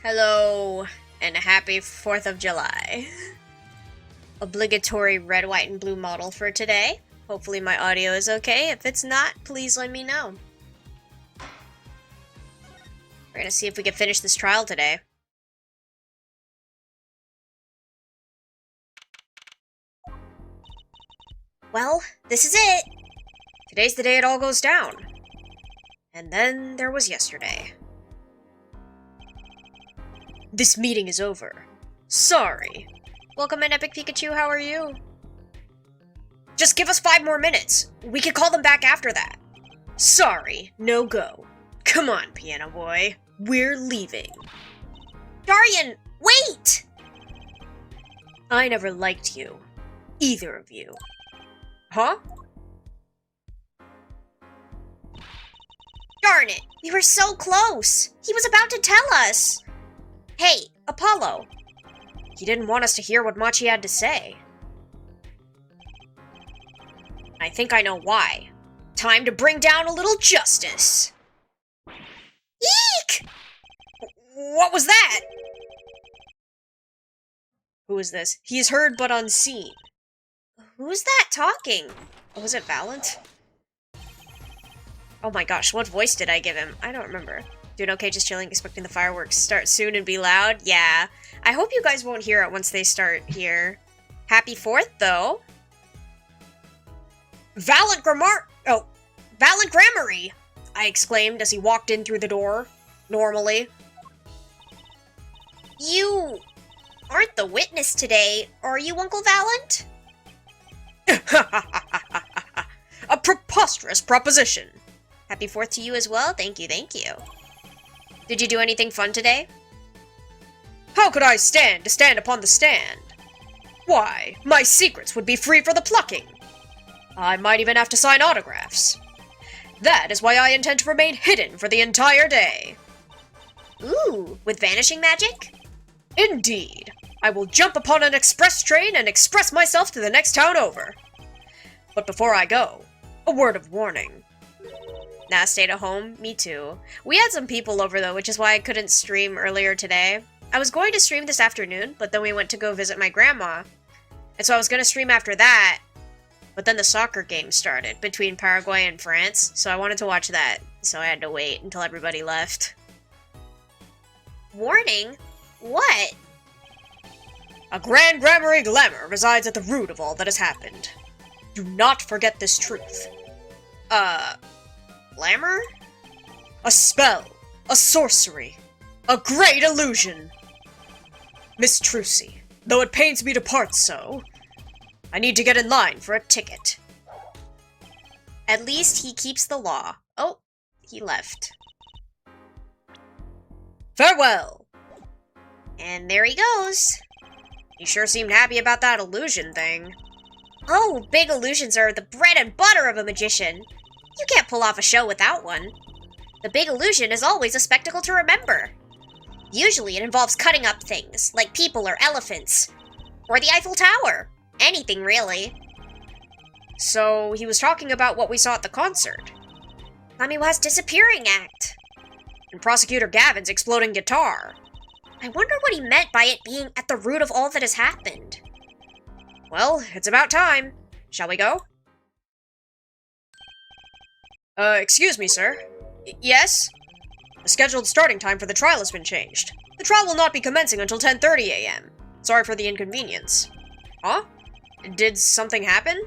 Hello, and a happy 4th of July. Obligatory red, white, and blue model for today. Hopefully my audio is okay. If it's not, please let me know. We're gonna see if we can finish this trial today. Well, this is it! Today's the day it all goes down. And then there was yesterday. This meeting is over. Sorry. Welcome in, Epic Pikachu, how are you? Just give us 5 more minutes. We can call them back after that. Sorry, no go. Come on, Piano Boy. We're leaving. Darian, wait! I never liked you. Either of you. Huh? Darn it! We were so close! He was about to tell us! Hey, Apollo! He didn't want us to hear what Machi had to say. I think I know why. Time to bring down a little justice! Eek! What was that? Who is this? He is heard but unseen. Who's that talking? Oh, was it Valent? Oh my gosh, what voice did I give him? I don't remember. Doing okay, just chilling, expecting the fireworks to start soon and be loud? Yeah. I hope you guys won't hear it once they start here. Happy 4th, though. Valent Grammary! I exclaimed as he walked in through the door, normally. You aren't the witness today, are you, Uncle Valent? A preposterous proposition. Happy 4th to you as well. Thank you, thank you. Did you do anything fun today? How could I stand to stand upon the stand? Why, my secrets would be free for the plucking. I might even have to sign autographs. That is why I intend to remain hidden for the entire day. Ooh, with vanishing magic? Indeed. I will jump upon an express train and express myself to the next town over. But before I go, a word of warning. Nah, stayed at home. Me too. We had some people over though, which is why I couldn't stream earlier today. I was going to stream this afternoon, but then we went to go visit my grandma. And so I was going to stream after that, but then the soccer game started between Paraguay and France, so I wanted to watch that, so I had to wait until everybody left. Warning? What? A grand grammary glamour resides at the root of all that has happened. Do not forget this truth. Glamour? A spell, a sorcery, a great illusion. Miss Trucy, though it pains me to part so, I need to get in line for a ticket. At least he keeps the law. Oh, he left. Farewell! And there he goes. He sure seemed happy about that illusion thing. Oh, big illusions are the bread and butter of a magician. You can't pull off a show without one. The big illusion is always a spectacle to remember. Usually it involves cutting up things, like people or elephants. Or the Eiffel Tower. Anything, really. So, he was talking about what we saw at the concert. Namiwa's disappearing act. And Prosecutor Gavin's exploding guitar. I wonder what he meant by it being at the root of all that has happened. Well, it's about time. Shall we go? Excuse me, sir. Yes? The scheduled starting time for the trial has been changed. The trial will not be commencing until 10:30 a.m. Sorry for the inconvenience. Huh? Did something happen?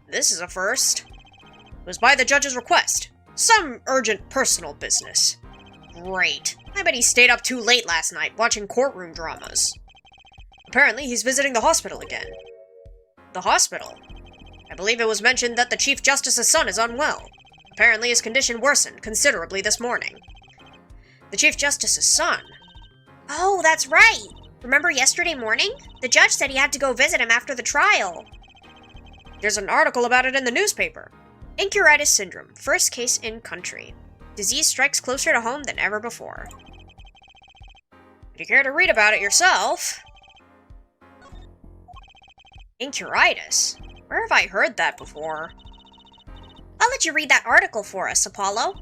This is a first. It was by the judge's request. Some urgent personal business. Great. I bet he stayed up too late last night watching courtroom dramas. Apparently, he's visiting the hospital again. The hospital? I believe it was mentioned that the Chief Justice's son is unwell. Apparently his condition worsened considerably this morning. The Chief Justice's son? Oh, that's right! Remember yesterday morning? The judge said he had to go visit him after the trial. There's an article about it in the newspaper. Incuritis syndrome, first case in country. Disease strikes closer to home than ever before. Would you care to read about it yourself? Incuritis? Where have I heard that before? I'll let you read that article for us, Apollo.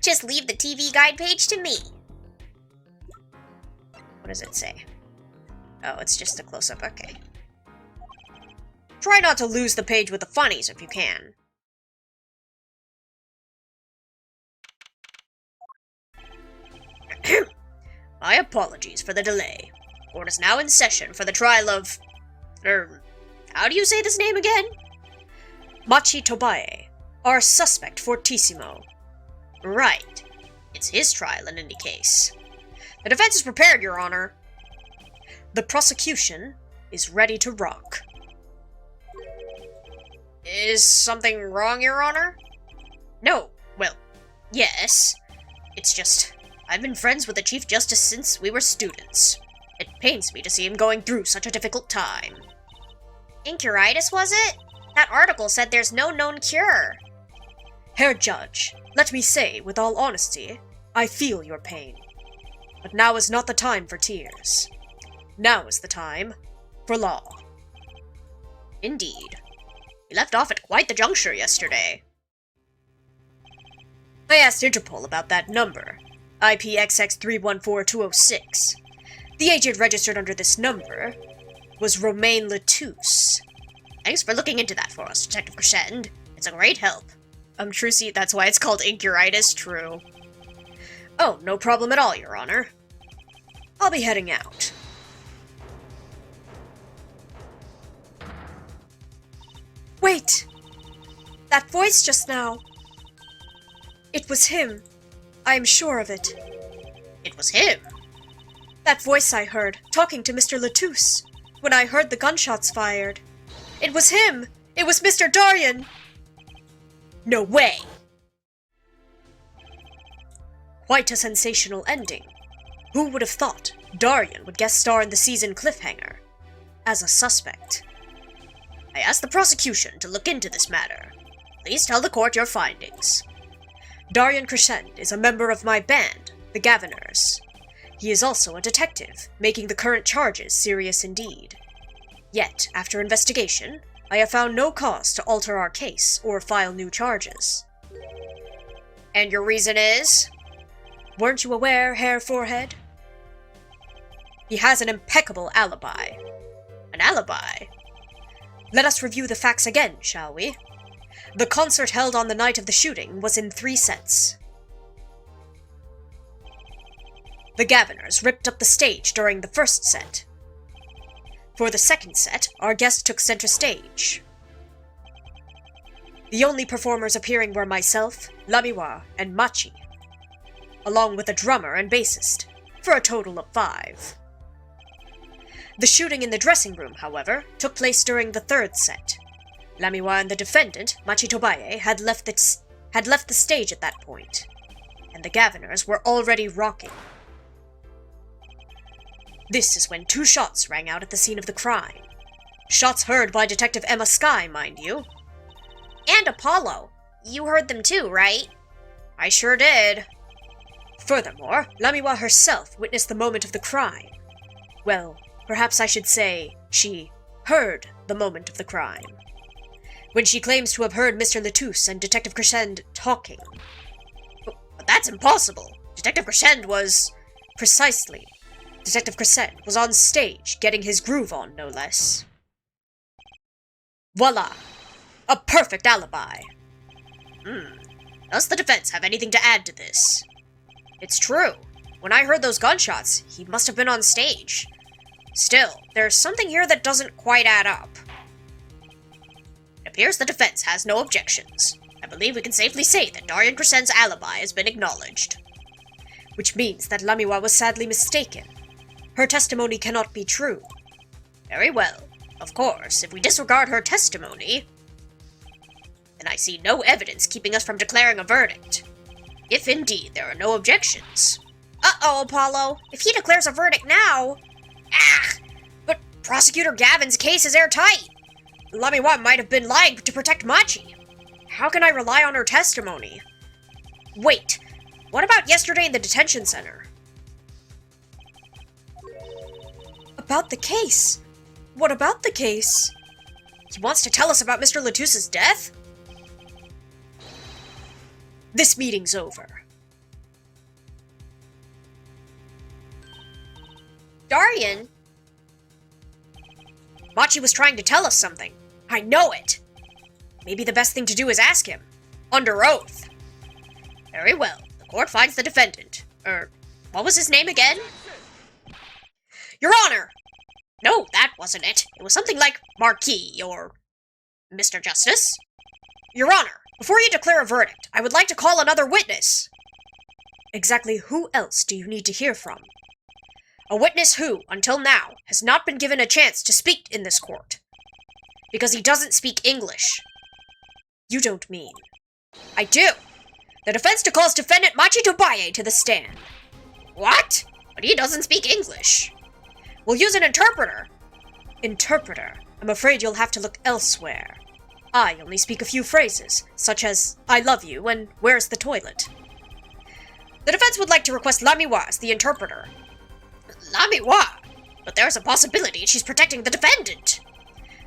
Just leave the TV guide page to me. What does it say? Oh, it's just a close-up, okay. Try not to lose the page with the funnies if you can. My apologies for the delay. Court is now in session for the trial of... how do you say this name again? Machi Tobae, our suspect fortissimo. Right. It's his trial in any case. The defense is prepared, Your Honor. The prosecution is ready to rock. Is something wrong, Your Honor? No. Well, yes. It's just, I've been friends with the Chief Justice since we were students. It pains me to see him going through such a difficult time. Incuritis, was it? That article said there's no known cure. Herr Judge, let me say, with all honesty, I feel your pain. But now is not the time for tears. Now is the time for law. Indeed. He left off at quite the juncture yesterday. I asked Interpol about that number, IPXX314206. The agent registered under this number was Romain Latouche. Thanks for looking into that for us, Detective Crescend. It's a great help. Trucy, that's why it's called Incuritis, true. Oh, no problem at all, Your Honor. I'll be heading out. Wait! That voice just now. It was him. I am sure of it. It was him? That voice I heard, talking to Mr. Latouche, when I heard the gunshots fired. It was him! It was Mr. Daryan! No way! Quite a sensational ending. Who would have thought Daryan would guest star in the season cliffhanger as a suspect? I asked the prosecution to look into this matter. Please tell the court your findings. Daryan Crescend is a member of my band, the Gavinners. He is also a detective, making the current charges serious indeed. Yet, after investigation, I have found no cause to alter our case or file new charges. And your reason is? Weren't you aware, Herr Forehead? He has an impeccable alibi. An alibi? Let us review the facts again, shall we? The concert held on the night of the shooting was in 3 sets. The Gavinners ripped up the stage during the first set. For the second set, our guest took center stage. The only performers appearing were myself, Lamiwa, and Machi, along with a drummer and bassist, for a total of 5. The shooting in the dressing room, however, took place during the third set. Lamiwa and the defendant, Machi Tobae, had left the stage at that point, and the Gavinners were already rocking. This is when 2 shots rang out at the scene of the crime. Shots heard by Detective Emma Skye, mind you. And Apollo. You heard them too, right? I sure did. Furthermore, Lamiwa herself witnessed the moment of the crime. Well, perhaps I should say she heard the moment of the crime. When she claims to have heard Mr. Latouche and Detective Crescend talking. But that's impossible. Detective Crescend was... Precisely. Detective Crescend was on stage, getting his groove on, no less. Voila! A perfect alibi! Does the defense have anything to add to this? It's true. When I heard those gunshots, he must have been on stage. Still, there's something here that doesn't quite add up. It appears the defense has no objections. I believe we can safely say that Daryan Crescend's alibi has been acknowledged. Which means that Lamiwa was sadly mistaken. Her testimony cannot be true. Very well. Of course, if we disregard her testimony, then I see no evidence keeping us from declaring a verdict. If indeed there are no objections. Uh-oh, Apollo. If he declares a verdict now... But Prosecutor Gavin's case is airtight. Lamiwa might have been lying to protect Machi. How can I rely on her testimony? Wait, what about yesterday in the detention center? About the case? What about the case? He wants to tell us about Mr. Latouche's death? This meeting's over. Darian? Machi was trying to tell us something. I know it. Maybe the best thing to do is ask him. Under oath. Very well. The court finds the defendant. What was his name again? Your Honor! No, that wasn't it. It was something like Machi or Mr. Justice. Your Honor, before you declare a verdict, I would like to call another witness. Exactly who else do you need to hear from? A witness who, until now, has not been given a chance to speak in this court. Because he doesn't speak English. You don't mean. I do. The defense declares defendant Machi Tobaye to the stand. What? But he doesn't speak English. We'll use an interpreter. Interpreter? I'm afraid you'll have to look elsewhere. I only speak a few phrases, such as, I love you and where's the toilet? The defense would like to request Lamiwa as the interpreter. Lamiwa? But there's a possibility she's protecting the defendant.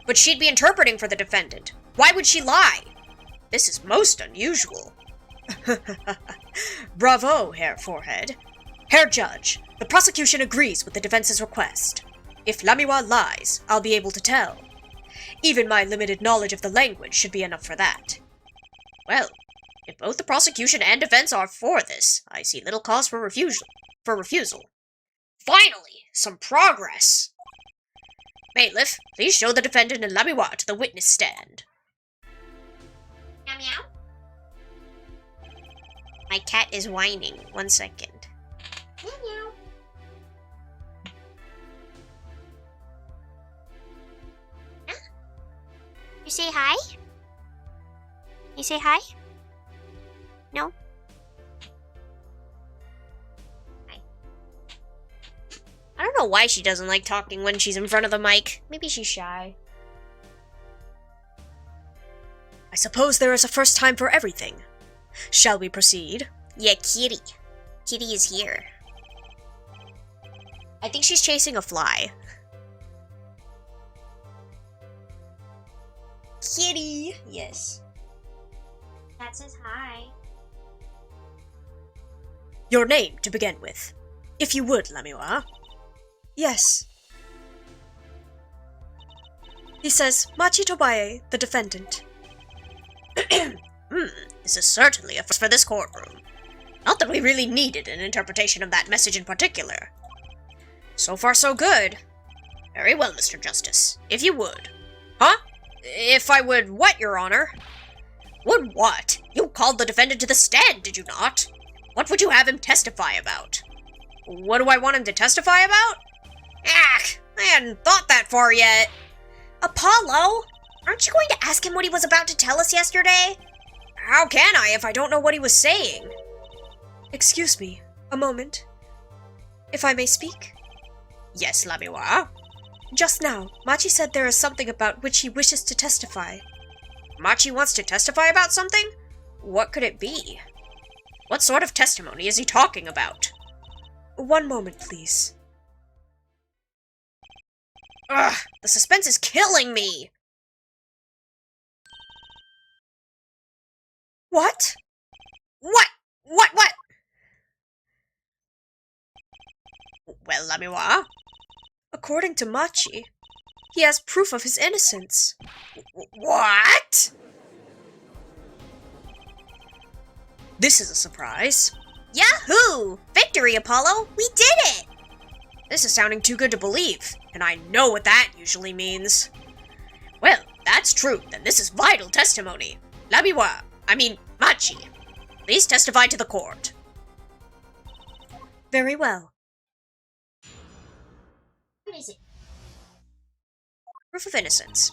But she'd be interpreting for the defendant. Why would she lie? This is most unusual. Bravo, Herr Forehead. Herr Judge, the prosecution agrees with the defense's request. If Lamiwa lies, I'll be able to tell. Even my limited knowledge of the language should be enough for that. Well, if both the prosecution and defense are for this, I see little cause for refusal. Finally, some progress! Bailiff, please show the defendant and Lamiwa to the witness stand. Meow meow. My cat is whining. 1 second. Meow meow. Huh? You say hi? You say hi? No? Hi. I don't know why she doesn't like talking when she's in front of the mic. Maybe she's shy. I suppose there is a first time for everything. Shall we proceed? Yeah, Kitty. Kitty is here. I think she's chasing a fly. Kitty! Yes. That says hi. Your name, to begin with. If you would, Lamiwa. Yes. He says, Machi Tobaye, the defendant. This is certainly a first for this courtroom. Not that we really needed an interpretation of that message in particular. So far, so good. Very well, Mr. Justice. If you would. Huh? If I would what, Your Honor? Would what? You called the defendant to the stand, did you not? What would you have him testify about? What do I want him to testify about? I hadn't thought that far yet. Apollo? Aren't you going to ask him what he was about to tell us yesterday? How can I if I don't know what he was saying? Excuse me, a moment. If I may speak? Yes, Lamiwa. Just now, Machi said there is something about which he wishes to testify. Machi wants to testify about something? What could it be? What sort of testimony is he talking about? 1 moment, please. Ugh, the suspense is killing me! What? What? Well, Lamiwa? According to Machi, he has proof of his innocence. What? This is a surprise. Yahoo! Victory, Apollo! We did it! This is sounding too good to believe, and I know what that usually means. Well, that's true, then this is vital testimony. Machi, please testify to the court. Very well. What is it? Proof of innocence.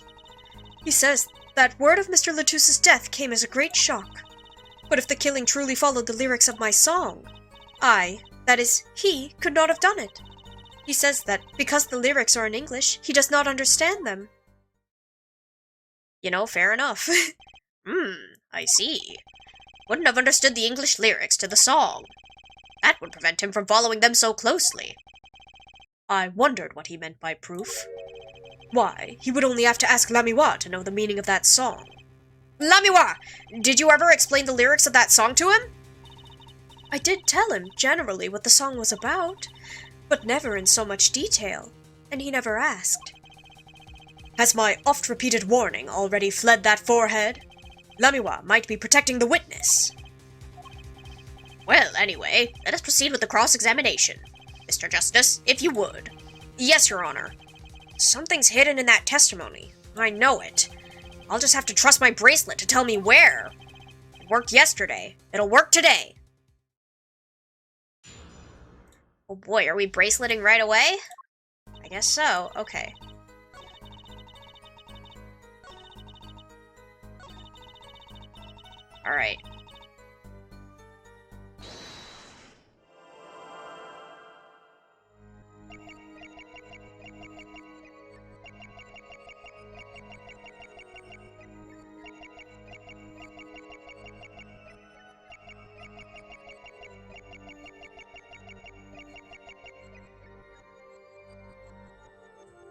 He says that word of Mr. Latus's death came as a great shock. But if the killing truly followed the lyrics of my song, I, that is, he, could not have done it. He says that because the lyrics are in English, he does not understand them. You know, fair enough. I see. Wouldn't have understood the English lyrics to the song. That would prevent him from following them so closely. I wondered what he meant by proof. Why, he would only have to ask Lamiwa to know the meaning of that song. Lamiwa! Did you ever explain the lyrics of that song to him? I did tell him, generally, what the song was about, But never in so much detail, and he never asked. Has my oft-repeated warning already fled that forehead? Lamiwa might be protecting the witness. Well, anyway, let us proceed with the cross-examination. Mr. Justice, if you would. Yes, Your Honor. Something's hidden in that testimony. I know it. I'll just have to trust my bracelet to tell me where. It worked yesterday. It'll work today. Oh boy, are we braceleting right away? I guess so. Okay. Alright.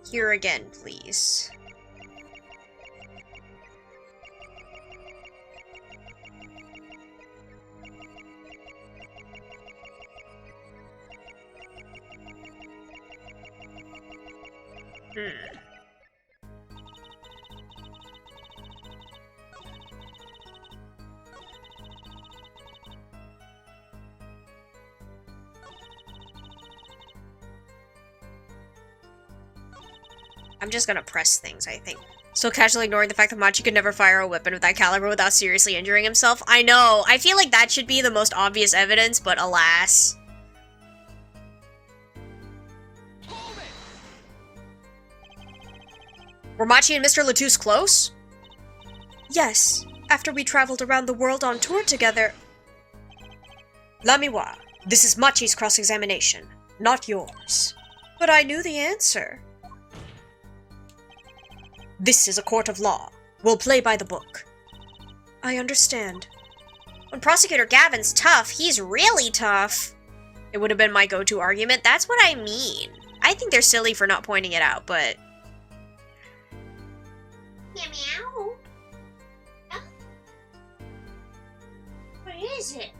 Here again, please. I'm just gonna press things, I think. Still casually ignoring the fact that Machi could never fire a weapon of that caliber without seriously injuring himself. I know, I feel like that should be the most obvious evidence, but alas. Were Machi and Mr. Latouche close? Yes, after we traveled around the world on tour together. Lamiwa, this is Machi's cross-examination, not yours. But I knew the answer. This is a court of law. We'll play by the book. I understand. When Prosecutor Gavin's tough, he's really tough. It would have been my go-to argument. That's what I mean. I think they're silly for not pointing it out, but... Meow meow. Huh? What is it?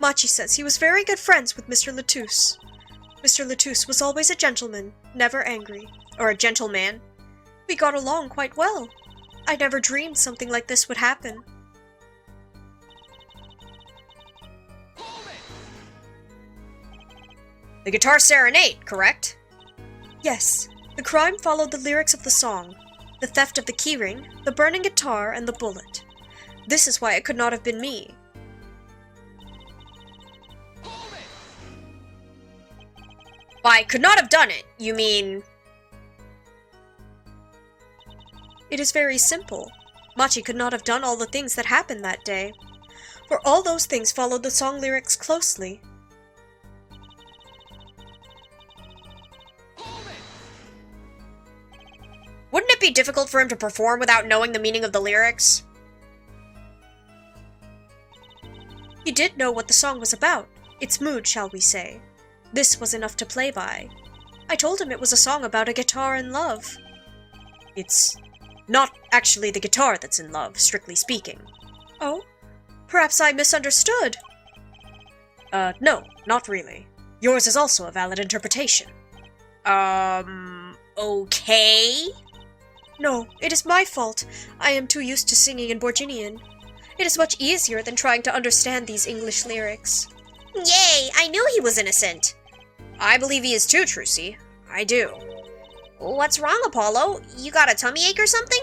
Machi says he was very good friends with Mr. Latouche. Mr. Latouche was always a gentleman, never angry. Or a gentleman. We got along quite well. I never dreamed something like this would happen. The guitar serenade, correct? Yes. The crime followed the lyrics of the song. The theft of the keyring, the burning guitar, and the bullet. This is why it could not have been me. By could not have done it, you mean... It is very simple. Machi could not have done all the things that happened that day. For all those things followed the song lyrics closely. Wouldn't it be difficult for him to perform without knowing the meaning of the lyrics? He did know what the song was about. Its mood, shall we say. This was enough to play by. I told him it was a song about a guitar in love. It's not actually the guitar that's in love, strictly speaking. Oh? Perhaps I misunderstood. No, not really. Yours is also a valid interpretation. Okay? No, it is my fault. I am too used to singing in Borginian. It is much easier than trying to understand these English lyrics. Yay! I knew he was innocent! I believe he is too, Trucy. I do. What's wrong, Apollo? You got a tummy ache or something?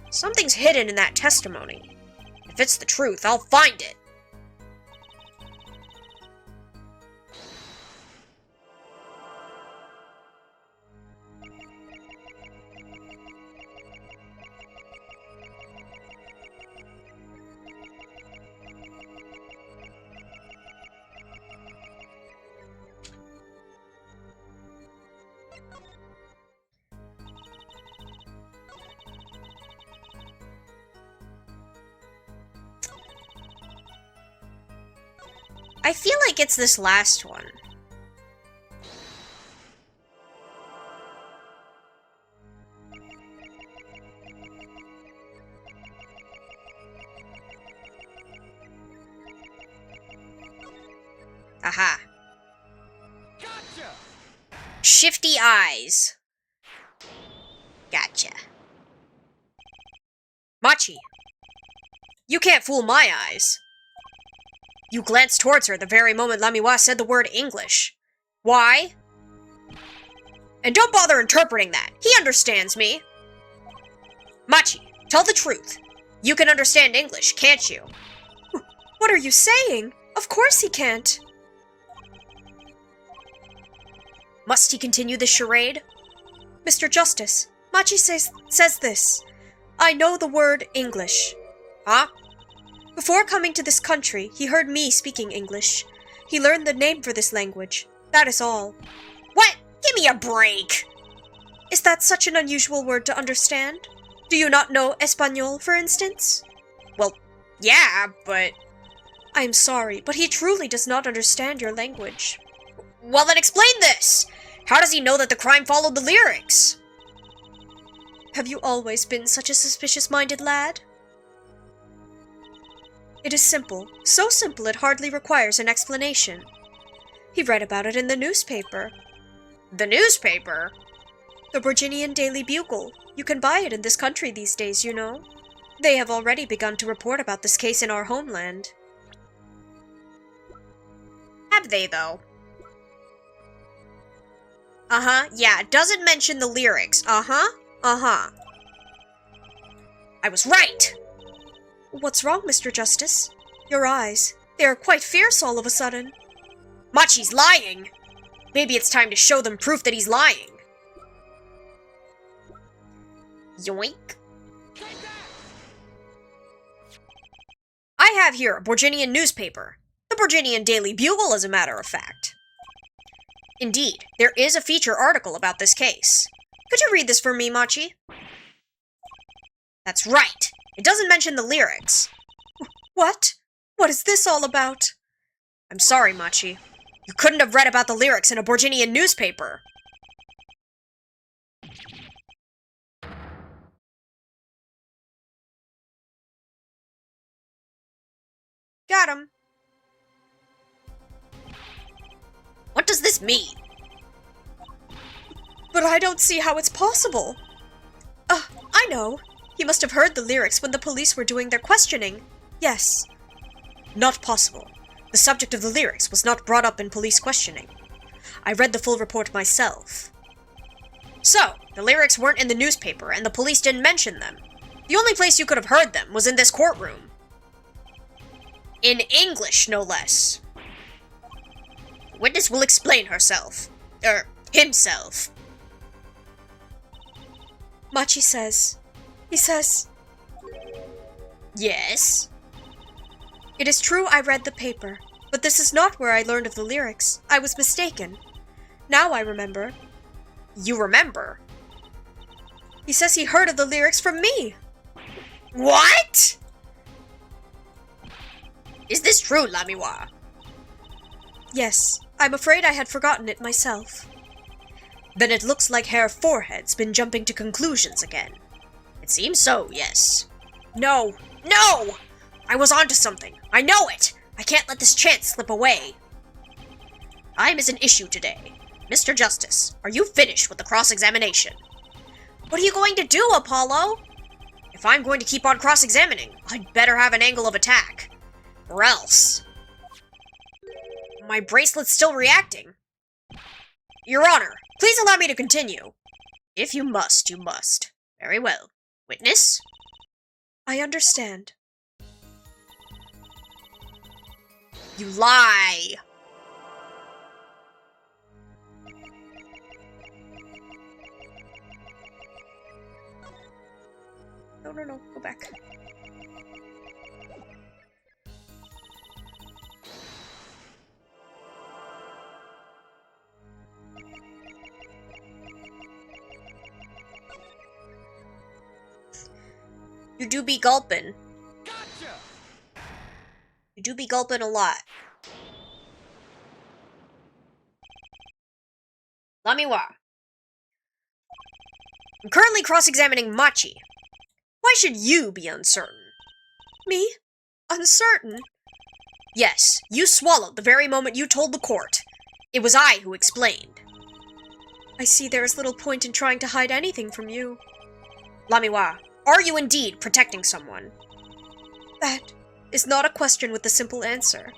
Something's hidden in that testimony. If it's the truth, I'll find it. I feel like it's this last one. Shifty eyes. Gotcha. Machi, you can't fool my eyes. You glanced towards her the very moment Lamiwa said the word English. Why? And don't bother interpreting that. He understands me. Machi, tell the truth. You can understand English, can't you? What are you saying? Of course he can't. Must he continue the charade? Mr. Justice, Machi says this. I know the word English. Huh? Before coming to this country, he heard me speaking English. He learned the name for this language. That is all. What? Give me a break! Is that such an unusual word to understand? Do you not know Espanol, for instance? Well, yeah, but... I am sorry, but he truly does not understand your language. Well, then explain this! How does he know that the crime followed the lyrics? Have you always been such a suspicious-minded lad? It is simple. So simple it hardly requires an explanation. He read about it in the newspaper. The newspaper? The Virginian Daily Bugle. You can buy it in this country these days, you know. They have already begun to report about this case in our homeland. Have they, though? Uh-huh, yeah, it doesn't mention the lyrics. Uh-huh, uh-huh. I was right! What's wrong, Mr. Justice? Your eyes. They are quite fierce all of a sudden. Machi's lying! Maybe it's time to show them proof that he's lying. Yoink. I have here a Virginian newspaper. The Virginian Daily Bugle, as a matter of fact. Indeed, there is a feature article about this case. Could you read this for me, Machi? That's right. It doesn't mention the lyrics. What? What is this all about? I'm sorry, Machi. You couldn't have read about the lyrics in a Virginian newspaper. Got him. What does this mean? But I don't see how it's possible. I know. He must have heard the lyrics when the police were doing their questioning. Yes. Not possible. The subject of the lyrics was not brought up in police questioning. I read the full report myself. So, the lyrics weren't in the newspaper and the police didn't mention them. The only place you could have heard them was in this courtroom. In English, no less. The witness will explain herself. Himself. Machi says... He says... Yes? It is true I read the paper, but this is not where I learned of the lyrics. I was mistaken. Now I remember. You remember? He says he heard of the lyrics from me. What? Is this true, Lamiwa? Yes, I'm afraid I had forgotten it myself. Then it looks like Herr Forehead's been jumping to conclusions again. It seems so, yes. No! No! I was onto something. I know it! I can't let this chance slip away. Time is an issue today. Mr. Justice, are you finished with the cross-examination? What are you going to do, Apollo? If I'm going to keep on cross-examining, I'd better have an angle of attack. Or else... My bracelet's still reacting. Your Honor, please allow me to continue. If you must, you must. Very well. Witness? I understand. You lie! No, go back. You do be gulpin'. Gotcha. You do be gulpin' a lot. Lamiwa. I'm currently cross-examining Machi. Why should you be uncertain? Me? Uncertain? Yes, you swallowed the very moment you told the court. It was I who explained. I see there is little point in trying to hide anything from you. Lamiwa, are you indeed protecting someone? That is not a question with a simple answer.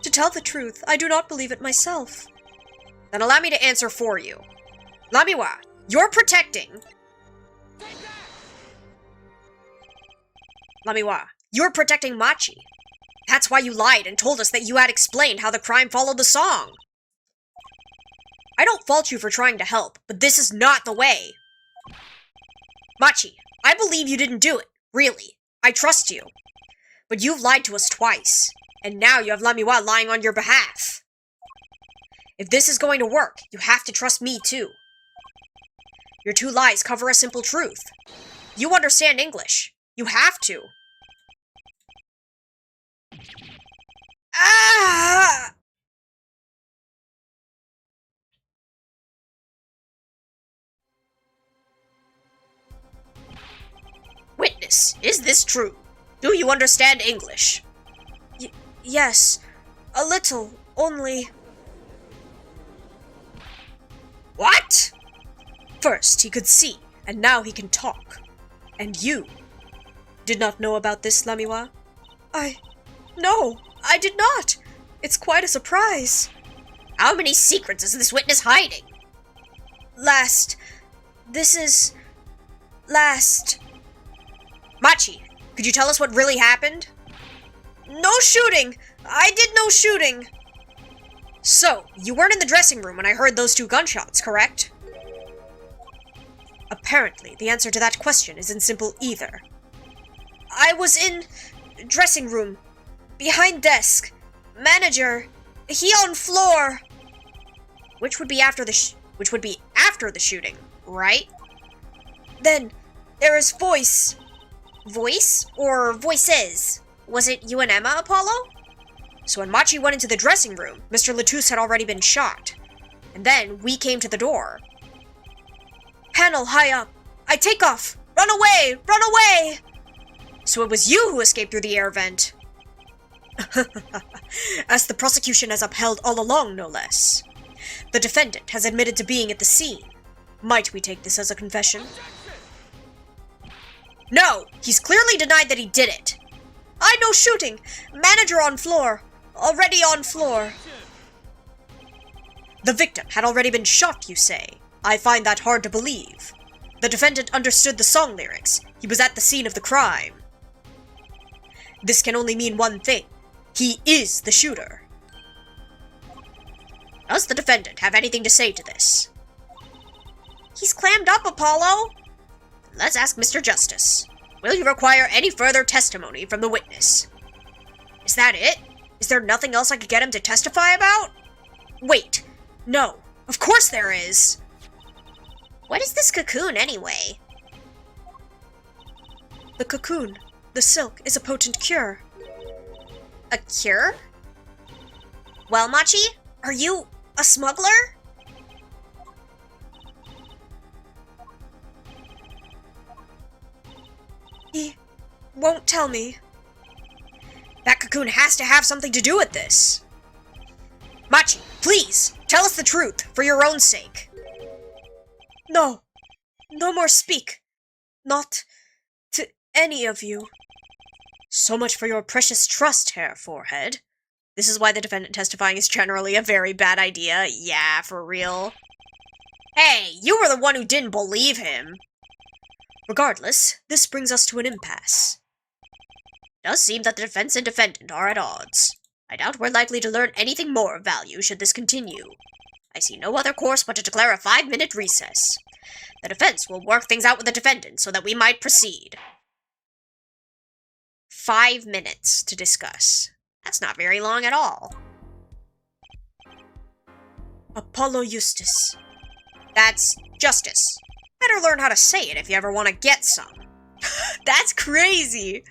To tell the truth, I do not believe it myself. Then allow me to answer for you. Lamiwa, you're protecting... Lamiwa, you're protecting Machi. That's why you lied and told us that you had explained how the crime followed the song. I don't fault you for trying to help, but this is not the way. Machi, I believe you didn't do it, really. I trust you. But you've lied to us twice, and now you have Lamiwa lying on your behalf. If this is going to work, you have to trust me too. Your two lies cover a simple truth. You understand English. You have to. Ah! Witness, is this true? Do you understand English? Yes, a little, only... What? First he could see, and now he can talk. And you did not know about this, Lamiwa? No, I did not. It's quite a surprise. How many secrets is this witness hiding? Last. Machi, could you tell us what really happened? No shooting! I did no shooting! So, you weren't in the dressing room when I heard those two gunshots, correct? Apparently, the answer to that question isn't simple either. I was in dressing room, behind desk, manager, he on floor. Which would be after the shooting, right? Then there is voice. Voice or voices? Was it you and Emma, Apollo? So when Machi went into the dressing room, Mr. Latouche had already been shot. And then we came to the door. Panel high up. I take off. Run away! Run away! So it was you who escaped through the air vent. As the prosecution has upheld all along, no less. The defendant has admitted to being at the scene. Might we take this as a confession? No! He's clearly denied that he did it. I no shooting! Manager on floor. Already on floor. The victim had already been shot, you say? I find that hard to believe. The defendant understood the song lyrics. He was at the scene of the crime. This can only mean one thing. He is the shooter. Does the defendant have anything to say to this? He's clammed up, Apollo. Let's ask Mr. Justice. Will you require any further testimony from the witness? Is that it? Is there nothing else I could get him to testify about? Wait. No. Of course there is. What is this cocoon, anyway? The cocoon, the silk, is a potent cure. A cure? Well, Machi, are you a smuggler? He won't tell me. That cocoon has to have something to do with this. Machi, please, tell us the truth, for your own sake. No. No more speak. Not to any of you. So much for your precious trust, Hair Forehead. This is why the defendant testifying is generally a very bad idea. Yeah, for real. Hey, you were the one who didn't believe him. Regardless, this brings us to an impasse. It does seem that the defense and defendant are at odds. I doubt we're likely to learn anything more of value should this continue. I see no other course but to declare a 5-minute recess. The defense will work things out with the defendant so that we might proceed. 5 minutes to discuss. That's not very long at all. Apollo Eustace. That's Justice. Better learn how to say it if you ever want to get some. That's crazy!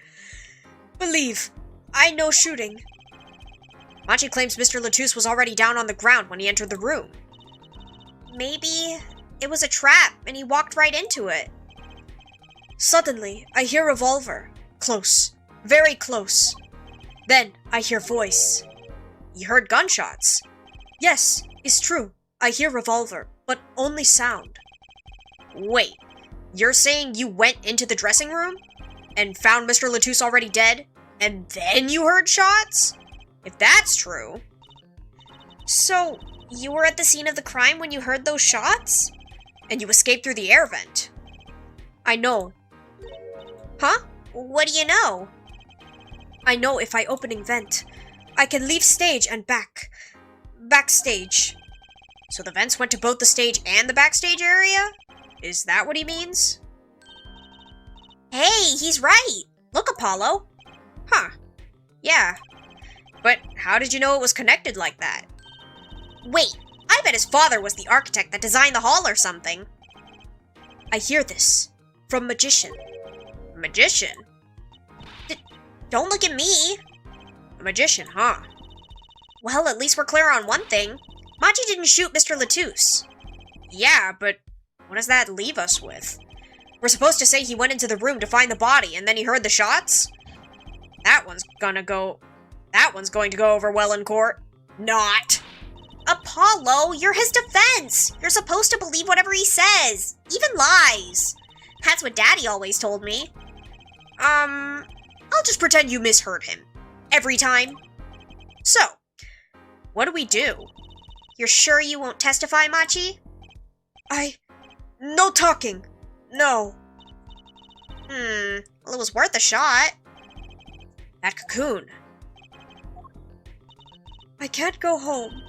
Believe, I know shooting. Machi claims Mr. Latouche was already down on the ground when he entered the room. Maybe it was a trap and he walked right into it. Suddenly, I hear revolver. Close. Very close. Then, I hear voice. You heard gunshots. Yes, it's true. I hear revolver, but only sound. Wait, you're saying you went into the dressing room and found Mr. Latouche already dead, and then you heard shots? If that's true... So, you were at the scene of the crime when you heard those shots? And you escaped through the air vent. I know. Huh? What do you know? I know if I opening vent, I can leave stage and backstage. So the vents went to both the stage and the backstage area? Is that what he means? Hey, he's right! Look, Apollo! Huh. Yeah. But how did you know it was connected like that? Wait, I bet his father was the architect that designed the hall or something. I hear this. From Magician. Magician? Don't look at me! A magician, huh? Well, at least we're clear on one thing. Machi didn't shoot Mr. Latouche. Yeah, but what does that leave us with? We're supposed to say he went into the room to find the body, and then he heard the shots? That one's going to go over well in court. Not. Apollo, you're his defense! You're supposed to believe whatever he says, even lies. That's what Daddy always told me. I'll just pretend you misheard him. Every time. So, what do we do? You're sure you won't testify, Machi? No talking. No. Well, it was worth a shot. That cocoon. I can't go home.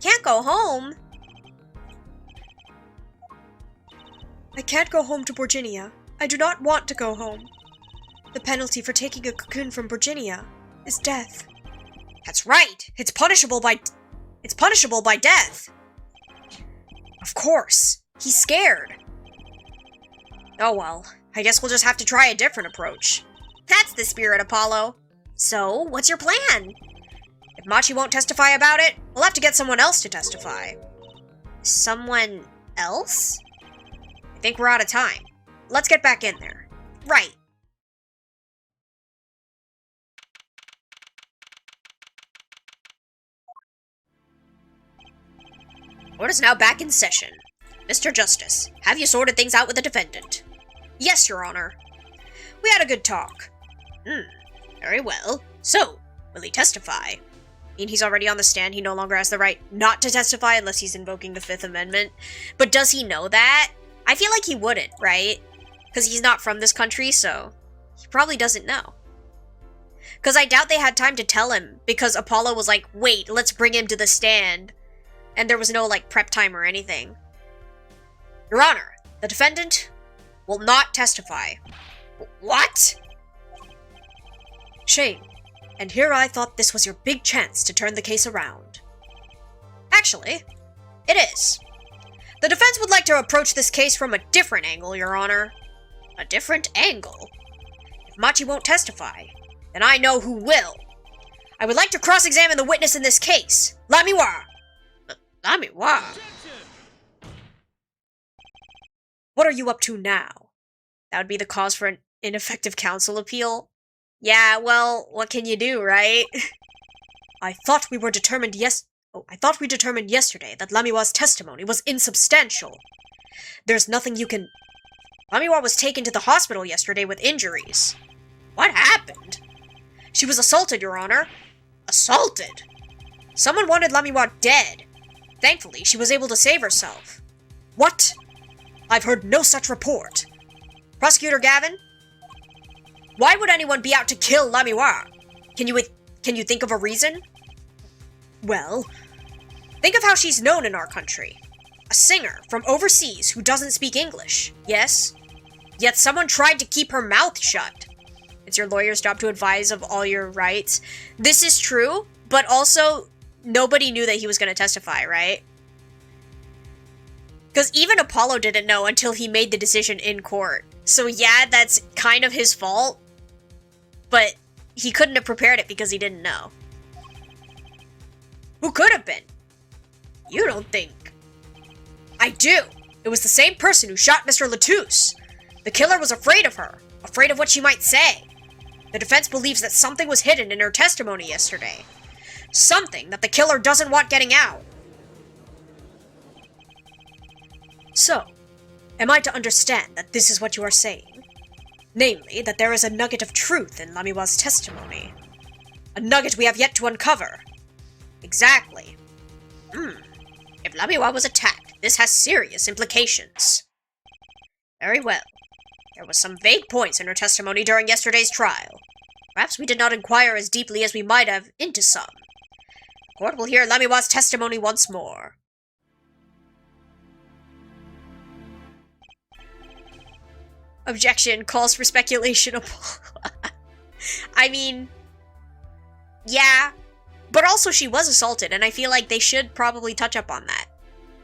Can't go home? I can't go home to Virginia. I do not want to go home. The penalty for taking a cocoon from Virginia is death. That's right. It's punishable by death. Of course. He's scared. Oh well, I guess we'll just have to try a different approach. That's the spirit, Apollo. So, what's your plan? If Machi won't testify about it, we'll have to get someone else to testify. Someone else? I think we're out of time. Let's get back in there. Right. Court is now back in session. Mr. Justice, have you sorted things out with the defendant? Yes, Your Honor. We had a good talk. Very well. So, will he testify? I mean, he's already on the stand. He no longer has the right not to testify unless he's invoking the Fifth Amendment. But does he know that? I feel like he wouldn't, right? Because he's not from this country, so he probably doesn't know. Because I doubt they had time to tell him, because Apollo was like, wait, let's bring him to the stand. And there was no, like, prep time or anything. Your Honor, the defendant will not testify. What? Shame. And here I thought this was your big chance to turn the case around. Actually, it is. The defense would like to approach this case from a different angle, Your Honor. A different angle? If Machi won't testify, then I know who will. I would like to cross-examine the witness in this case, Lamiwa. Lamiwa? What are you up to now? That would be the cause for an ineffective counsel appeal. Yeah, well, what can you do, right? I thought we determined yesterday that Lamiwa's testimony was insubstantial. There's nothing you can... Lamiwa was taken to the hospital yesterday with injuries. What happened? She was assaulted, Your Honor. Assaulted? Someone wanted Lamiwa dead. Thankfully, she was able to save herself. What? I've heard no such report. Prosecutor Gavin? Why would anyone be out to kill Lamiwa? Can you think of a reason? Well, think of how she's known in our country. A singer from overseas who doesn't speak English, yes? Yet someone tried to keep her mouth shut. It's your lawyer's job to advise of all your rights. This is true, but also, nobody knew that he was going to testify, right? Because even Apollo didn't know until he made the decision in court. So yeah, that's kind of his fault. But he couldn't have prepared it because he didn't know. Who could have been? You don't think. I do. It was the same person who shot Mr. Latouche. The killer was afraid of her. Afraid of what she might say. The defense believes that something was hidden in her testimony yesterday. Something that the killer doesn't want getting out. So, am I to understand that this is what you are saying? Namely, that there is a nugget of truth in Lamiwa's testimony. A nugget we have yet to uncover. Exactly. If Lamiwa was attacked, this has serious implications. Very well. There was some vague points in her testimony during yesterday's trial. Perhaps we did not inquire as deeply as we might have into some. The court will hear Lamiwa's testimony once more. Objection calls for speculation. I mean, yeah, but also she was assaulted, and I feel like they should probably touch up on that.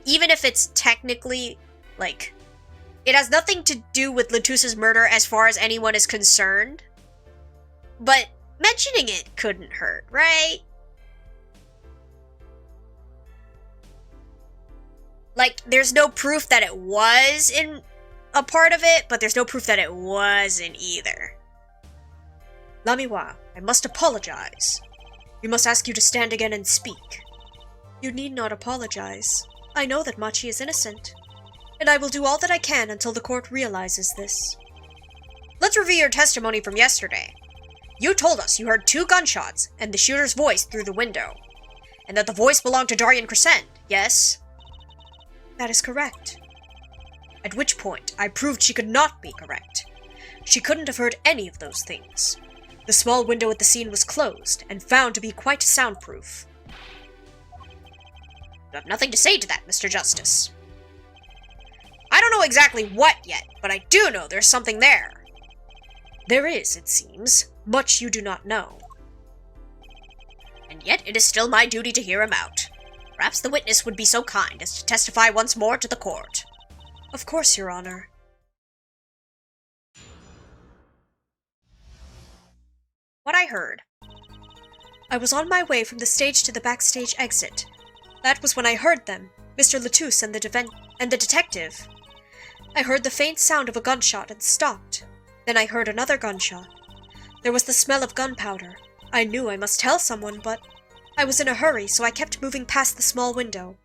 Even if it's technically, like, it has nothing to do with Latusa's murder as far as anyone is concerned, but mentioning it couldn't hurt, right? Like, there's no proof that it was in a part of it, but there's no proof that it wasn't either. Lamiwa, I must apologize. We must ask you to stand again and speak. You need not apologize. I know that Machi is innocent, and I will do all that I can until the court realizes this. Let's review your testimony from yesterday. You told us you heard 2 gunshots and the shooter's voice through the window, and that the voice belonged to Darien Crescent, yes? That is correct. At which point, I proved she could not be correct. She couldn't have heard any of those things. The small window at the scene was closed, and found to be quite soundproof. You have nothing to say to that, Mr. Justice. I don't know exactly what yet, but I do know there's something there. There is, it seems, much you do not know. And yet it is still my duty to hear him out. Perhaps the witness would be so kind as to testify once more to the court. Of course, Your Honor. What I heard. I was on my way from the stage to the backstage exit. That was when I heard them, Mr. Latouche and the detective. I heard the faint sound of a gunshot and stopped. Then I heard another gunshot. There was the smell of gunpowder. I knew I must tell someone, but I was in a hurry, so I kept moving past the small window.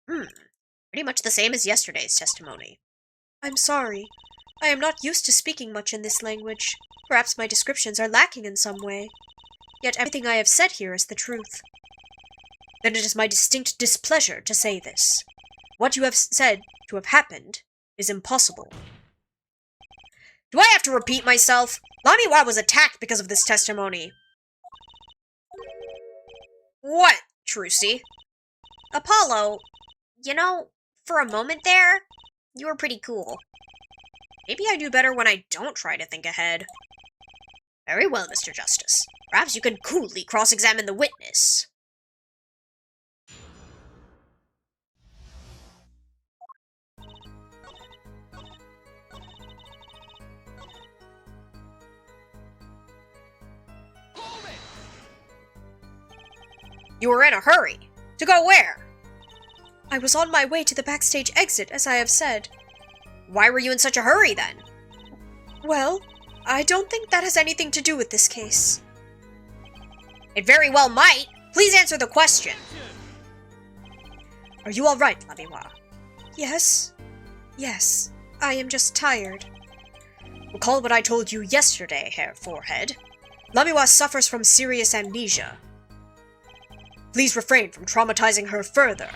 Pretty much the same as yesterday's testimony. I'm sorry. I am not used to speaking much in this language. Perhaps my descriptions are lacking in some way. Yet everything I have said here is the truth. Then it is my distinct displeasure to say this. What you have said to have happened is impossible. Do I have to repeat myself? Lamiwa was attacked because of this testimony. What, Trucy? Apollo, you know, for a moment there, you were pretty cool. Maybe I do better when I don't try to think ahead. Very well, Mr. Justice. Perhaps you can coolly cross-examine the witness. You were in a hurry. To go where? I was on my way to the backstage exit, as I have said. Why were you in such a hurry, then? Well, I don't think that has anything to do with this case. It very well might. Please answer the question. Are you all right, Lamiwa? Yes. Yes. I am just tired. Recall what I told you yesterday, Herr Forehead. Lamiwa suffers from serious amnesia. Please refrain from traumatizing her further.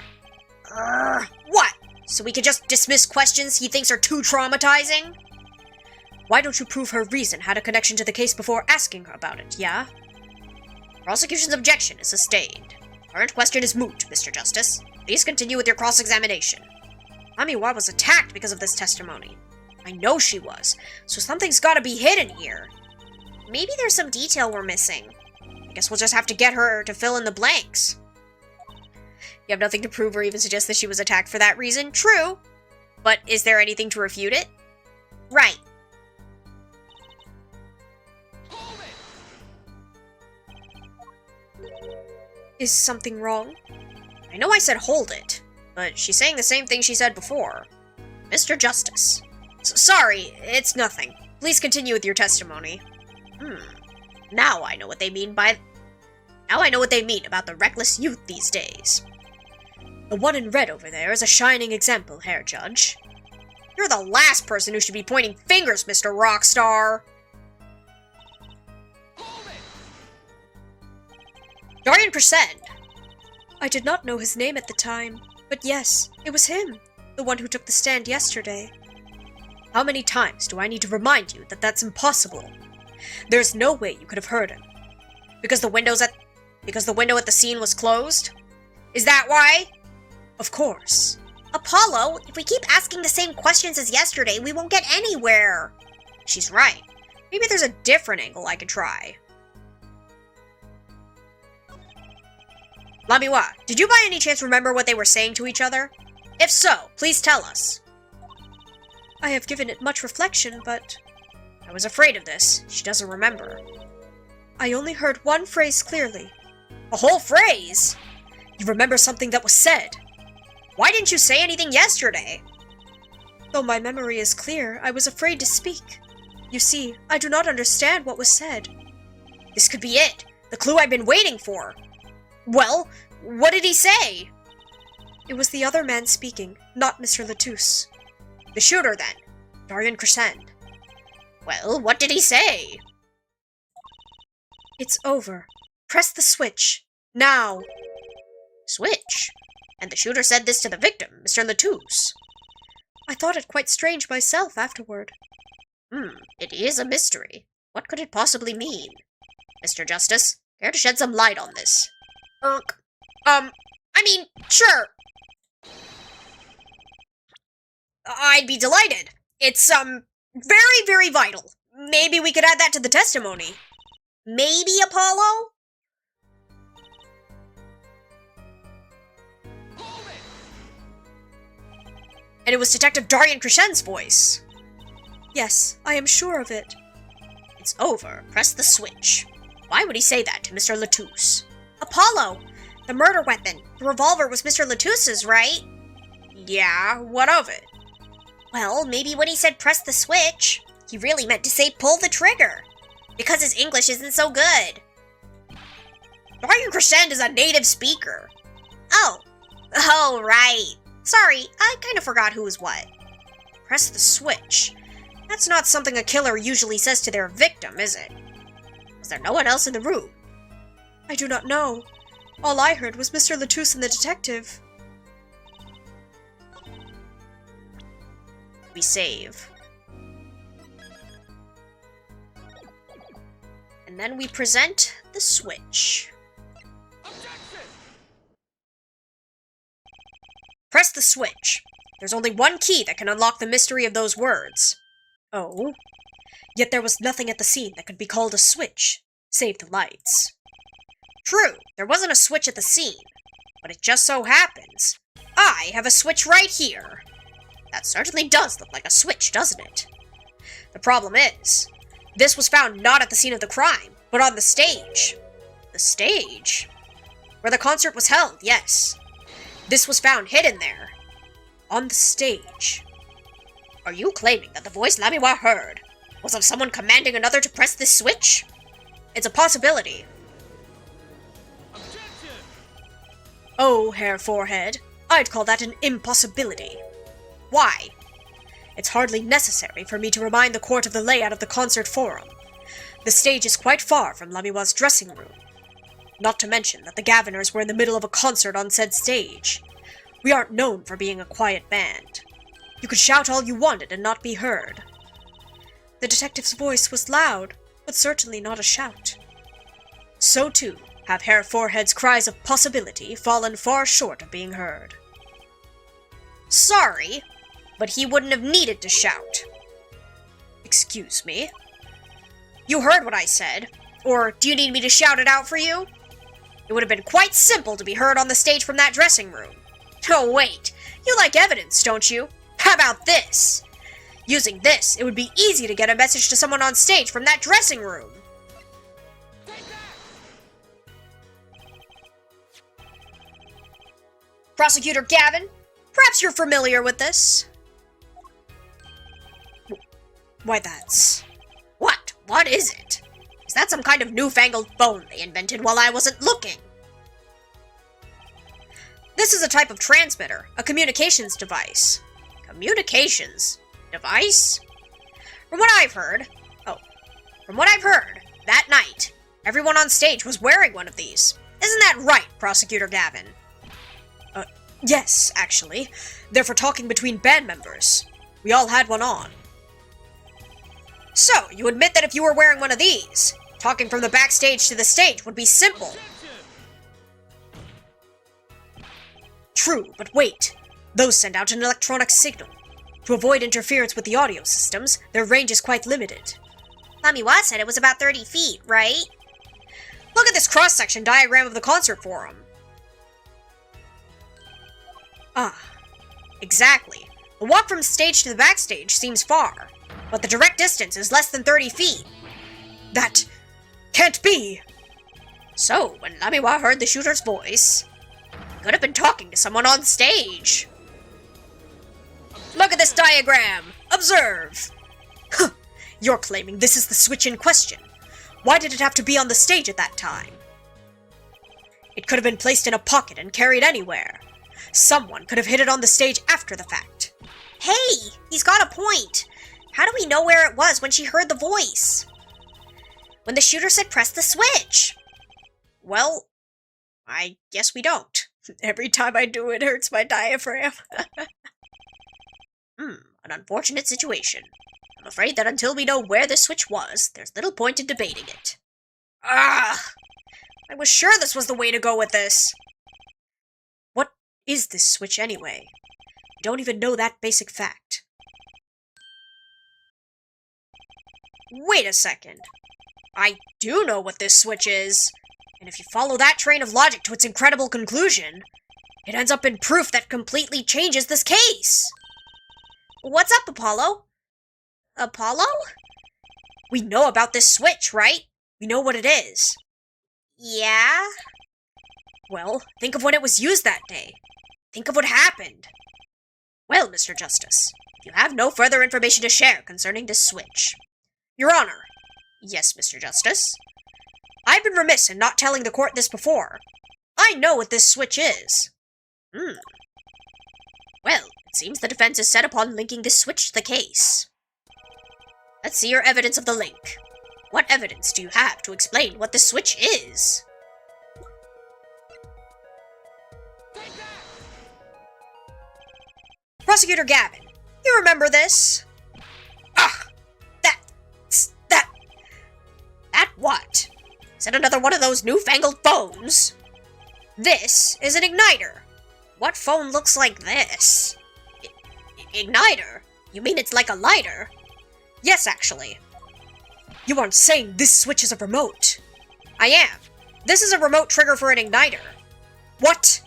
What? So we can just dismiss questions he thinks are too traumatizing? Why don't you prove her reason had a connection to the case before asking her about it, yeah? Prosecution's objection is sustained. Current question is moot, Mr. Justice. Please continue with your cross-examination. Lamiwa was attacked because of this testimony. I know she was, so something's gotta be hidden here. Maybe there's some detail we're missing. I guess we'll just have to get her to fill in the blanks. You have nothing to prove or even suggest that she was attacked for that reason? True. But is there anything to refute it? Right. Is something wrong? I know I said hold it, but she's saying the same thing she said before. Mr. Justice. Sorry, it's nothing. Please continue with your testimony. Now I know what they mean about the reckless youth these days. The one in red over there is a shining example, Herr Judge. You're the last person who should be pointing fingers, Mr. Rockstar! Darian Crescend! I did not know his name at the time, but yes, it was him, the one who took the stand yesterday. How many times do I need to remind you that that's impossible? There's no way you could have heard him. Because the window at the scene was closed? Is that why? Of course. Apollo, if we keep asking the same questions as yesterday, we won't get anywhere. She's right. Maybe there's a different angle I could try. Lamiwa, did you by any chance remember what they were saying to each other? If so, please tell us. I have given it much reflection, but... I was afraid of this. She doesn't remember. I only heard one phrase clearly. A whole phrase? You remember something that was said? Why didn't you say anything yesterday? Though my memory is clear, I was afraid to speak. You see, I do not understand what was said. This could be it. The clue I've been waiting for. Well, what did he say? It was the other man speaking, not Mr. Latouche. The shooter, then. Darian Crescend. Well, what did he say? It's over. Press the switch. Now. Switch? And the shooter said this to the victim, Mr. Latouche. I thought it quite strange myself afterward. It is a mystery. What could it possibly mean? Mr. Justice, care to shed some light on this? Sure. I'd be delighted. It's, very, very vital. Maybe we could add that to the testimony. Maybe, Apollo? And it was Detective Darian Crescend's voice. Yes, I am sure of it. It's over. Press the switch. Why would he say that to Mr. Latouche? Apollo! The murder weapon. The revolver was Mr. Latouche's, right? Yeah, what of it? Well, maybe when he said press the switch, he really meant to say pull the trigger. Because his English isn't so good. Darian Crescend is a native speaker. Oh, right. Sorry, I kind of forgot who was what. Press the switch. That's not something a killer usually says to their victim, is it? Was there no one else in the room? I do not know. All I heard was Mr. Latouche and the detective. We save. And then we present the switch. Press the switch. There's only one key that can unlock the mystery of those words. Oh? Yet there was nothing at the scene that could be called a switch, save the lights. True, there wasn't a switch at the scene, but it just so happens I have a switch right here. That certainly does look like a switch, doesn't it? The problem is, this was found not at the scene of the crime, but on the stage. The stage? Where the concert was held, yes. This was found hidden there. On the stage. Are you claiming that the voice Lamiwa heard was of someone commanding another to press this switch? It's a possibility. Objection! Oh, Herr Forehead, I'd call that an impossibility. Why? It's hardly necessary for me to remind the court of the layout of the concert forum. The stage is quite far from Lamiwa's dressing room. Not to mention that the Gavinners were in the middle of a concert on said stage. We aren't known for being a quiet band. You could shout all you wanted and not be heard. The detective's voice was loud, but certainly not a shout. So too have Herr Forehead's cries of possibility fallen far short of being heard. Sorry, but he wouldn't have needed to shout. Excuse me? You heard what I said, or do you need me to shout it out for you? It would have been quite simple to be heard on the stage from that dressing room. Oh wait, you like evidence, don't you? How about this? Using this, it would be easy to get a message to someone on stage from that dressing room. Prosecutor Gavin, perhaps you're familiar with this? Why, that's... What? What is it? Is that some kind of newfangled bone they invented while I wasn't looking? This This is a type of transmitter, a communications device. Communications device? From what I've heard, that night, everyone on stage was wearing one of these. Isn't that right, Prosecutor Gavin? Yes, actually. They're for talking between band members. We all had one on. So, you admit that if you were wearing one of these, talking from the backstage to the stage would be simple. True, but wait. Those send out an electronic signal. To avoid interference with the audio systems, their range is quite limited. Lamiwa said it was about 30 feet, right? Look at this cross-section diagram of the concert forum. Ah, exactly. The walk from stage to the backstage seems far, but the direct distance is less than 30 feet. That can't be! So, when Lamiwa heard the shooter's voice, he could have been talking to someone on stage. Look at this diagram! Observe! Huh, you're claiming this is the switch in question. Why did it have to be on the stage at that time? It could have been placed in a pocket and carried anywhere. Someone could have hit it on the stage after the fact. Hey! He's got a point! How do we know where it was when she heard the voice? When the shooter said press the switch! Well, I guess we don't. Every time I do it hurts my diaphragm. An unfortunate situation. I'm afraid that until we know where this switch was, there's little point in debating it. Ah! I was sure this was the way to go with this. What is this switch anyway? I don't even know that basic fact. Wait a second. I do know what this switch is. And if you follow that train of logic to its incredible conclusion, it ends up in proof that completely changes this case. What's up, Apollo? Apollo? We know about this switch, right? We know what it is. Yeah? Well, think of when it was used that day. Think of what happened. Well, Mr. Justice, you have no further information to share concerning this switch. Your Honor. Yes, Mr. Justice. I've been remiss in not telling the court this before. I know what this switch is. Well, it seems the defense is set upon linking this switch to the case. Let's see your evidence of the link. What evidence do you have to explain what this switch is? Prosecutor Gavin, you remember this? That what? Is it another one of those newfangled phones? This is an igniter. What phone looks like this? Igniter? You mean it's like a lighter? Yes, actually. You aren't saying this switch is a remote? I am. This is a remote trigger for an igniter. What?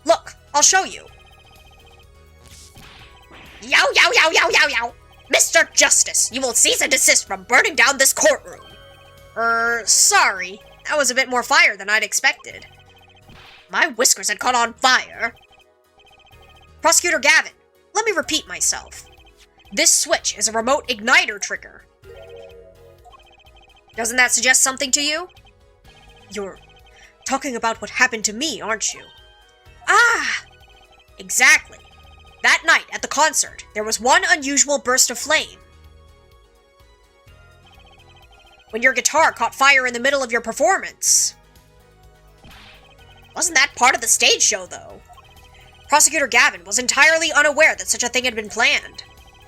Look, I'll show you. Yow, yow, yow, yow, yow, yow! Mr. Justice, you will cease and desist from burning down this courtroom. Sorry. That was a bit more fire than I'd expected. My whiskers had caught on fire. Prosecutor Gavin, let me repeat myself. This switch is a remote igniter trigger. Doesn't that suggest something to you? You're talking about what happened to me, aren't you? Ah! Exactly. That night at the concert, there was one unusual burst of flame. When your guitar caught fire in the middle of your performance. Wasn't that part of the stage show, though? Prosecutor Gavin was entirely unaware that such a thing had been planned.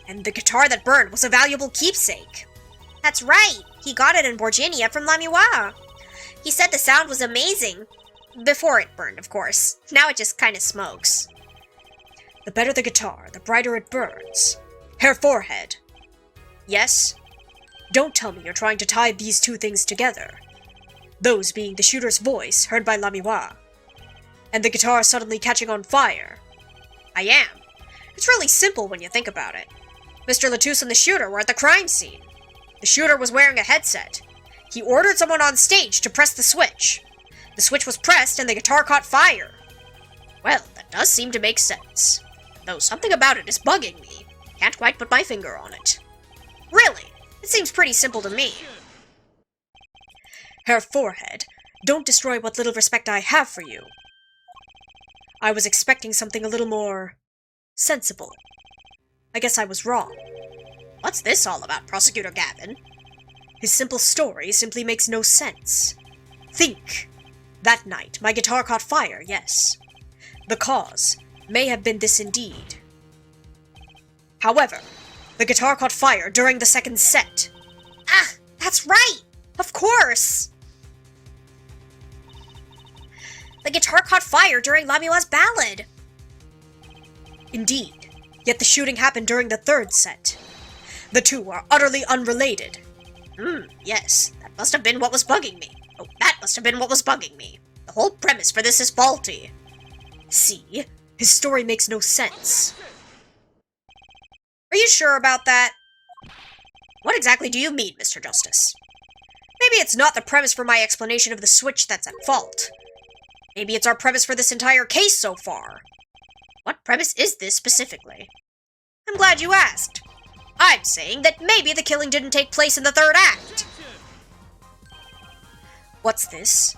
And the guitar that burned was a valuable keepsake. That's right. He got it in Virginia from Lamiwa. He said the sound was amazing. Before it burned, of course. Now it just kind of smokes. The better the guitar, the brighter it burns. Hair forehead. Yes? Don't tell me you're trying to tie these two things together. Those being the shooter's voice, heard by Lamiwa, and the guitar suddenly catching on fire. I am. It's really simple when you think about it. Mr. Latouche and the shooter were at the crime scene. The shooter was wearing a headset. He ordered someone on stage to press the switch. The switch was pressed and the guitar caught fire. Well, that does seem to make sense. Though something about it is bugging me. Can't quite put my finger on it. Really? It seems pretty simple to me. Her forehead. Don't destroy what little respect I have for you. I was expecting something a little more sensible. I guess I was wrong. What's this all about, Prosecutor Gavin? His simple story simply makes no sense. Think. That night, my guitar caught fire, yes. The cause may have been this indeed. However, the guitar caught fire during the second set. Ah, that's right! Of course! The guitar caught fire during Lamiwa's ballad. Indeed, yet the shooting happened during the third set. The two are utterly unrelated. Yes, that must have been what was bugging me. Oh, that must have been what was bugging me. The whole premise for this is faulty. See? His story makes no sense. Are you sure about that? What exactly do you mean, Mr. Justice? Maybe it's not the premise for my explanation of the switch that's at fault. Maybe it's our premise for this entire case so far. What premise is this specifically? I'm glad you asked. I'm saying that maybe the killing didn't take place in the third act. What's this?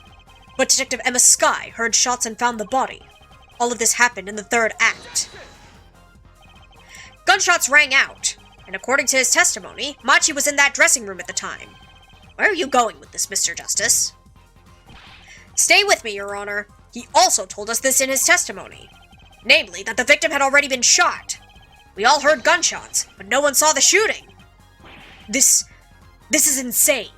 But Detective Emma Skye heard shots and found the body. All of this happened in the third act. Gunshots rang out, and according to his testimony, Machi was in that dressing room at the time. Where are you going with this, Mr. Justice? Stay with me, Your Honor. He also told us this in his testimony. Namely, that the victim had already been shot. We all heard gunshots, but no one saw the shooting. This is insane.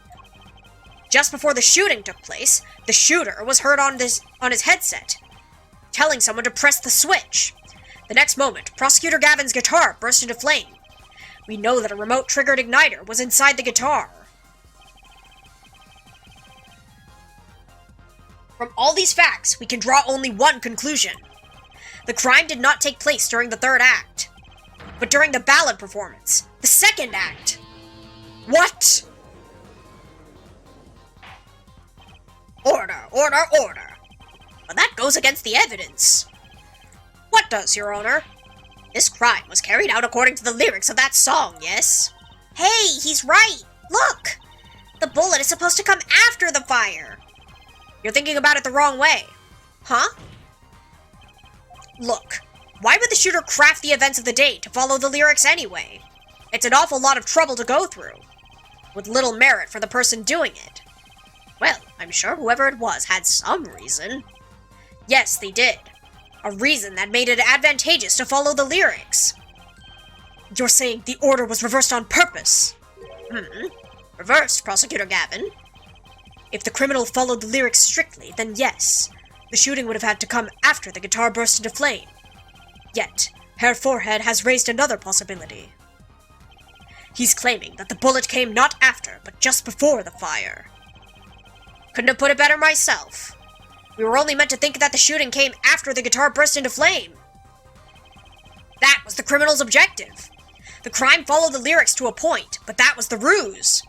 Just before the shooting took place, the shooter was heard on his headset, telling someone to press the switch. The next moment, Prosecutor Gavin's guitar burst into flame. We know that a remote-triggered igniter was inside the guitar. From all these facts, we can draw only one conclusion. The crime did not take place during the third act, but during the ballad performance, the second act. What? Order, order, order. But that goes against the evidence. What does, Your Honor? This crime was carried out according to the lyrics of that song, yes? Hey, he's right! Look! The bullet is supposed to come after the fire! You're thinking about it the wrong way. Huh? Look, why would the shooter craft the events of the day to follow the lyrics anyway? It's an awful lot of trouble to go through, with little merit for the person doing it. Well, I'm sure whoever it was had some reason. Yes, they did. A reason that made it advantageous to follow the lyrics. You're saying the order was reversed on purpose? Reversed, Prosecutor Gavin. If the criminal followed the lyrics strictly, then yes, the shooting would have had to come after the guitar burst into flame. Yet, Herr Forehead has raised another possibility. He's claiming that the bullet came not after, but just before the fire. Couldn't have put it better myself. We were only meant to think that the shooting came after the guitar burst into flame. That was the criminal's objective. The crime followed the lyrics to a point, but that was the ruse.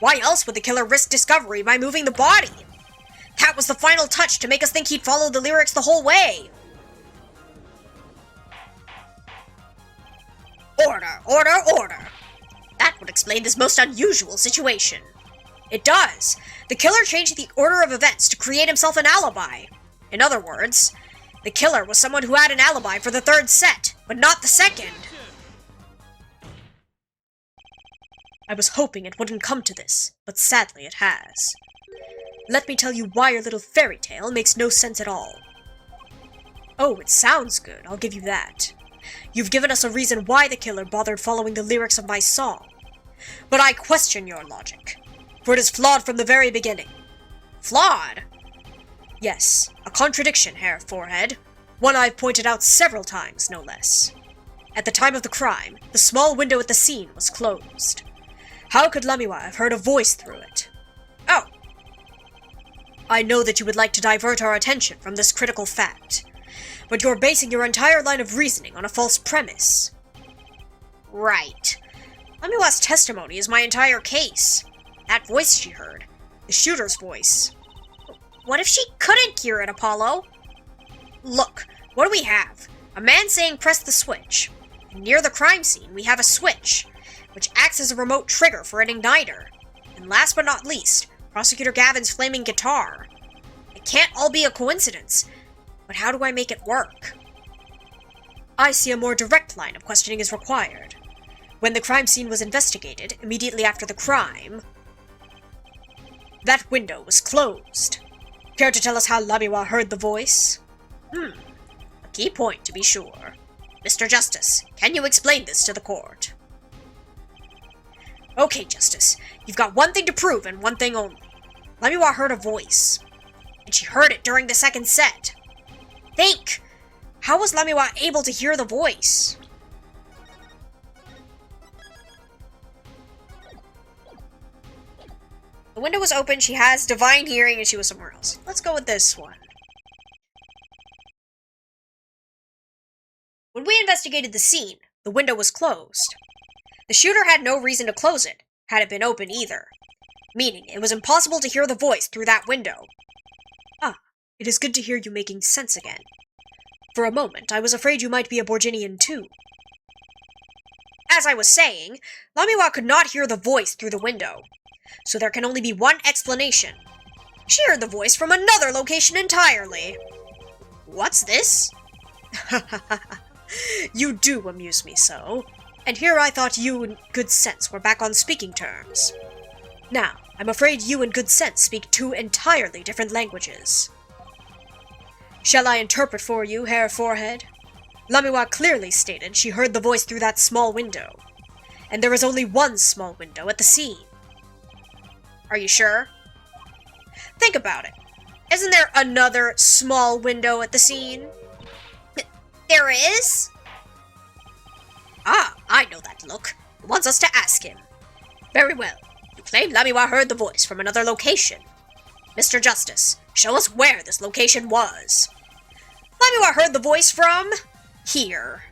Why else would the killer risk discovery by moving the body? That was the final touch to make us think he'd followed the lyrics the whole way. Order, order, order. That would explain this most unusual situation. It does. The killer changed the order of events to create himself an alibi. In other words, the killer was someone who had an alibi for the third set, but not the second. I was hoping it wouldn't come to this, but sadly it has. Let me tell you why your little fairy tale makes no sense at all. Oh, it sounds good, I'll give you that. You've given us a reason why the killer bothered following the lyrics of my song. But I question your logic, for it is flawed from the very beginning. Flawed? Yes, a contradiction, Herr Forehead. One I've pointed out several times, no less. At the time of the crime, the small window at the scene was closed. How could Lamiwa have heard a voice through it? Oh. I know that you would like to divert our attention from this critical fact, but you're basing your entire line of reasoning on a false premise. Right. Lamiwa's testimony is my entire case. That voice she heard, the shooter's voice. What if she couldn't hear it, Apollo? Look, what do we have? A man saying press the switch. And near the crime scene, we have a switch, which acts as a remote trigger for an igniter. And last but not least, Prosecutor Gavin's flaming guitar. It can't all be a coincidence. But how do I make it work? I see a more direct line of questioning is required. When the crime scene was investigated, immediately after the crime, that window was closed. Care to tell us how Lamiwa heard the voice? A key point, to be sure. Mr. Justice, can you explain this to the court? Okay, Justice. You've got one thing to prove and one thing only. Lamiwa heard a voice. And she heard it during the second set. Think! How was Lamiwa able to hear the voice? The window was open, she has divine hearing, and she was somewhere else. Let's go with this one. When we investigated the scene, the window was closed. The shooter had no reason to close it, had it been open either. Meaning, it was impossible to hear the voice through that window. Ah, it is good to hear you making sense again. For a moment, I was afraid you might be a Borginian too. As I was saying, Lamiwa could not hear the voice through the window. So there can only be one explanation. She heard the voice from another location entirely. What's this? You do amuse me so. And here I thought you and Good Sense were back on speaking terms. Now, I'm afraid you and Good Sense speak two entirely different languages. Shall I interpret for you, Herr Forehead? Lamiwa clearly stated she heard the voice through that small window. And there is only one small window at the scene. Are you sure? Think about it. Isn't there another small window at the scene? There is? Ah, I know that look. He wants us to ask him. Very well. You claim Lamiwa heard the voice from another location. Mr. Justice, show us where this location was. Lamiwa heard the voice from here.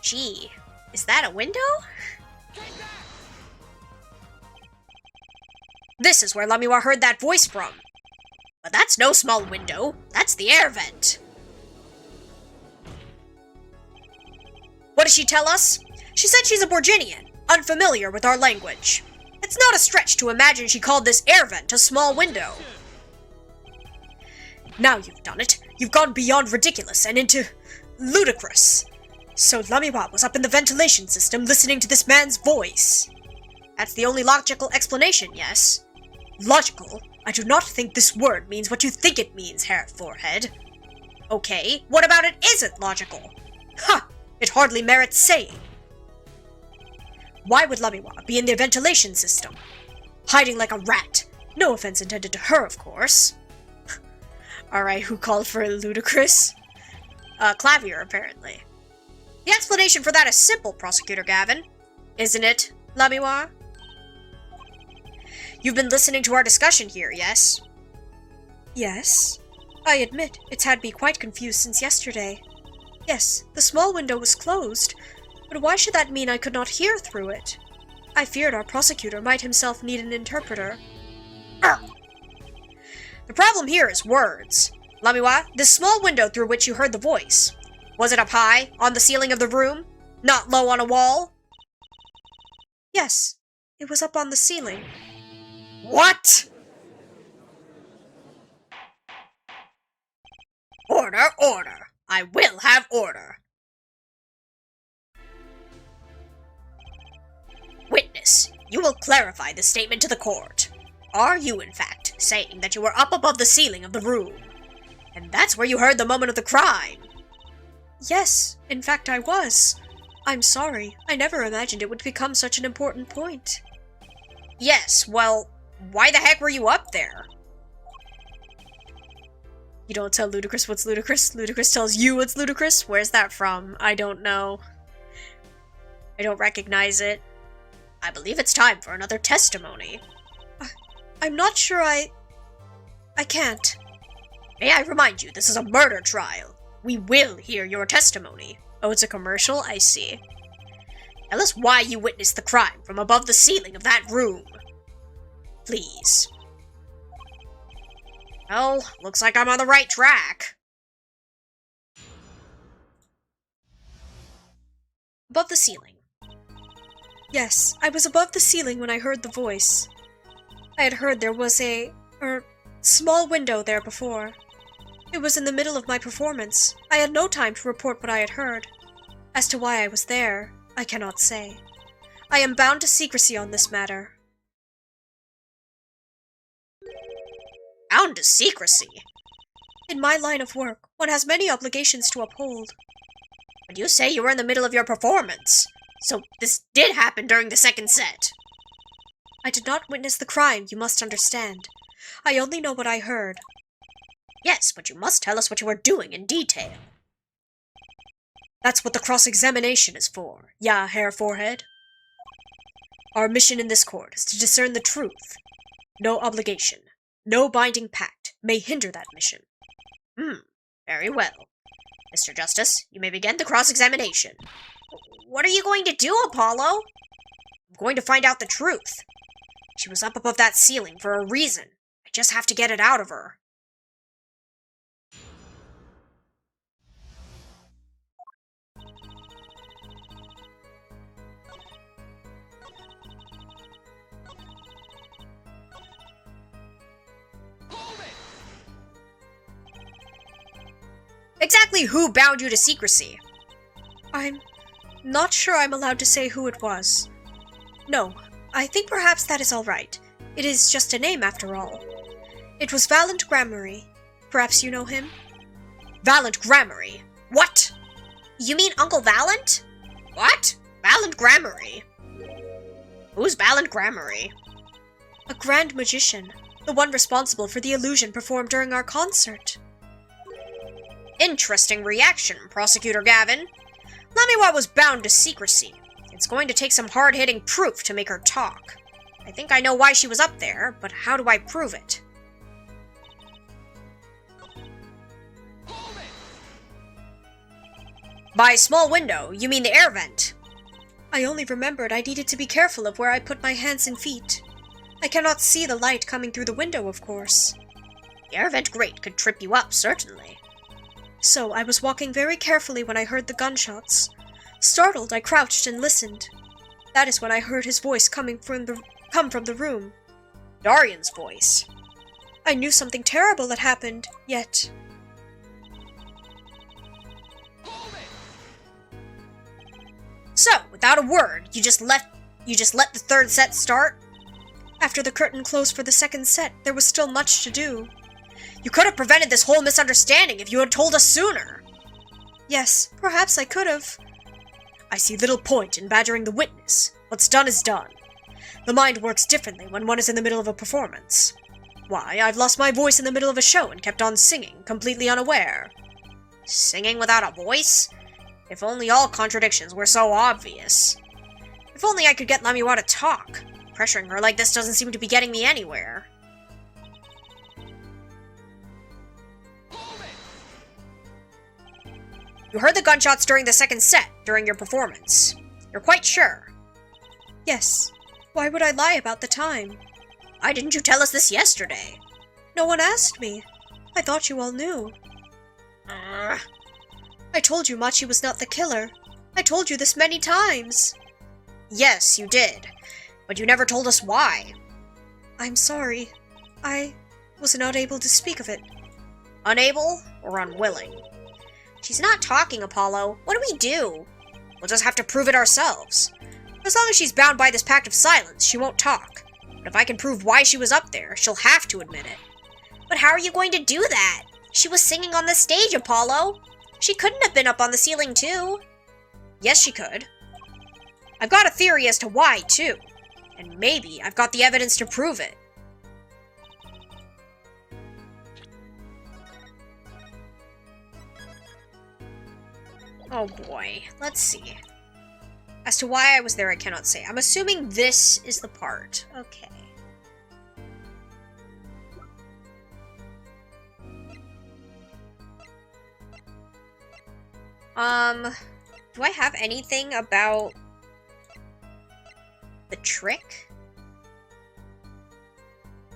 Gee, is that a window? This is where Lamiwa heard that voice from. But that's no small window. That's the air vent. What does she tell us? She said she's a Borginian, unfamiliar with our language. It's not a stretch to imagine she called this air vent a small window. Now you've done it. You've gone beyond ridiculous and into ludicrous. So Lamiwa was up in the ventilation system listening to this man's voice. That's the only logical explanation, yes? Logical? I do not think this word means what you think it means, Herr Forehead. Okay, what about it isn't logical? Ha! It hardly merits saying. Why would Lamiwa be in the ventilation system? Hiding like a rat. No offense intended to her, of course. Alright, who called for ludicrous? Clavier, apparently. The explanation for that is simple, Prosecutor Gavin. Isn't it, Lamiwa? You've been listening to our discussion here, yes? Yes. I admit, it's had me quite confused since yesterday. Yes, the small window was closed, but why should that mean I could not hear through it? I feared our prosecutor might himself need an interpreter. The problem here is words. Lamiwa, this small window through which you heard the voice, was it up high, on the ceiling of the room? Not low on a wall? Yes, it was up on the ceiling. What? Order, order. I will have order. Witness, you will clarify this statement to the court. Are you, in fact, saying that you were up above the ceiling of the room? And that's where you heard the moment of the crime? Yes, in fact I was. I'm sorry, I never imagined it would become such an important point. Yes, well, why the heck were you up there? You don't tell Ludicrous what's ludicrous. Ludicrous tells you what's ludicrous. Where's that from? I don't know. I don't recognize it. I believe it's time for another testimony. I'm not sure I can't. May I remind you, this is a murder trial. We will hear your testimony. Oh, it's a commercial? I see. Tell us why you witnessed the crime from above the ceiling of that room. Please. Well, looks like I'm on the right track. Above the ceiling. Yes, I was above the ceiling when I heard the voice. I had heard there was Small window there before. It was in the middle of my performance. I had no time to report what I had heard. As to why I was there, I cannot say. I am bound to secrecy on this matter. Bound to secrecy? In my line of work, one has many obligations to uphold. But you say you were in the middle of your performance, so this did happen during the second set. I did not witness the crime, you must understand. I only know what I heard. Yes, but you must tell us what you were doing in detail. That's what the cross-examination is for, yeah, Herr Forehead. Our mission in this court is to discern the truth. No obligation, no binding pact may hinder that mission. Very well. Mr. Justice, you may begin the cross-examination. What are you going to do, Apollo? I'm going to find out the truth. She was up above that ceiling for a reason. I just have to get it out of her. Exactly who bound you to secrecy? I'm not sure I'm allowed to say who it was. No, I think perhaps that is all right. It is just a name after all. It was Valent Gramarye. Perhaps you know him? Valent Gramarye? What? You mean Uncle Valent? What? Valent Gramarye? Who's Valent Gramarye? A grand magician, the one responsible for the illusion performed during our concert. Interesting reaction, Prosecutor Gavin. Lamiwa was bound to secrecy. It's going to take some hard-hitting proof to make her talk. I think I know why she was up there, but how do I prove it? By small window, you mean the air vent? I only remembered I needed to be careful of where I put my hands and feet. I cannot see the light coming through the window, of course. The air vent grate could trip you up, certainly. So I was walking very carefully when I heard the gunshots. Startled, I crouched and listened. That is when I heard his voice come from the room. Darian's voice. I knew something terrible had happened, yet... So, without a word, you just let the third set start? After the curtain closed for the second set, there was still much to do. You could have prevented this whole misunderstanding if you had told us sooner. Yes, perhaps I could have. I see little point in badgering the witness. What's done is done. The mind works differently when one is in the middle of a performance. Why, I've lost my voice in the middle of a show and kept on singing, completely unaware. Singing without a voice? If only all contradictions were so obvious. If only I could get Lamiwa to talk. Pressuring her like this doesn't seem to be getting me anywhere. You heard the gunshots during the second set, during your performance. You're quite sure? Yes. Why would I lie about the time? Why didn't you tell us this yesterday? No one asked me. I thought you all knew. I told you Machi was not the killer. I told you this many times. Yes, you did. But you never told us why. I'm sorry. I was not able to speak of it. Unable or unwilling? She's not talking, Apollo. What do we do? We'll just have to prove it ourselves. As long as she's bound by this pact of silence, she won't talk. But if I can prove why she was up there, she'll have to admit it. But how are you going to do that? She was singing on the stage, Apollo. She couldn't have been up on the ceiling, too. Yes, she could. I've got a theory as to why, too. And maybe I've got the evidence to prove it. Oh boy, let's see. As to why I was there, I cannot say. I'm assuming this is the part. Okay. Do I have anything about the trick?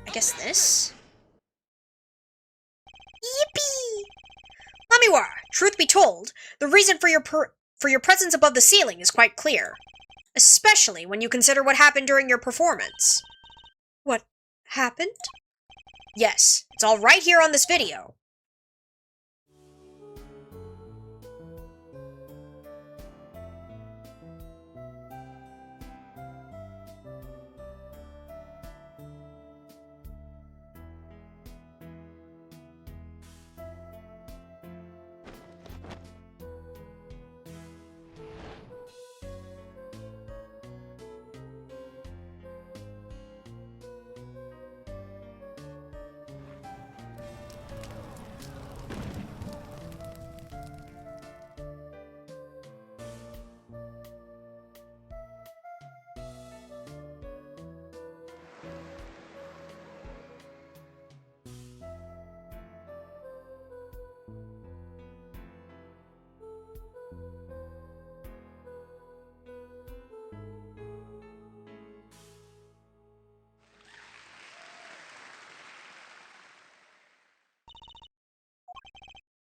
I guess this? Yippee! Lamiwa, truth be told, the reason for your presence above the ceiling is quite clear. Especially when you consider what happened during your performance. What happened? Yes, it's all right here on this video.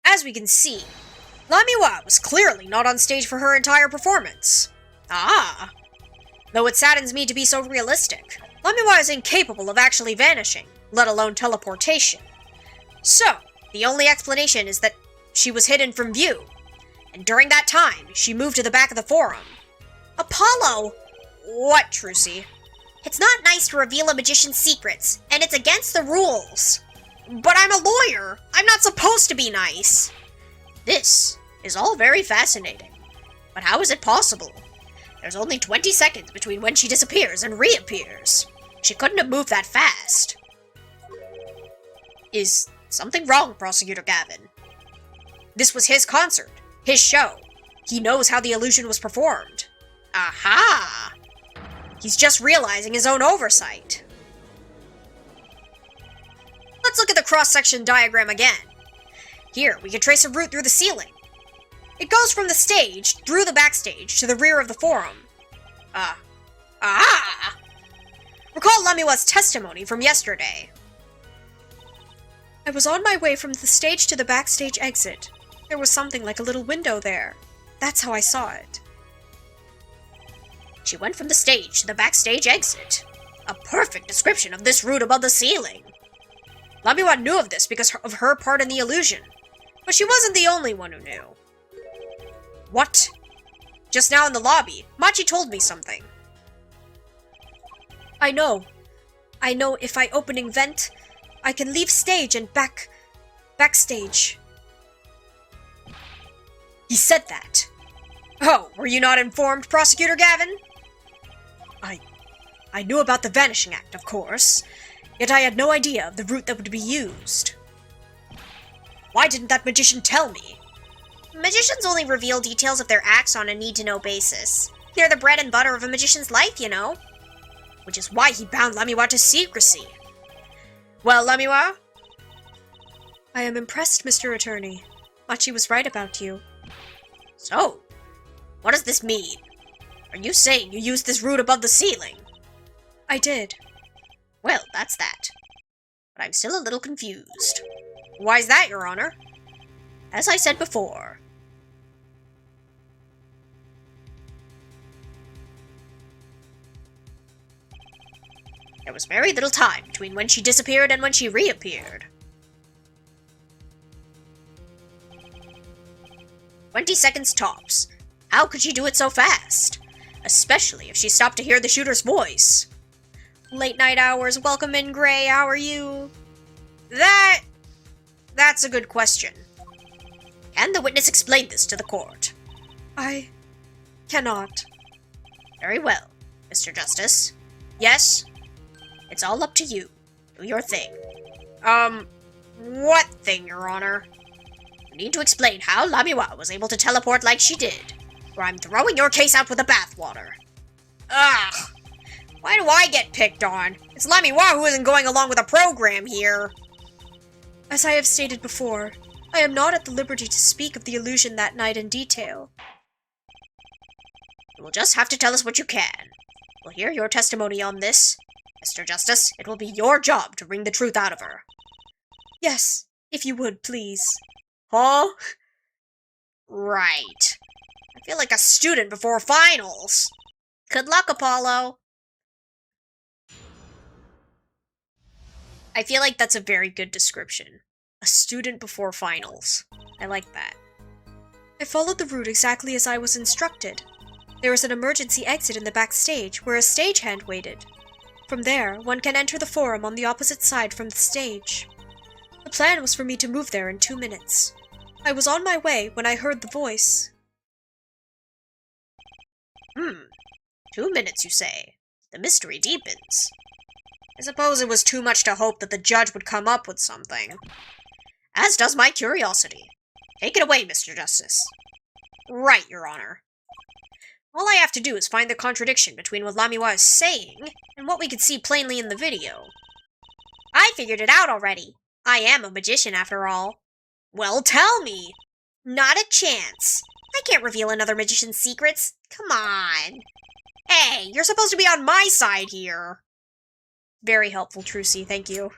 As we can see, Lamiwa was clearly not on stage for her entire performance. Ah! Though it saddens me to be so realistic, Lamiwa is incapable of actually vanishing, let alone teleportation. So, the only explanation is that she was hidden from view, and during that time, she moved to the back of the forum. Apollo! What, Trucy? It's not nice to reveal a magician's secrets, and it's against the rules. But I'm a lawyer! I'm not supposed to be nice! This is all very fascinating. But how is it possible? There's only 20 seconds between when she disappears and reappears. She couldn't have moved that fast. Is something wrong, Prosecutor Gavin? This was his concert, his show. He knows how the illusion was performed. Aha! He's just realizing his own oversight. Let's look at the cross-section diagram again. Here, we can trace a route through the ceiling. It goes from the stage, through the backstage, to the rear of the forum. Recall Lamiwa's testimony from yesterday. I was on my way from the stage to the backstage exit. There was something like a little window there. That's how I saw it. She went from the stage to the backstage exit. A perfect description of this route above the ceiling. Lamiwa knew of this because of her part in the illusion, but she wasn't the only one who knew. What? Just now in the lobby, Machi told me something. I know if I opening vent, I can leave stage and backstage. He said that. Oh, were you not informed, Prosecutor Gavin? I knew about the Vanishing Act, of course, yet I had no idea of the route that would be used. Why didn't that magician tell me? Magicians only reveal details of their acts on a need-to-know basis. They're the bread and butter of a magician's life, you know. Which is why he bound Lamiwa to secrecy. Well, Lamiwa? I am impressed, Mr. Attorney. Machi was right about you. So, what does this mean? Are you saying you used this route above the ceiling? I did. Well, that's that. But I'm still a little confused. Why's that, Your Honor? As I said before, there was very little time between when she disappeared and when she reappeared. 20 seconds tops. How could she do it so fast? Especially if she stopped to hear the shooter's voice. Late night hours, welcome in, Gray, how are you? That's a good question. Can the witness explain this to the court? I cannot. Very well, Mr. Justice. Yes? It's all up to you. Do your thing. What thing, Your Honor? You need to explain how Lamiwa was able to teleport like she did, or I'm throwing your case out with the bathwater. Ugh! Why do I get picked on? It's Lamiwa who isn't going along with the program here. As I have stated before, I am not at the liberty to speak of the illusion that night in detail. You will just have to tell us what you can. We'll hear your testimony on this. Mr. Justice, it will be your job to wring the truth out of her. Yes, if you would, please. Huh? Right. I feel like a student before finals. Good luck, Apollo. I feel like that's a very good description. A student before finals. I like that. I followed the route exactly as I was instructed. There was an emergency exit in the backstage where a stagehand waited. From there, one can enter the forum on the opposite side from the stage. The plan was for me to move there in 2 minutes. I was on my way when I heard the voice. 2 minutes, you say? The mystery deepens. I suppose it was too much to hope that the judge would come up with something. As does my curiosity. Take it away, Mr. Justice. Right, Your Honor. All I have to do is find the contradiction between what Lamiwa is saying and what we could see plainly in the video. I figured it out already. I am a magician after all. Well, tell me! Not a chance. I can't reveal another magician's secrets. Come on. Hey, you're supposed to be on my side here. Very helpful, Trucy, thank you.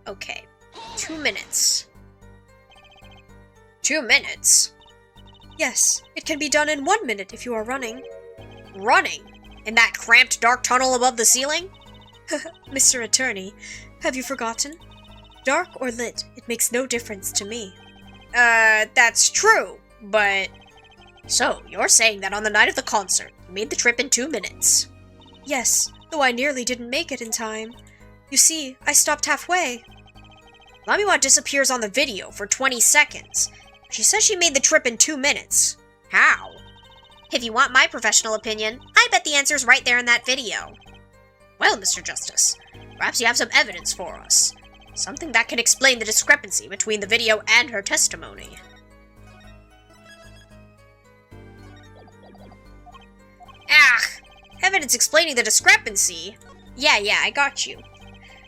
Okay. 2 minutes. 2 minutes? Yes, it can be done in 1 minute if you are running. Running? In that cramped dark tunnel above the ceiling? Mr. Attorney, have you forgotten? Dark or lit, it makes no difference to me. That's true, but... So, you're saying that on the night of the concert, you made the trip in 2 minutes? Yes, though I nearly didn't make it in time. You see, I stopped halfway. Lamiwa disappears on the video for 20 seconds. She says she made the trip in 2 minutes. How? If you want my professional opinion, I bet the answer's right there in that video. Well, Mr. Justice, perhaps you have some evidence for us. Something that can explain the discrepancy between the video and her testimony. Evidence explaining the discrepancy? Yeah, I got you.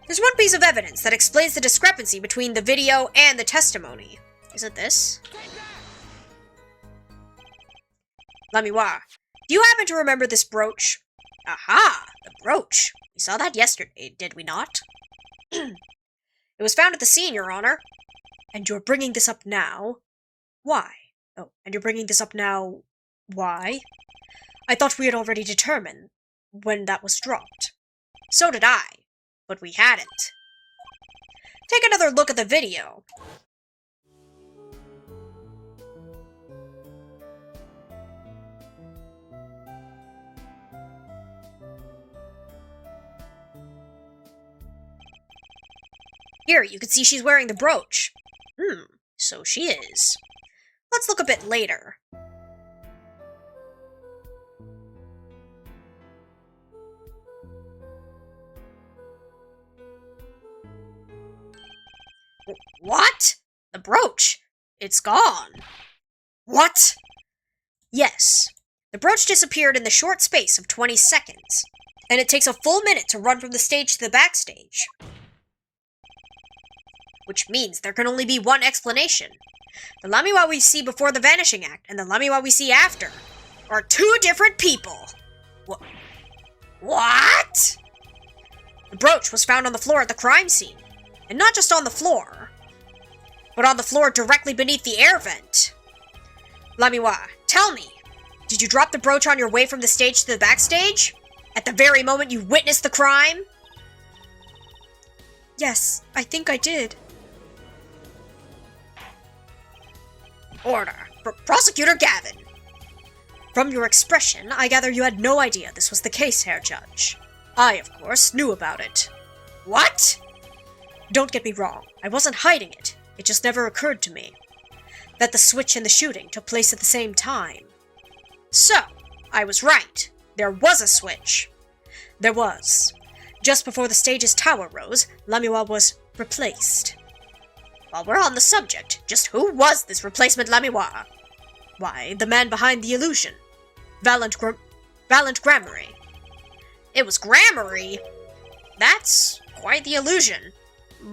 There's one piece of evidence that explains the discrepancy between the video and the testimony. Is it this? Lamiwa, do you happen to remember this brooch? Aha, the brooch. We saw that yesterday, did we not? It was found at the scene, Your Honor. And you're bringing this up now? Why? Oh, and you're bringing this up now... Why? I thought we had already determined when that was dropped. So did I, but we hadn't. Take another look at the video. Here, you can see she's wearing the brooch. So she is. Let's look a bit later. What? The brooch? It's gone. What? Yes. The brooch disappeared in the short space of 20 seconds, and it takes a full minute to run from the stage to the backstage. Which means there can only be one explanation. The Lamiwa we see before the Vanishing Act and the Lamiwa we see after are two different people. What? The brooch was found on the floor at the crime scene. And not just on the floor, but on the floor directly beneath the air vent. Lamiwa, tell me, did you drop the brooch on your way from the stage to the backstage? At the very moment you witnessed the crime? Yes, I think I did. Order. Prosecutor Gavin. From your expression, I gather you had no idea this was the case, Herr Judge. I, of course, knew about it. What? Don't get me wrong, I wasn't hiding it. It just never occurred to me that the switch and the shooting took place at the same time. So, I was right. There was a switch. There was. Just before the stage's tower rose, Lamiwa was replaced. While we're on the subject, just who was this replacement Lamiwa? Why, the man behind the illusion. Valent Gramarye. It was Gramarye? That's quite the illusion.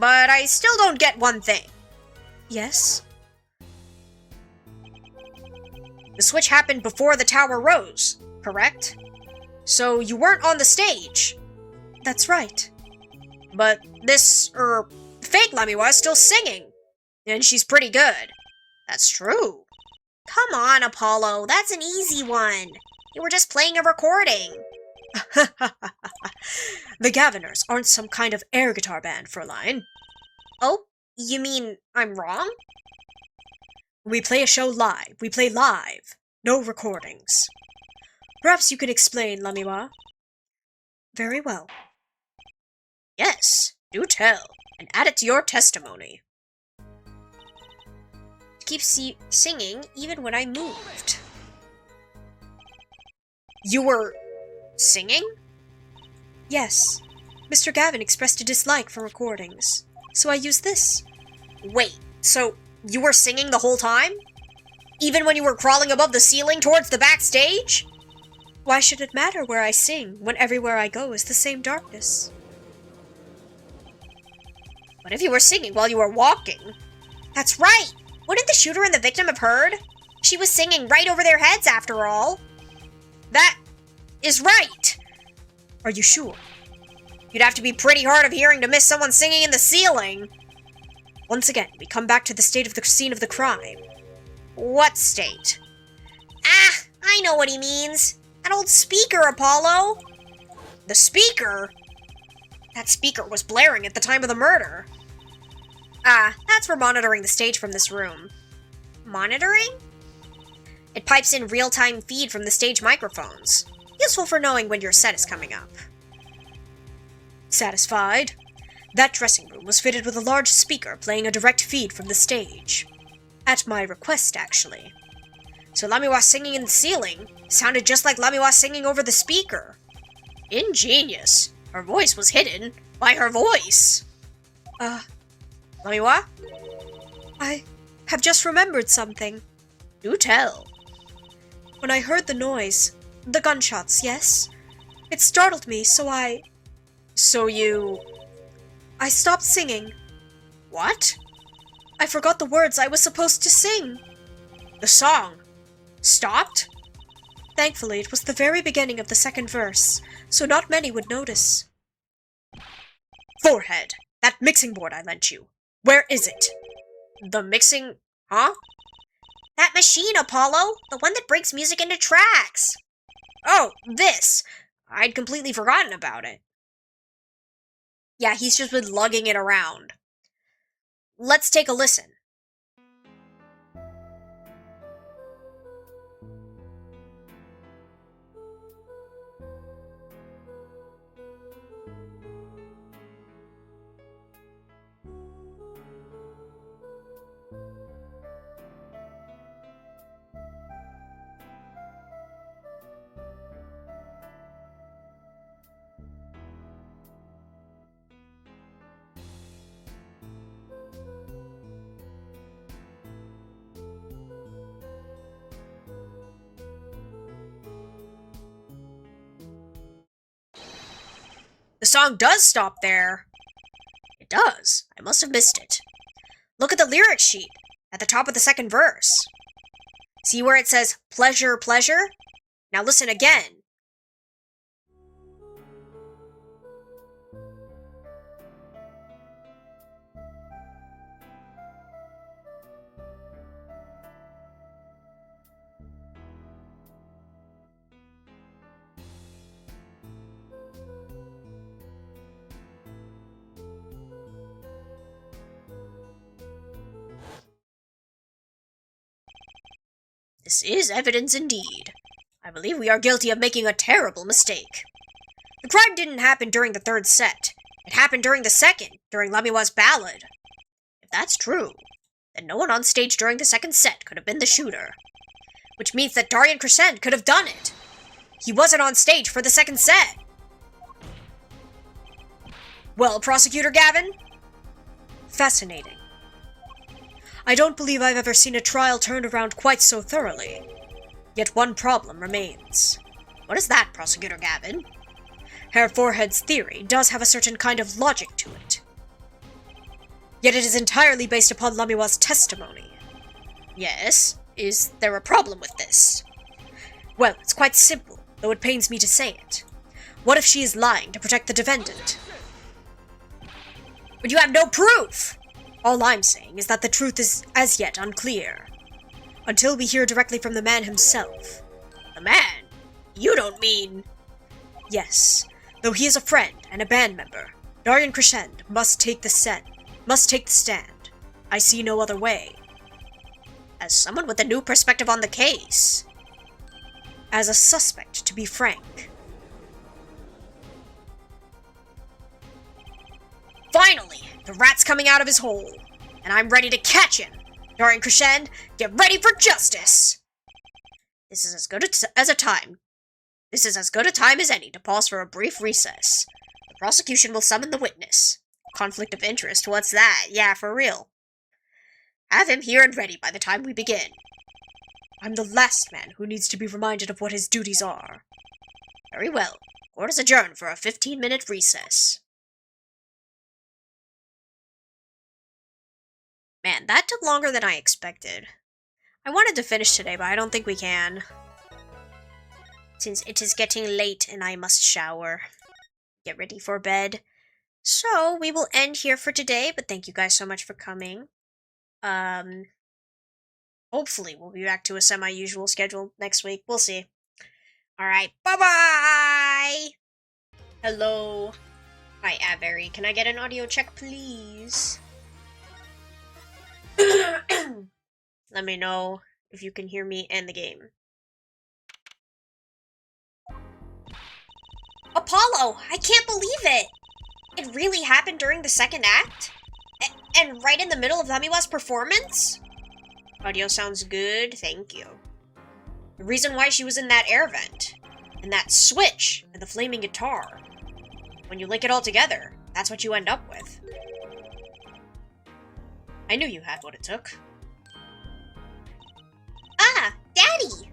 But I still don't get one thing. Yes? The switch happened before the tower rose, correct? So you weren't on the stage. That's right. But this, fake Lamiwa is still singing. And she's pretty good. That's true. Come on, Apollo, that's an easy one. You were just playing a recording. The Gavinners aren't some kind of air guitar band, Fräulein. Oh, you mean I'm wrong? We play a show live. We play live. No recordings. Perhaps you could explain, Lamiwa? Very well. Yes, do tell, and add it to your testimony. Keep singing even when I moved. You were singing? Yes. Mr. Gavin expressed a dislike for recordings, so I used this. Wait, so you were singing the whole time? Even when you were crawling above the ceiling towards the backstage? Why should it matter where I sing when everywhere I go is the same darkness? What if you were singing while you were walking? That's right! Wouldn't the shooter and the victim have heard? She was singing right over their heads after all. That is right! Are you sure? You'd have to be pretty hard of hearing to miss someone singing in the ceiling. Once again, we come back to the state of the scene of the crime. What state? Ah, I know what he means. That old speaker, Apollo. The speaker? That speaker was blaring at the time of the murder. Ah, that's for monitoring the stage from this room. Monitoring? It pipes in real-time feed from the stage microphones. Useful for knowing when your set is coming up. Satisfied? That dressing room was fitted with a large speaker playing a direct feed from the stage. At my request, actually. So Lamiwa singing in the ceiling sounded just like Lamiwa singing over the speaker. Ingenious. Her voice was hidden by her voice. Lamiwa? I have just remembered something. Do tell. When I heard the noise, the gunshots, yes? It startled me, so I stopped singing. What? I forgot the words I was supposed to sing. The song stopped? Thankfully, it was the very beginning of the second verse, so not many would notice. Forehead, that mixing board I lent you. Where is it? The mixing... Huh? That machine, Apollo! The one that breaks music into tracks! Oh, this! I'd completely forgotten about it. Yeah, he's just been lugging it around. Let's take a listen. The song does stop there. It does. I must have missed it. Look at the lyric sheet at the top of the second verse. See where it says, pleasure, pleasure? Now listen again. This is evidence indeed. I believe we are guilty of making a terrible mistake. The crime didn't happen during the third set. It happened during the second, during Lamiwa's ballad. If that's true, then no one on stage during the second set could have been the shooter. Which means that Darian Crescent could have done it. He wasn't on stage for the second set. Well, Prosecutor Gavin? Fascinating. I don't believe I've ever seen a trial turned around quite so thoroughly. Yet one problem remains. What is that, Prosecutor Gavin? Herr Forehead's theory does have a certain kind of logic to it. Yet it is entirely based upon Lamiwa's testimony. Yes? Is there a problem with this? Well, it's quite simple, though it pains me to say it. What if she is lying to protect the defendant? But you have no proof! All I'm saying is that the truth is as yet unclear. Until we hear directly from the man himself. The man? You don't mean... Yes. Though he is a friend and a band member, Darian Crescend must take the stand. I see no other way. As someone with a new perspective on the case. As a suspect, to be frank. Finally! The rat's coming out of his hole. And I'm ready to catch him! Darian Crescend, get ready for justice! This is as good a time as any to pause for a brief recess. The prosecution will summon the witness. Conflict of interest, what's that? Yeah, for real. Have him here and ready by the time we begin. I'm the last man who needs to be reminded of what his duties are. Very well. Court is adjourned for a 15-minute recess. Man, that took longer than I expected. I wanted to finish today, but I don't think we can. Since it is getting late and I must shower. Get ready for bed. So, we will end here for today, but thank you guys so much for coming. Hopefully we'll be back to a semi-usual schedule next week. We'll see. Alright, bye-bye! Hello. Hi, Avery. Can I get an audio check, please? Let me know if you can hear me and the game. Apollo! I can't believe it! It really happened during the second act? And right in the middle of Hamiwa's performance? Audio sounds good, thank you. The reason why she was in that air vent, and that switch, and the flaming guitar. When you link it all together, that's what you end up with. I knew you had what it took. Ah, Daddy!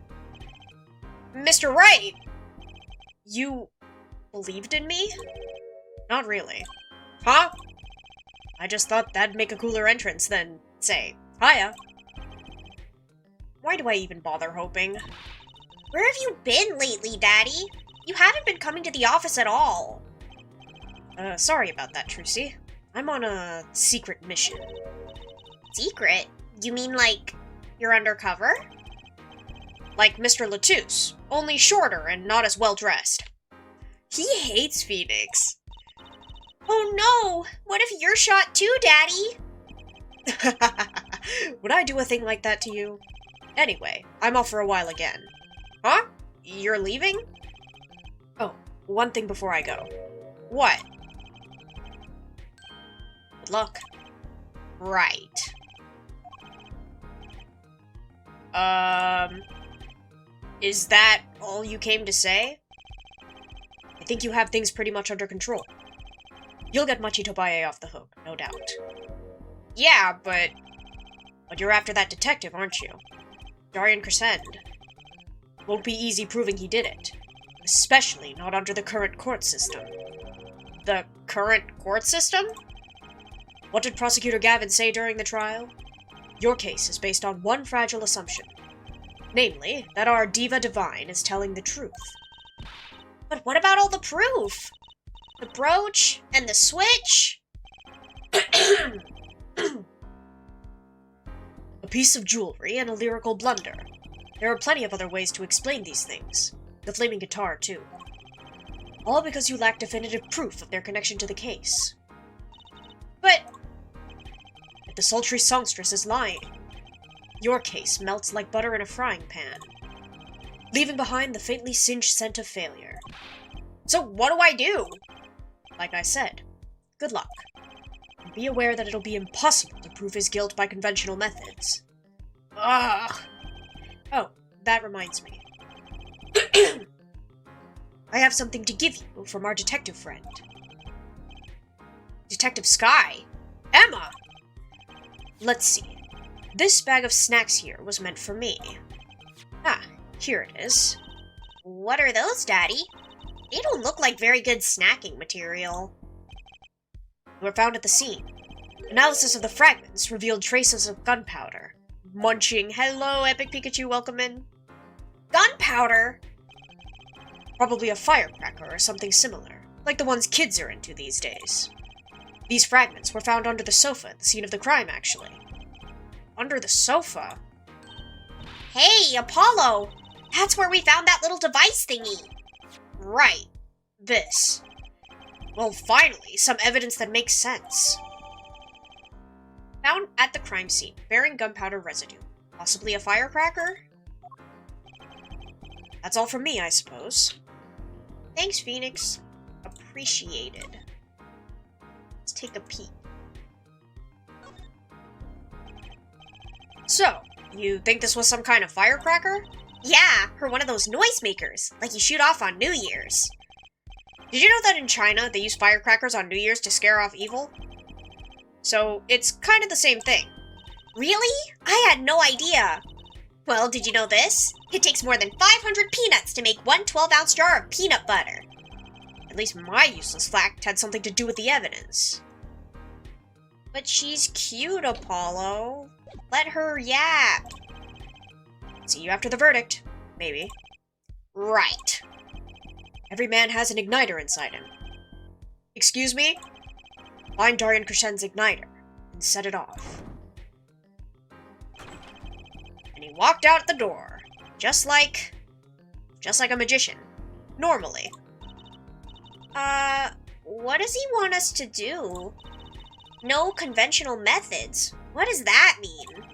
Mr. Wright! You believed in me? Not really. Huh? I just thought that'd make a cooler entrance than, say, hiya. Why do I even bother hoping? Where have you been lately, Daddy? You haven't been coming to the office at all. Sorry about that, Trucy. I'm on a secret mission. Secret? You mean like, you're undercover? Like Mr. Latouche, only shorter and not as well dressed. He hates Phoenix. Oh no! What if you're shot too, Daddy? Would I do a thing like that to you? Anyway, I'm off for a while again. Huh? You're leaving? Oh, one thing before I go. What? Good luck. Right. Is that all you came to say? I think you have things pretty much under control. You'll get Machi Tobaye off the hook, no doubt. Yeah, but you're after that detective, aren't you? Darian Crescend. Won't be easy proving he did it. Especially not under the current court system. The current court system? What did Prosecutor Gavin say during the trial? Your case is based on one fragile assumption. Namely, that our Diva Divine is telling the truth. But what about all the proof? The brooch and the switch? A piece of jewelry and a lyrical blunder. There are plenty of other ways to explain these things. The flaming guitar, too. All because you lack definitive proof of their connection to the case. But if the sultry songstress is lying, your case melts like butter in a frying pan, leaving behind the faintly singed scent of failure. So what do I do? Like I said, good luck. And be aware that it'll be impossible to prove his guilt by conventional methods. Ugh. Oh, that reminds me. I have something to give you from our detective friend. Detective Sky? Emma! Let's see. This bag of snacks here was meant for me. Ah, here it is. What are those, Daddy? They don't look like very good snacking material. They were found at the scene. Analysis of the fragments revealed traces of gunpowder. Munching. Hello, Epic Pikachu, welcome in. Gunpowder? Probably a firecracker or something similar, like the ones kids are into these days. These fragments were found under the sofa at the scene of the crime, actually. Under the sofa? Hey, Apollo! That's where we found that little device thingy. Right. This. Well, finally, some evidence that makes sense. Found at the crime scene, bearing gunpowder residue. Possibly a firecracker? That's all from me, I suppose. Thanks, Phoenix. Appreciated. Let's take a peek. So, you think this was some kind of firecracker? Yeah, or one of those noisemakers, like you shoot off on New Year's. Did you know that in China, they use firecrackers on New Year's to scare off evil? So, it's kind of the same thing. Really? I had no idea. Well, did you know this? It takes more than 500 peanuts to make one 12-ounce jar of peanut butter. At least my useless fact had something to do with the evidence. But she's cute, Apollo. Let her yap. See you after the verdict. Maybe. Right. Every man has an igniter inside him. Excuse me? Find Darian Krishen's igniter and set it off. And he walked out the door, just like a magician, normally. What does he want us to do? No conventional methods. What does that mean?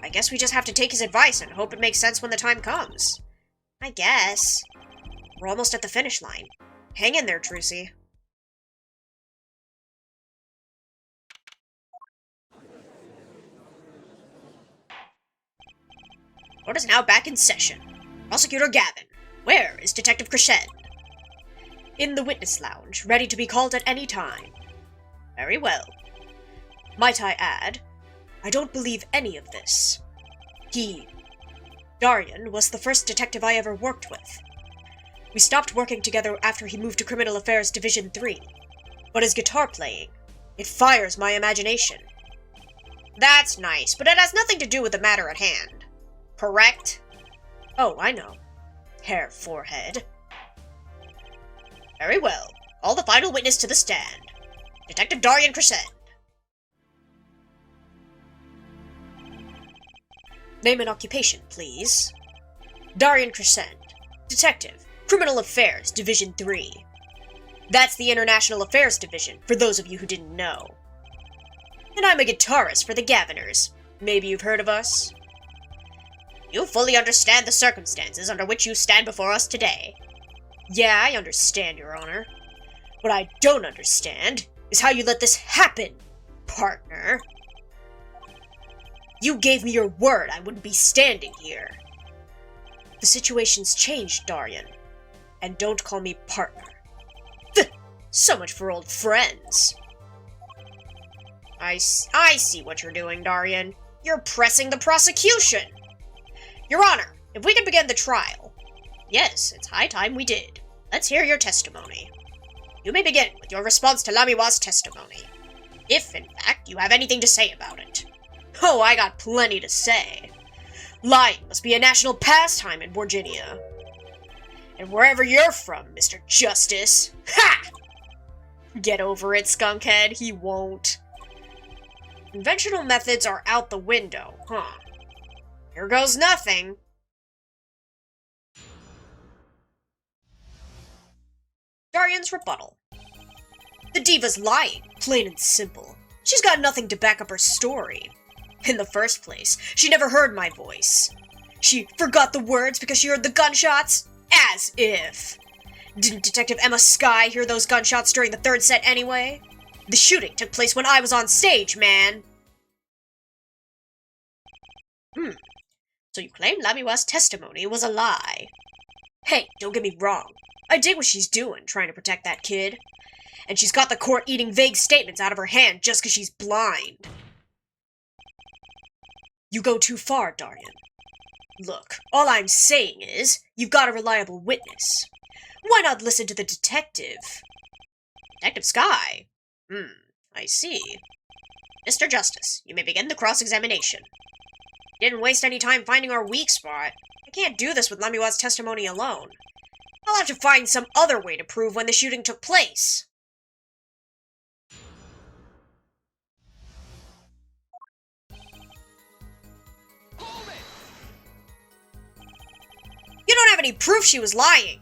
I guess we just have to take his advice and hope it makes sense when the time comes. I guess. We're almost at the finish line. Hang in there, Trucy. Court is now back in session. Prosecutor Gavin, where is Detective Krishen? In the witness lounge, ready to be called at any time. Very well. Might I add, I don't believe any of this. Darian, was the first detective I ever worked with. We stopped working together after he moved to Criminal Affairs Division 3. But his guitar playing, it fires my imagination. That's nice, but it has nothing to do with the matter at hand. Correct? Oh, I know. Hair, forehead. Very well. Call the final witness to the stand. Detective Darian Krishen. Name and occupation, please. Darian Krishen. Detective. Criminal Affairs, Division 3. That's the International Affairs Division, for those of you who didn't know. And I'm a guitarist for the Gavinners. Maybe you've heard of us? You fully understand the circumstances under which you stand before us today. Yeah, I understand, Your Honor. What I don't understand is how you let this happen, partner. You gave me your word I wouldn't be standing here. The situation's changed, Darian. And don't call me partner. So much for old friends. I see what you're doing, Darian. You're pressing the prosecution. Your Honor, if we could begin the trial. Yes, it's high time we did. Let's hear your testimony. You may begin with your response to Lamiwa's testimony. If, in fact, you have anything to say about it. Oh, I got plenty to say. Lying must be a national pastime in Virginia. And wherever you're from, Mr. Justice. Ha! Get over it, skunkhead. He won't. Conventional methods are out the window, huh? Here goes nothing. Darian's rebuttal. The diva's lying, plain and simple. She's got nothing to back up her story. In the first place, she never heard my voice. She forgot the words because she heard the gunshots? As if. Didn't Detective Emma Skye hear those gunshots during the third set anyway? The shooting took place when I was on stage, man. So you claim Lamiwa's testimony was a lie. Hey, don't get me wrong. I dig what she's doing, trying to protect that kid. And she's got the court eating vague statements out of her hand just because she's blind. You go too far, Darian. Look, all I'm saying is, you've got a reliable witness. Why not listen to the detective? Detective Skye? I see. Mr. Justice, you may begin the cross-examination. Didn't waste any time finding our weak spot. I can't do this with Lamiwa's testimony alone. I'll have to find some other way to prove when the shooting took place. any proof she was lying.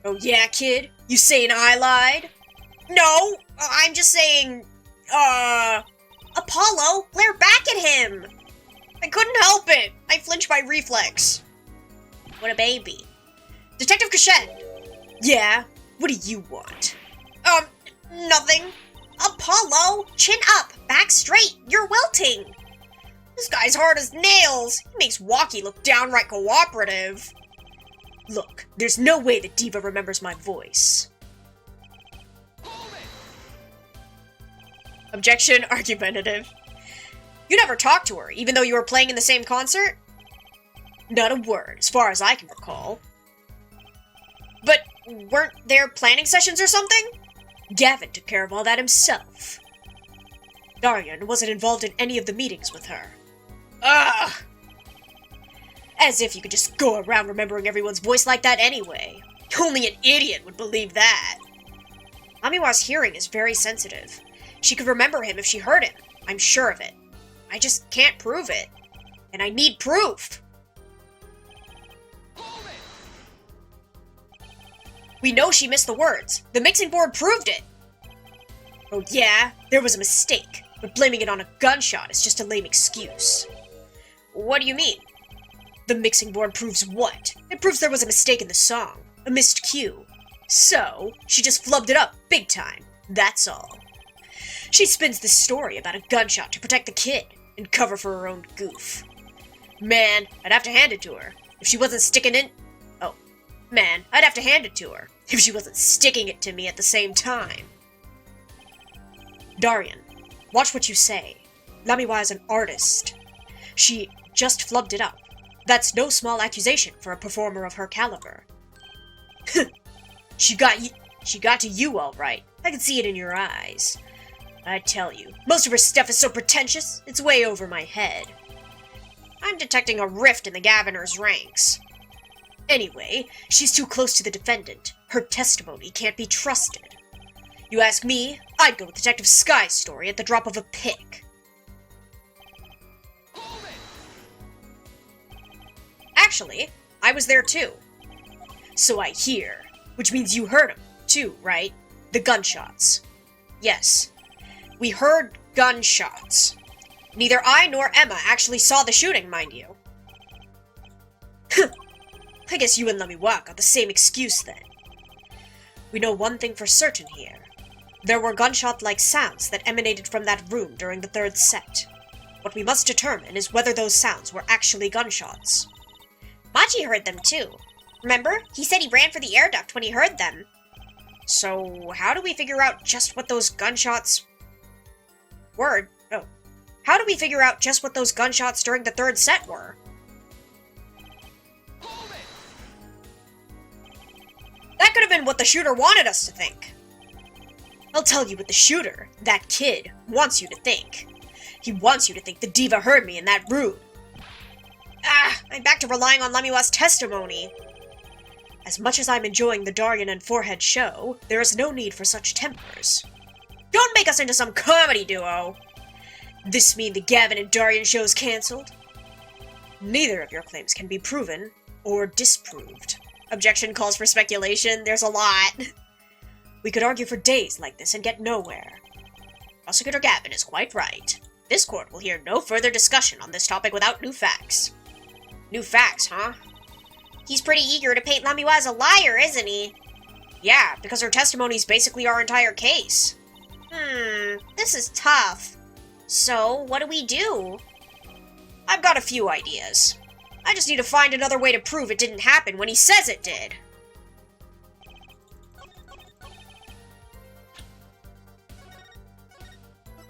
Oh yeah, kid? You saying I lied? No, I'm just saying, Apollo, glare back at him! I couldn't help it. I flinched by reflex. What a baby. Detective Cachet. Yeah, what do you want? Nothing. Apollo, chin up, back straight, you're wilting! This guy's hard as nails. He makes Walkie look downright cooperative. Look, there's no way that Diva remembers my voice. Objection, argumentative. You never talked to her, even though you were playing in the same concert? Not a word, as far as I can recall. But weren't there planning sessions or something? Gavin took care of all that himself. Darian wasn't involved in any of the meetings with her. Ugh! As if you could just go around remembering everyone's voice like that anyway. Only an idiot would believe that. Amiwa's hearing is very sensitive. She could remember him if she heard him. I'm sure of it. I just can't prove it. And I need proof. We know she missed the words. The mixing board proved it. Oh yeah? There was a mistake. But blaming it on a gunshot is just a lame excuse. What do you mean? The mixing board proves what? It proves there was a mistake in the song. A missed cue. So, she just flubbed it up big time. That's all. She spins this story about a gunshot to protect the kid and cover for her own goof. Man, I'd have to hand it to her. If she wasn't sticking in... Oh. Man, I'd have to hand it to her if she wasn't sticking it to me at the same time. Darian, watch what you say. Lamiwa is an artist. She just flubbed it up. That's no small accusation for a performer of her caliber. She got to you all right. I can see it in your eyes. I tell you, most of her stuff is so pretentious, it's way over my head. I'm detecting a rift in the Gavinners' ranks. Anyway, she's too close to the defendant. Her testimony can't be trusted. You ask me, I'd go with Detective Sky's story at the drop of a pick. Actually, I was there too. So I hear. Which means you heard them, too, right? The gunshots. Yes. We heard gunshots. Neither I nor Emma actually saw the shooting, mind you. I guess you and Lamiwa got the same excuse then. We know one thing for certain here. There were gunshot-like sounds that emanated from that room during the third set. What we must determine is whether those sounds were actually gunshots. Machi heard them too. Remember? He said he ran for the air duct when he heard them. So, how do we figure out just what those gunshots were? Oh. How do we figure out just what those gunshots during the third set were? That could have been what the shooter wanted us to think. I'll tell you what the shooter, that kid, wants you to think. He wants you to think the diva heard me in that room. I'm back to relying on Lamiwa's testimony. As much as I'm enjoying the Darian and Forehead show, there is no need for such tempers. Don't make us into some comedy duo! This mean the Gavin and Darian show's cancelled? Neither of your claims can be proven or disproved. Objection calls for speculation, there's a lot. We could argue for days like this and get nowhere. Prosecutor Gavin is quite right. This court will hear no further discussion on this topic without new facts. New facts, huh? He's pretty eager to paint Lamiwa as a liar, isn't he? Yeah, because her testimony is basically our entire case. This is tough. So, what do we do? I've got a few ideas. I just need to find another way to prove it didn't happen when he says it did.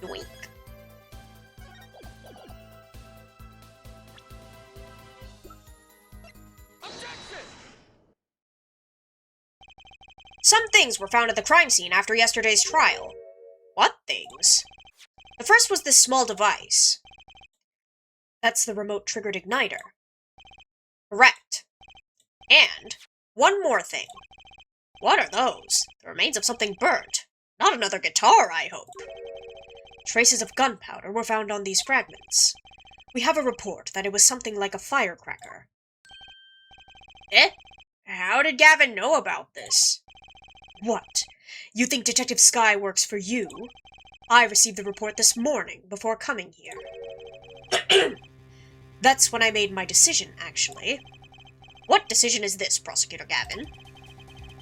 Doink. Some things were found at the crime scene after yesterday's trial. What things? The first was this small device. That's the remote-triggered igniter. Correct. And one more thing. What are those? The remains of something burnt. Not another guitar, I hope. Traces of gunpowder were found on these fragments. We have a report that it was something like a firecracker. Eh? How did Gavin know about this? What? You think Detective Sky works for you? I received the report this morning before coming here. That's when I made my decision, actually. What decision is this, Prosecutor Gavin?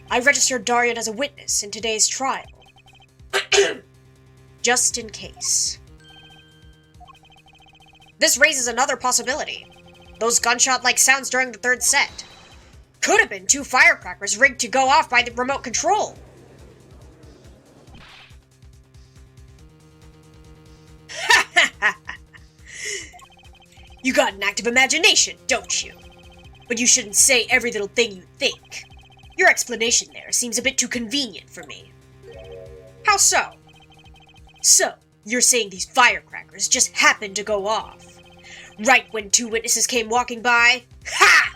I registered Darian as a witness in today's trial. Just in case. This raises another possibility. Those gunshot-like sounds during the third set. Could have been 2 firecrackers rigged to go off by the remote control. You got an active imagination, don't you? But you shouldn't say every little thing you think. Your explanation there seems a bit too convenient for me. How so? So, you're saying these firecrackers just happened to go off, right when 2 witnesses came walking by? Ha!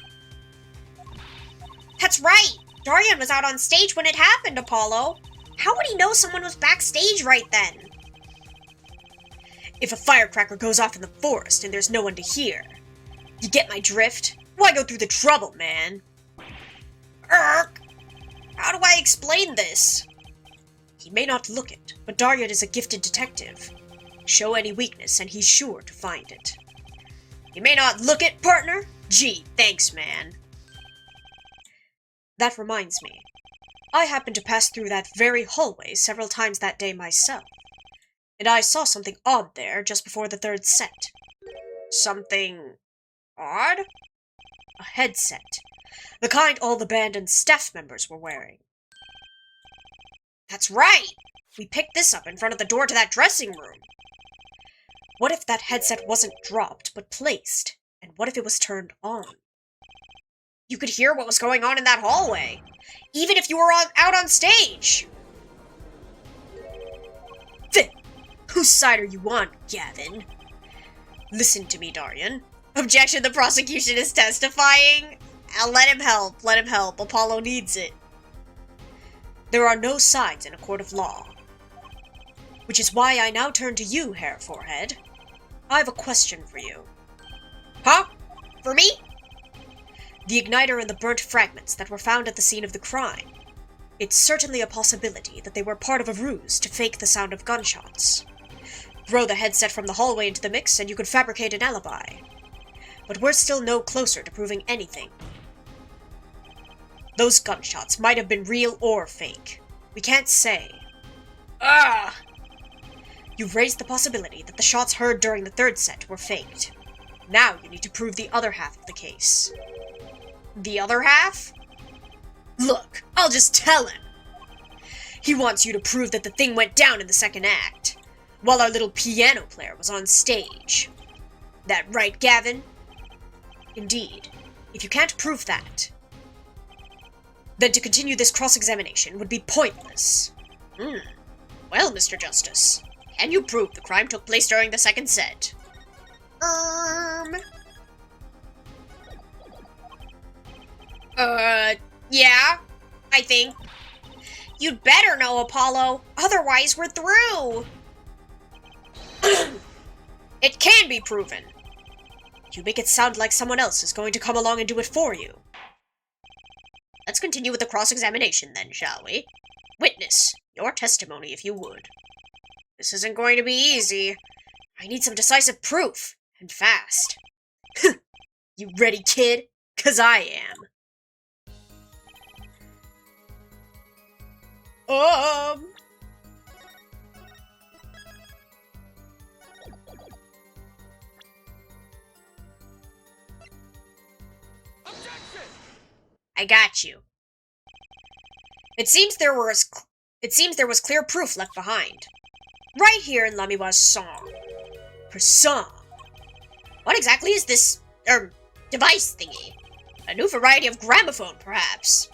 That's right! Darian was out on stage when it happened, Apollo. How would he know someone was backstage right then? If a firecracker goes off in the forest and there's no one to hear, you get my drift? Why go through the trouble, man? Irk! How do I explain this? He may not look it, but Darian is a gifted detective. Show any weakness and he's sure to find it. You may not look it, partner? Gee, thanks, man. That reminds me. I happened to pass through that very hallway several times that day myself, and I saw something odd there just before the third set. Something odd? A headset. The kind all the band and staff members were wearing. That's right! We picked this up in front of the door to that dressing room. What if that headset wasn't dropped, but placed? And what if it was turned on? You could hear what was going on in that hallway, even if you were out on stage. Whose side are you on, Gavin? Listen to me, Darian. Objection, the prosecution is testifying. Let him help, let him help. Apollo needs it. There are no sides in a court of law. Which is why I now turn to you, Hair Forehead. I have a question for you. Huh? For me? The igniter and the burnt fragments that were found at the scene of the crime. It's certainly a possibility that they were part of a ruse to fake the sound of gunshots. Throw the headset from the hallway into the mix and you could fabricate an alibi. But we're still no closer to proving anything. Those gunshots might have been real or fake. We can't say. You've raised the possibility that the shots heard during the third set were faked. Now you need to prove the other half of the case. The other half? Look, I'll just tell him. He wants you to prove that the thing went down in the second act, while our little piano player was on stage. That right, Gavin? Indeed. If you can't prove that, then to continue this cross-examination would be pointless. Well, Mr. Justice, can you prove the crime took place during the second set? Yeah, I think. You'd better know, Apollo, otherwise we're through. It can be proven. You make it sound like someone else is going to come along and do it for you. Let's continue with the cross-examination then, shall we? Witness, your testimony if you would. This isn't going to be easy. I need some decisive proof, and fast. You ready, kid? 'Cause I am. I got you. It seems there was clear proof left behind. Right here in Lamiwa's song. Her song? What exactly is this, device thingy? A new variety of gramophone, perhaps?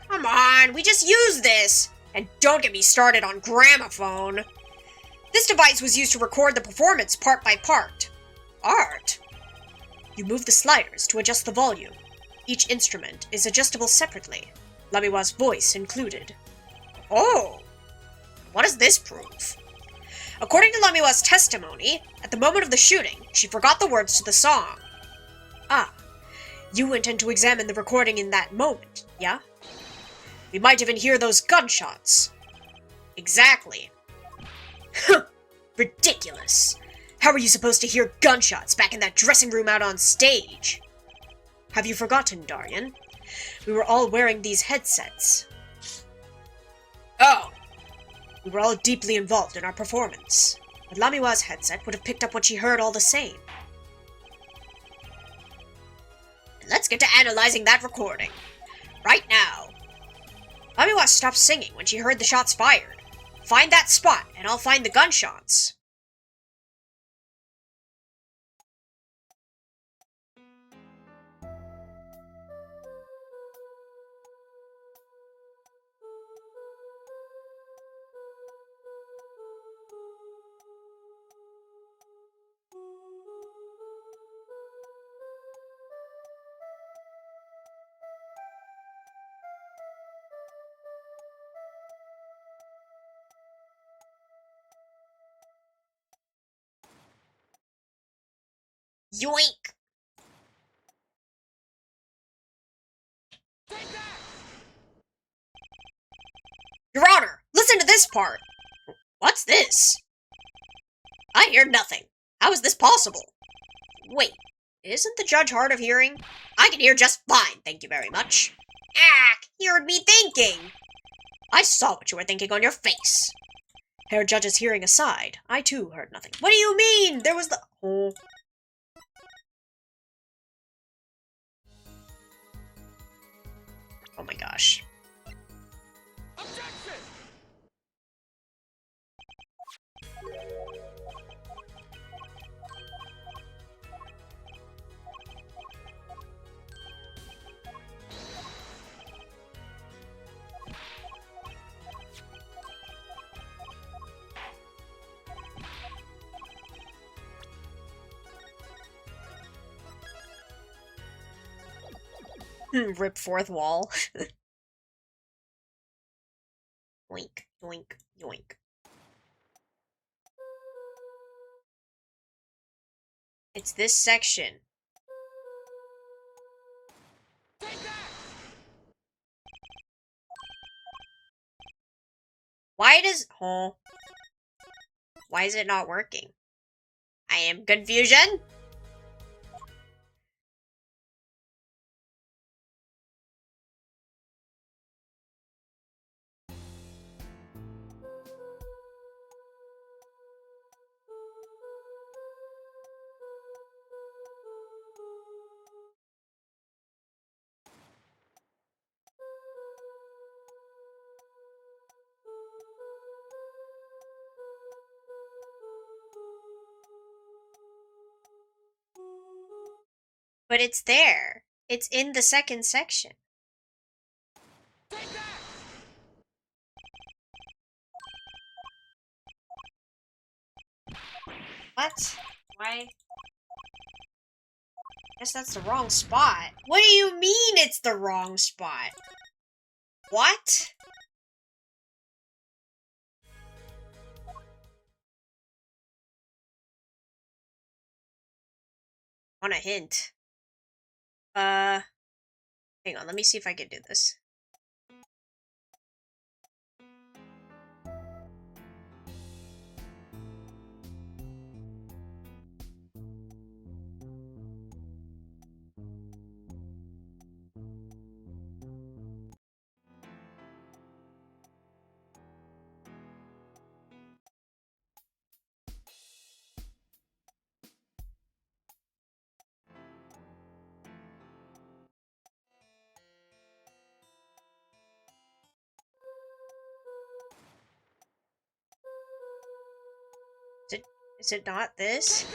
Come on, we just used this! And don't get me started on gramophone. This device was used to record the performance part by part. Art? You move the sliders to adjust the volume. Each instrument is adjustable separately, Lamiwa's voice included. Oh! What does this prove? According to Lamiwa's testimony, at the moment of the shooting, she forgot the words to the song. Ah, You intend to examine the recording in that moment, yeah? We might even hear those gunshots. Exactly. Ridiculous. How are you supposed to hear gunshots back in that dressing room out on stage? Have you forgotten, Darian? We were all wearing these headsets. Oh, We were all deeply involved in our performance. But Lamiwa's headset would have picked up what she heard all the same. let's get to analyzing that recording. Right now. Lamiwa stopped singing when she heard the shots fired. Find that spot, and I'll find the gunshots. Yoink. Your Honor, listen to this part! What's this? I hear nothing. How is this possible? Wait, isn't the judge hard of hearing? I can hear just fine, thank you very much. Ack, you heard me thinking! I saw what you were thinking on your face. Herr Judge's hearing aside, I too heard nothing. What do you mean? There was the... Oh. Oh my gosh. Rip fourth wall. Yoink, yoink, yoink. It's this section. Why does... Oh. Why is it not working? I am confusion. But it's there. It's in the second section. What? Why? Guess that's the wrong spot. What do you mean it's the wrong spot? What? Want a hint? Hang on, let me see if I can do this. Is it not this?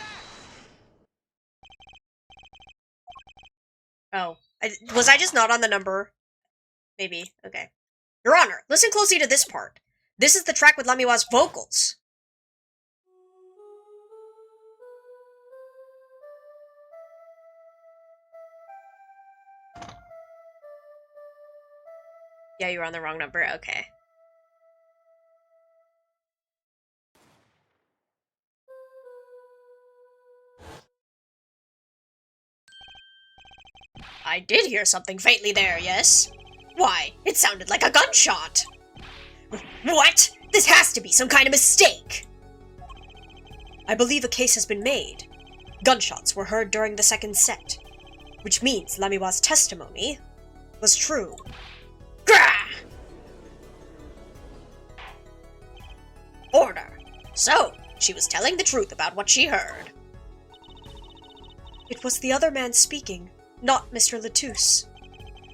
Oh. Was I just not on the number? Maybe. Okay. Your Honor, listen closely to this part. This is the track with Lamiwa's vocals. Yeah, you're on the wrong number. Okay. I did hear something faintly there, yes? Why, it sounded like a gunshot. What? This has to be some kind of mistake. I believe a case has been made. Gunshots were heard during the second set, which means Lamiwa's testimony was true. Grah! Order. So, she was telling the truth about what she heard. It was the other man speaking, not Mr. Latouche.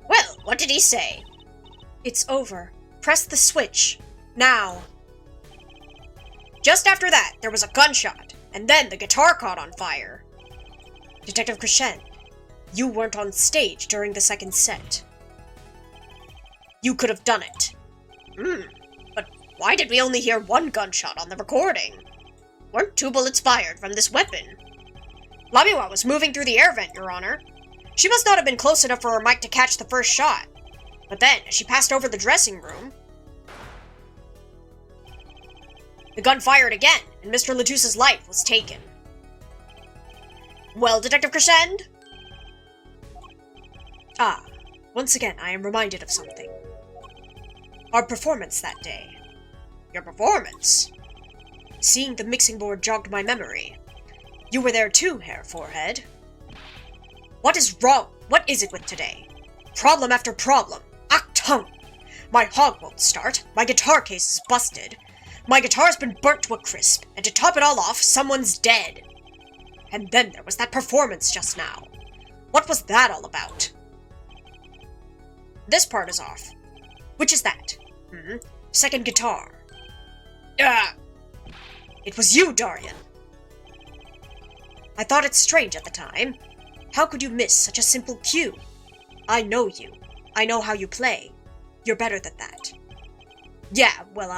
Well, what did he say? It's over. Press the switch. Now. Just after that, there was a gunshot, and then the guitar caught on fire. Detective Crescent, you weren't on stage during the second set. You could have done it. But why did we only hear one gunshot on the recording? Weren't 2 bullets fired from this weapon? Lamiwa was moving through the air vent, Your Honor. She must not have been close enough for her mic to catch the first shot. But then, as she passed over the dressing room, the gun fired again, and Mr. Latouche's life was taken. Well, Detective Crescent? Once again, I am reminded of something. Our performance that day. Your performance? Seeing the mixing board jogged my memory. You were there too, Herr Forehead. What is wrong? What is it with today? Problem after problem. Achtung! My hog won't start, my guitar case is busted, my guitar's been burnt to a crisp, and to top it all off, someone's dead. And then there was that performance just now. What was that all about? This part is off. Which is that? Second guitar. It was you, Darian. I thought it strange at the time. How could you miss such a simple cue? I know you. I know how you play. You're better than that. Yeah, well,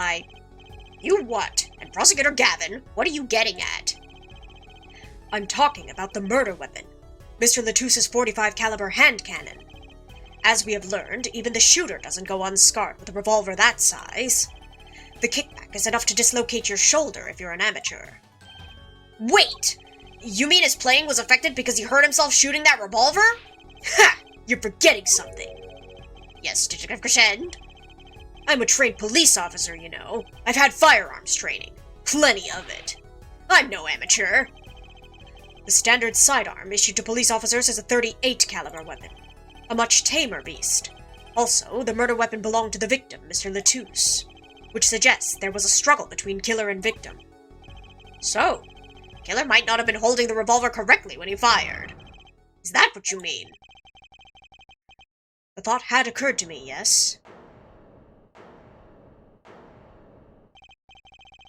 You what? And Prosecutor Gavin, what are you getting at? I'm talking about the murder weapon. Mr. Latouche's .45 caliber hand cannon. As we have learned, even the shooter doesn't go unscarred with a revolver that size. The kickback is enough to dislocate your shoulder if you're an amateur. Wait! You mean his playing was affected because he hurt himself shooting that revolver? Ha! You're forgetting something. Yes, Detective Crescent? I'm a trained police officer, you know. I've had firearms training. Plenty of it. I'm no amateur. The standard sidearm issued to police officers is a .38 caliber weapon. A much tamer beast. Also, the murder weapon belonged to the victim, Mr. Latouche, which suggests there was a struggle between killer and victim. So, killer might not have been holding the revolver correctly when he fired. Is that what you mean? The thought had occurred to me, yes.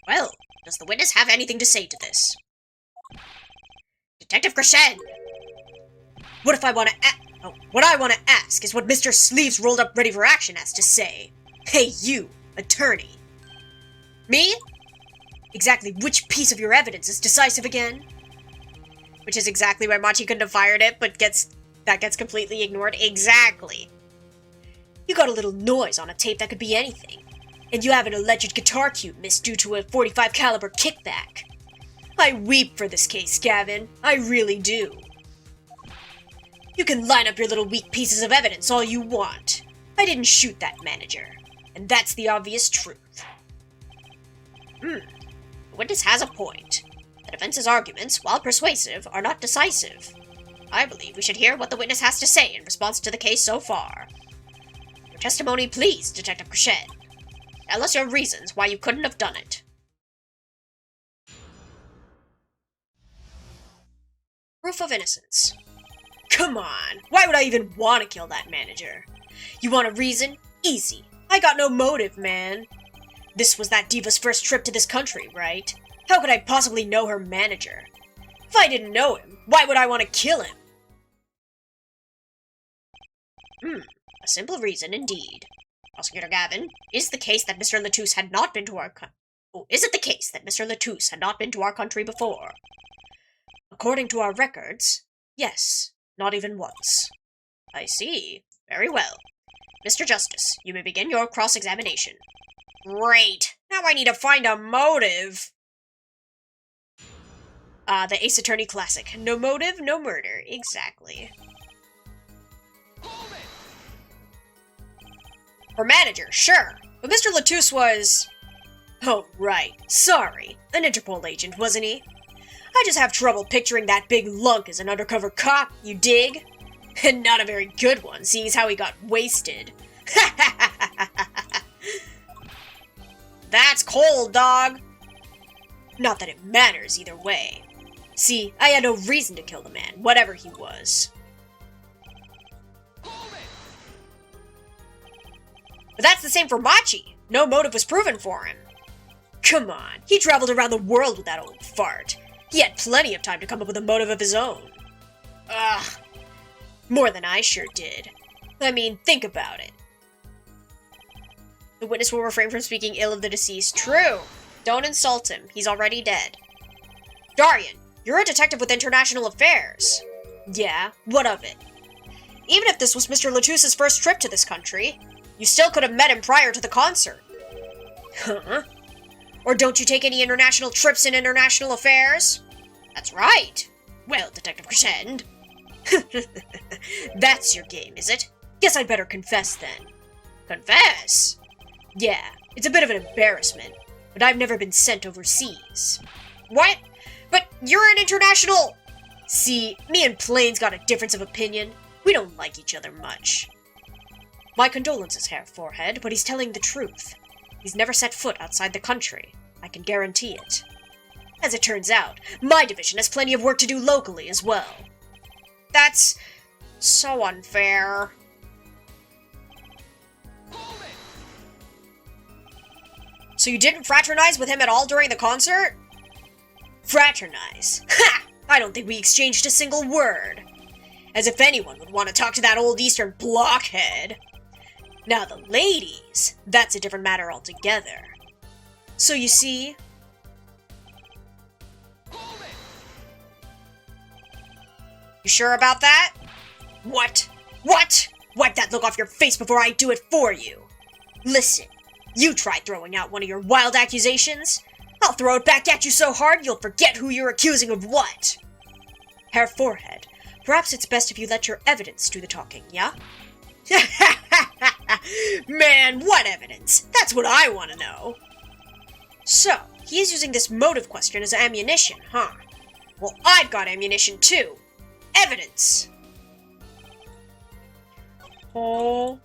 Well, does the witness have anything to say to this? Detective Crescent! What I want to ask is what Mr. Sleeves rolled up ready for action has to say. Hey, you, attorney. Me? Exactly which piece of your evidence is decisive again? Which is exactly why Machi couldn't have fired it, but that gets completely ignored. Exactly. You got a little noise on a tape that could be anything. And you have an alleged guitar cue missed due to a .45 caliber kickback. I weep for this case, Gavin. I really do. You can line up your little weak pieces of evidence all you want. I didn't shoot that manager. And that's the obvious truth. The witness has a point. The defense's arguments, while persuasive, are not decisive. I believe we should hear what the witness has to say in response to the case so far. Your testimony, please, Detective Crescent. Tell us your reasons why you couldn't have done it. Proof of innocence. Come on, why would I even want to kill that manager? You want a reason? Easy. I got no motive, man. This was that diva's first trip to this country, right? How could I possibly know her manager? If I didn't know him, why would I want to kill him? A simple reason indeed. Prosecutor Gavin, is the case that Mr. Latouche had not been to our is it the case that Mr. Latouche had not been to our country before? According to our records, yes, not even once. I see. Very well. Mr. Justice, you may begin your cross-examination. Great! Now I need to find a motive! The Ace Attorney classic. No motive, no murder. Exactly. Her manager, sure. But Mr. Latouche was... Oh, right. Sorry. An Interpol agent, wasn't he? I just have trouble picturing that big lunk as an undercover cop, you dig? And not a very good one, seeing as how he got wasted. That's cold, dog. Not that it matters either way. See, I had no reason to kill the man, whatever he was. But that's the same for Machi. No motive was proven for him. Come on, he traveled around the world with that old fart. He had plenty of time to come up with a motive of his own. Ugh. More than I sure did. I mean, think about it. The witness will refrain from speaking ill of the deceased. True. Don't insult him. He's already dead. Darian, you're a detective with international affairs. Yeah, what of it? Even if this was Mr. Latouche's first trip to this country, you still could have met him prior to the concert. Huh? Or don't you take any international trips in international affairs? That's right. Well, Detective Crescend. That's your game, is it? Guess I'd better confess then. Confess? Yeah, it's a bit of an embarrassment, but I've never been sent overseas. What? But you're an international... See, me and Plain's got a difference of opinion. We don't like each other much. My condolences, Herr Forehead, but he's telling the truth. He's never set foot outside the country. I can guarantee it. As it turns out, my division has plenty of work to do locally as well. That's so unfair. So you didn't fraternize with him at all during the concert? Fraternize? Ha! I don't think we exchanged a single word. As if anyone would want to talk to that old Eastern blockhead. Now the ladies, that's a different matter altogether. So you see... You sure about that? What? What? Wipe that look off your face before I do it for you. Listen, you try throwing out one of your wild accusations. I'll throw it back at you so hard you'll forget who you're accusing of what. Herr Forehead, perhaps it's best if you let your evidence do the talking, yeah? Man, what evidence? That's what I want to know. So, he is using this motive question as ammunition, huh? Well, I've got ammunition too. Evidence! Oh.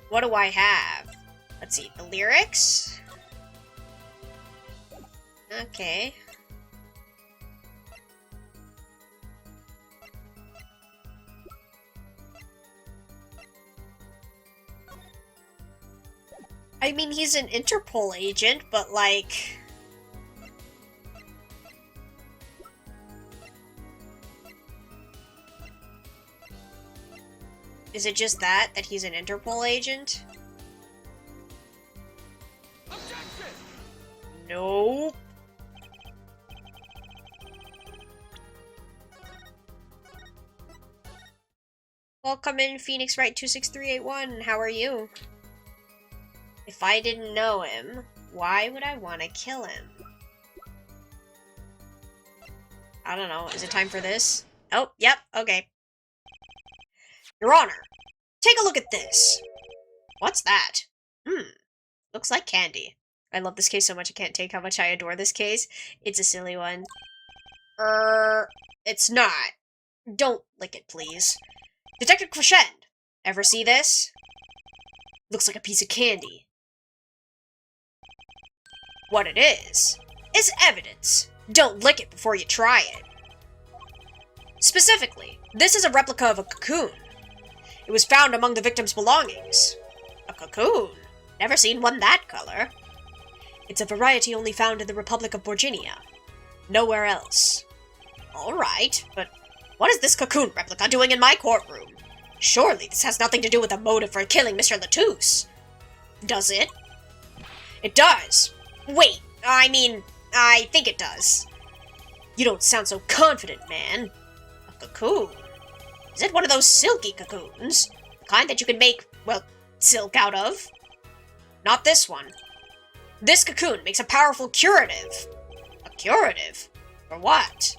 What do I have? Let's see, the lyrics? Okay. I mean, he's an Interpol agent, but like... Is it just that he's an Interpol agent? Objection! Nope. Welcome in, Phoenix Wright 26381. How are you? If I didn't know him, why would I want to kill him? I don't know. Is it time for this? Oh, yep. Okay. Your Honor, take a look at this. What's that? Looks like candy. I love this case so much I can't take how much I adore this case. It's a silly one. It's not. Don't lick it, please. Detective Crescend, ever see this? Looks like a piece of candy. What it is evidence. Don't lick it before you try it. Specifically, this is a replica of a cocoon. It was found among the victim's belongings. A cocoon? Never seen one that color. It's a variety only found in the Republic of Borginia. Nowhere else. Alright, but what is this cocoon replica doing in my courtroom? Surely this has nothing to do with a motive for killing Mr. Latouche. Does it? It does. Wait, I think it does. You don't sound so confident, man. A cocoon? Is it one of those silky cocoons? The kind that you can make, well, silk out of? Not this one. This cocoon makes a powerful curative. A curative? For what?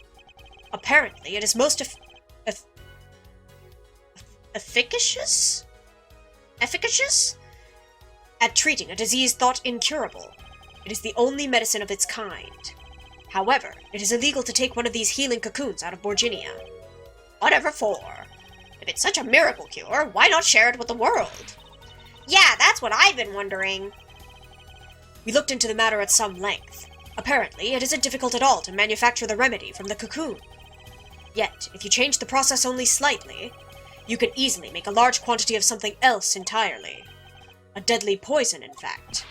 Apparently, it is most efficacious? Efficacious? At treating a disease thought incurable. It is the only medicine of its kind. However, it is illegal to take one of these healing cocoons out of Borginia. Whatever for. If it's such a miracle cure, why not share it with the world? Yeah, that's what I've been wondering. We looked into the matter at some length. Apparently, it isn't difficult at all to manufacture the remedy from the cocoon. Yet, if you change the process only slightly, you can easily make a large quantity of something else entirely. A deadly poison, in fact.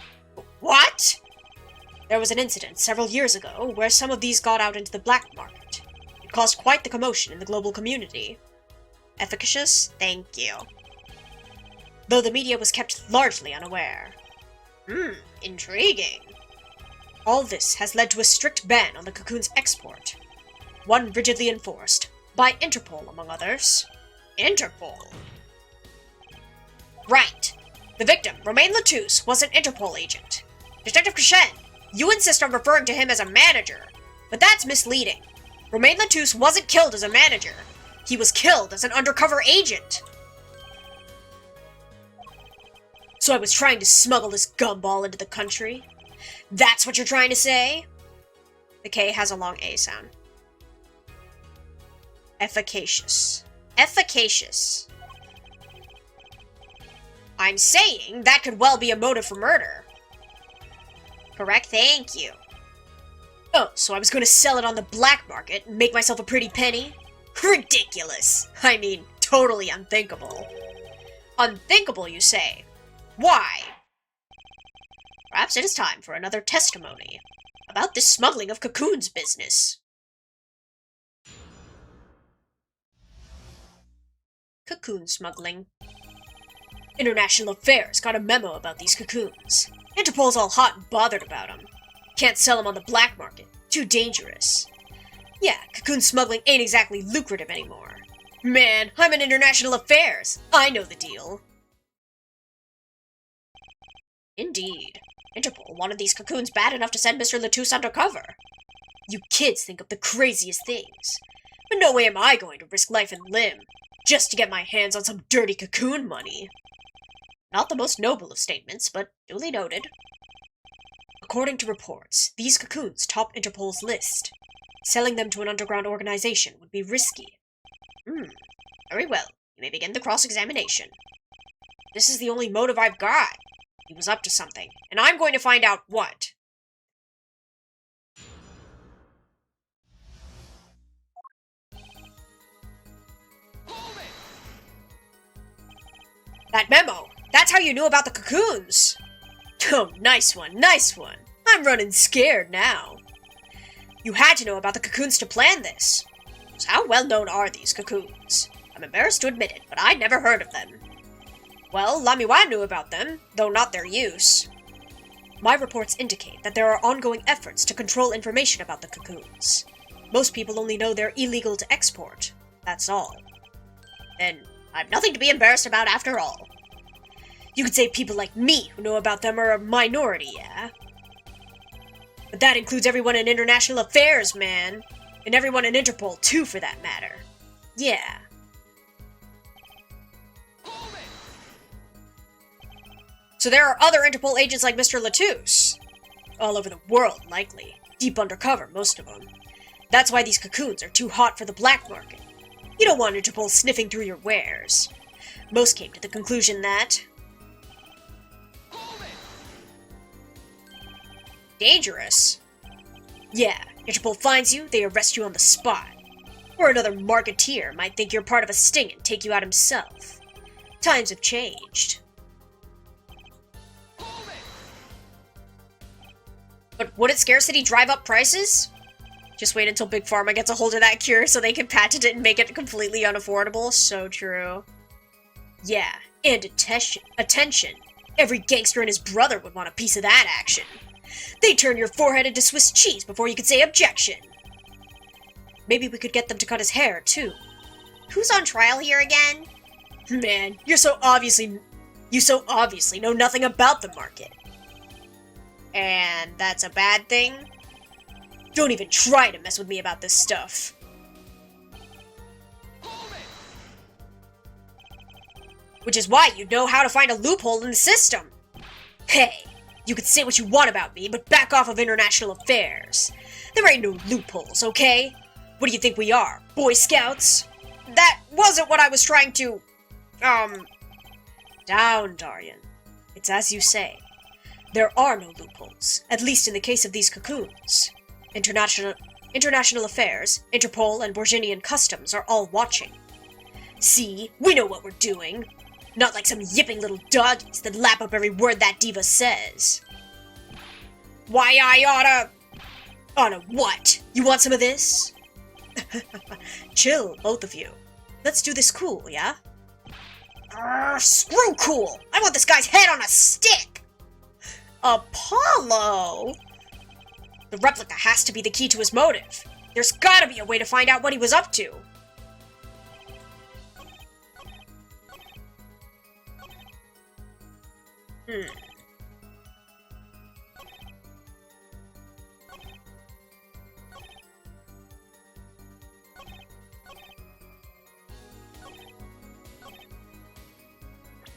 What? There was an incident several years ago where some of these got out into the black market. It caused quite the commotion in the global community. Efficacious? Thank you. Though the media was kept largely unaware. Intriguing. All this has led to a strict ban on the cocoon's export. One rigidly enforced, by Interpol among others. Interpol? Right. The victim, Romain Latouche, was an Interpol agent. Detective Crescent, you insist on referring to him as a manager, but that's misleading. Romain Latouche wasn't killed as a manager. He was killed as an undercover agent. So I was trying to smuggle this gumball into the country? That's what you're trying to say? The K has a long A sound. Efficacious. Efficacious. I'm saying that could well be a motive for murder. Correct, thank you. Oh, so I was going to sell it on the black market and make myself a pretty penny? Ridiculous. I mean, totally unthinkable. Unthinkable, you say? Why? Perhaps it is time for another testimony about this smuggling of cocoons business. Cocoon smuggling. International Affairs got a memo about these cocoons. Interpol's all hot and bothered about them. Can't sell them on the black market. Too dangerous. Yeah, cocoon smuggling ain't exactly lucrative anymore. Man, I'm in International Affairs. I know the deal. Indeed. Interpol wanted these cocoons bad enough to send Mr. Latouche undercover. You kids think of the craziest things. But no way am I going to risk life and limb just to get my hands on some dirty cocoon money. Not the most noble of statements, but duly noted. According to reports, these cocoons top Interpol's list. Selling them to an underground organization would be risky. Very well. You may begin the cross-examination. This is the only motive I've got. He was up to something, and I'm going to find out what. That memo! That's how you knew about the cocoons! Oh, nice one, nice one. I'm running scared now. You had to know about the cocoons to plan this. So how well known are these cocoons? I'm embarrassed to admit it, but I'd never heard of them. Well, Lamiwa knew about them, though not their use. My reports indicate that there are ongoing efforts to control information about the cocoons. Most people only know they're illegal to export. That's all. Then I've nothing to be embarrassed about after all. You could say people like me who know about them are a minority, yeah? But that includes everyone in International Affairs, man. And everyone in Interpol, too, for that matter. Yeah. So there are other Interpol agents like Mr. Latouche. All over the world, likely. Deep undercover, most of them. That's why these cocoons are too hot for the black market. You don't want Interpol sniffing through your wares. Most came to the conclusion that... Dangerous. Yeah, Interpol finds you, they arrest you on the spot. Or another marketeer might think you're part of a sting and take you out himself. Times have changed. But wouldn't scarcity drive up prices? Just wait until Big Pharma gets a hold of that cure so they can patent it and make it completely unaffordable. So true. Yeah, and attention. Every gangster and his brother would want a piece of that action. They turn your forehead into Swiss cheese before you could say objection. Maybe we could get them to cut his hair, too. Who's on trial here again? Man, you so obviously know nothing about the market. And that's a bad thing? Don't even try to mess with me about this stuff. Which is why you know how to find a loophole in the system. Hey, you can say what you want about me, but back off of international affairs. There ain't no loopholes, okay? What do you think we are, Boy Scouts? That wasn't what I was trying to... Down, Daryan. It's as you say. There are no loopholes, at least in the case of these cocoons. International affairs, Interpol, and Borginian customs are all watching. See, we know what we're doing. Not like some yipping little doggies that lap up every word that diva says. Why, I oughta... Oughta what? You want some of this? Chill, both of you. Let's do this cool, yeah? Screw cool! I want this guy's head on a stick! Apollo! The replica has to be the key to his motive. There's gotta be a way to find out what he was up to.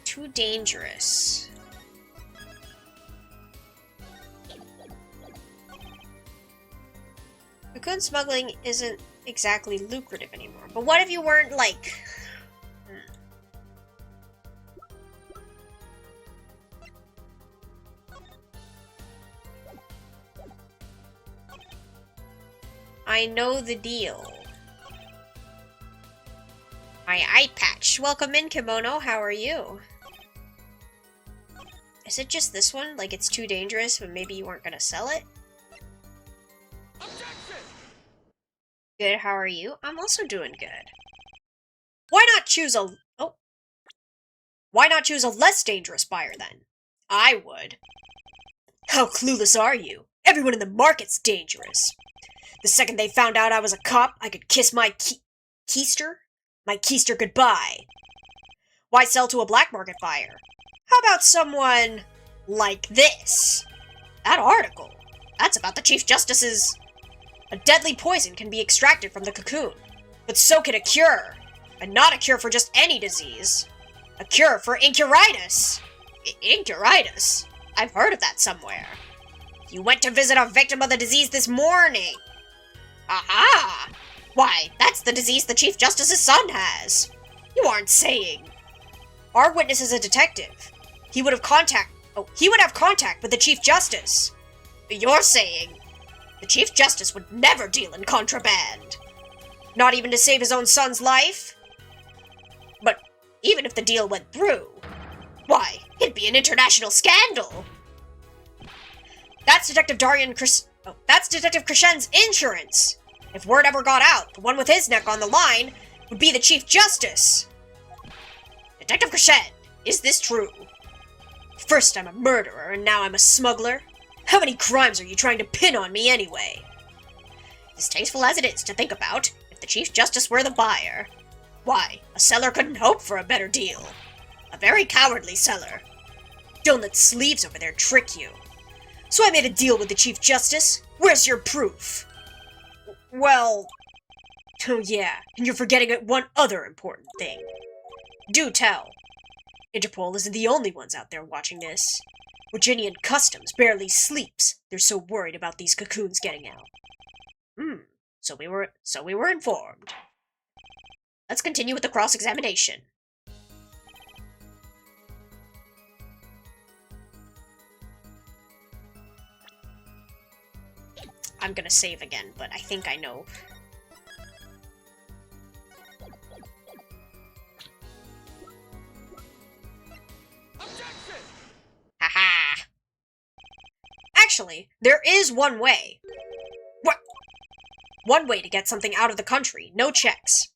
Too dangerous. Cocoon smuggling isn't exactly lucrative anymore. But what if you weren't, like... I know the deal. My eye patch. Welcome in, Kimono. How are you? Is it just this one? Like it's too dangerous, but maybe you weren't gonna sell it? Objection! Good, how are you? I'm also doing good. Why not choose a... Oh. Why not choose a less dangerous buyer, then? I would. How clueless are you? Everyone in the market's dangerous. The second they found out I was a cop, I could kiss my keister? My keister goodbye. Why sell to a black market buyer? How about someone like this? That article. That's about the Chief Justice's... A deadly poison can be extracted from the cocoon, but so can a cure. And not a cure for just any disease. A cure for incuritis. Incuritis? I've heard of that somewhere. You went to visit a victim of the disease this morning. Aha! Why, that's the disease the Chief Justice's son has. You aren't saying. Our witness is a detective. He would have contact with the Chief Justice. You're saying the Chief Justice would never deal in contraband. Not even to save his own son's life? But even if the deal went through, why, it'd be an international scandal. That's Detective that's Detective Krishen's insurance. If word ever got out, the one with his neck on the line would be the Chief Justice. Detective Krishen, is this true? First I'm a murderer, and now I'm a smuggler? How many crimes are you trying to pin on me anyway? Distasteful as it is to think about, if the Chief Justice were the buyer, why, a seller couldn't hope for a better deal. A very cowardly seller. Don't let sleeves over there trick you. So I made a deal with the Chief Justice. Where's your proof? Well... Oh yeah, and you're forgetting one other important thing. Do tell. Interpol isn't the only ones out there watching this. Virginian Customs barely sleeps. They're so worried about these cocoons getting out. So we were informed. Let's continue with the cross-examination. I'm gonna save again, but I think I know. Objection! Haha! Actually, there is one way. What? One way to get something out of the country, no checks.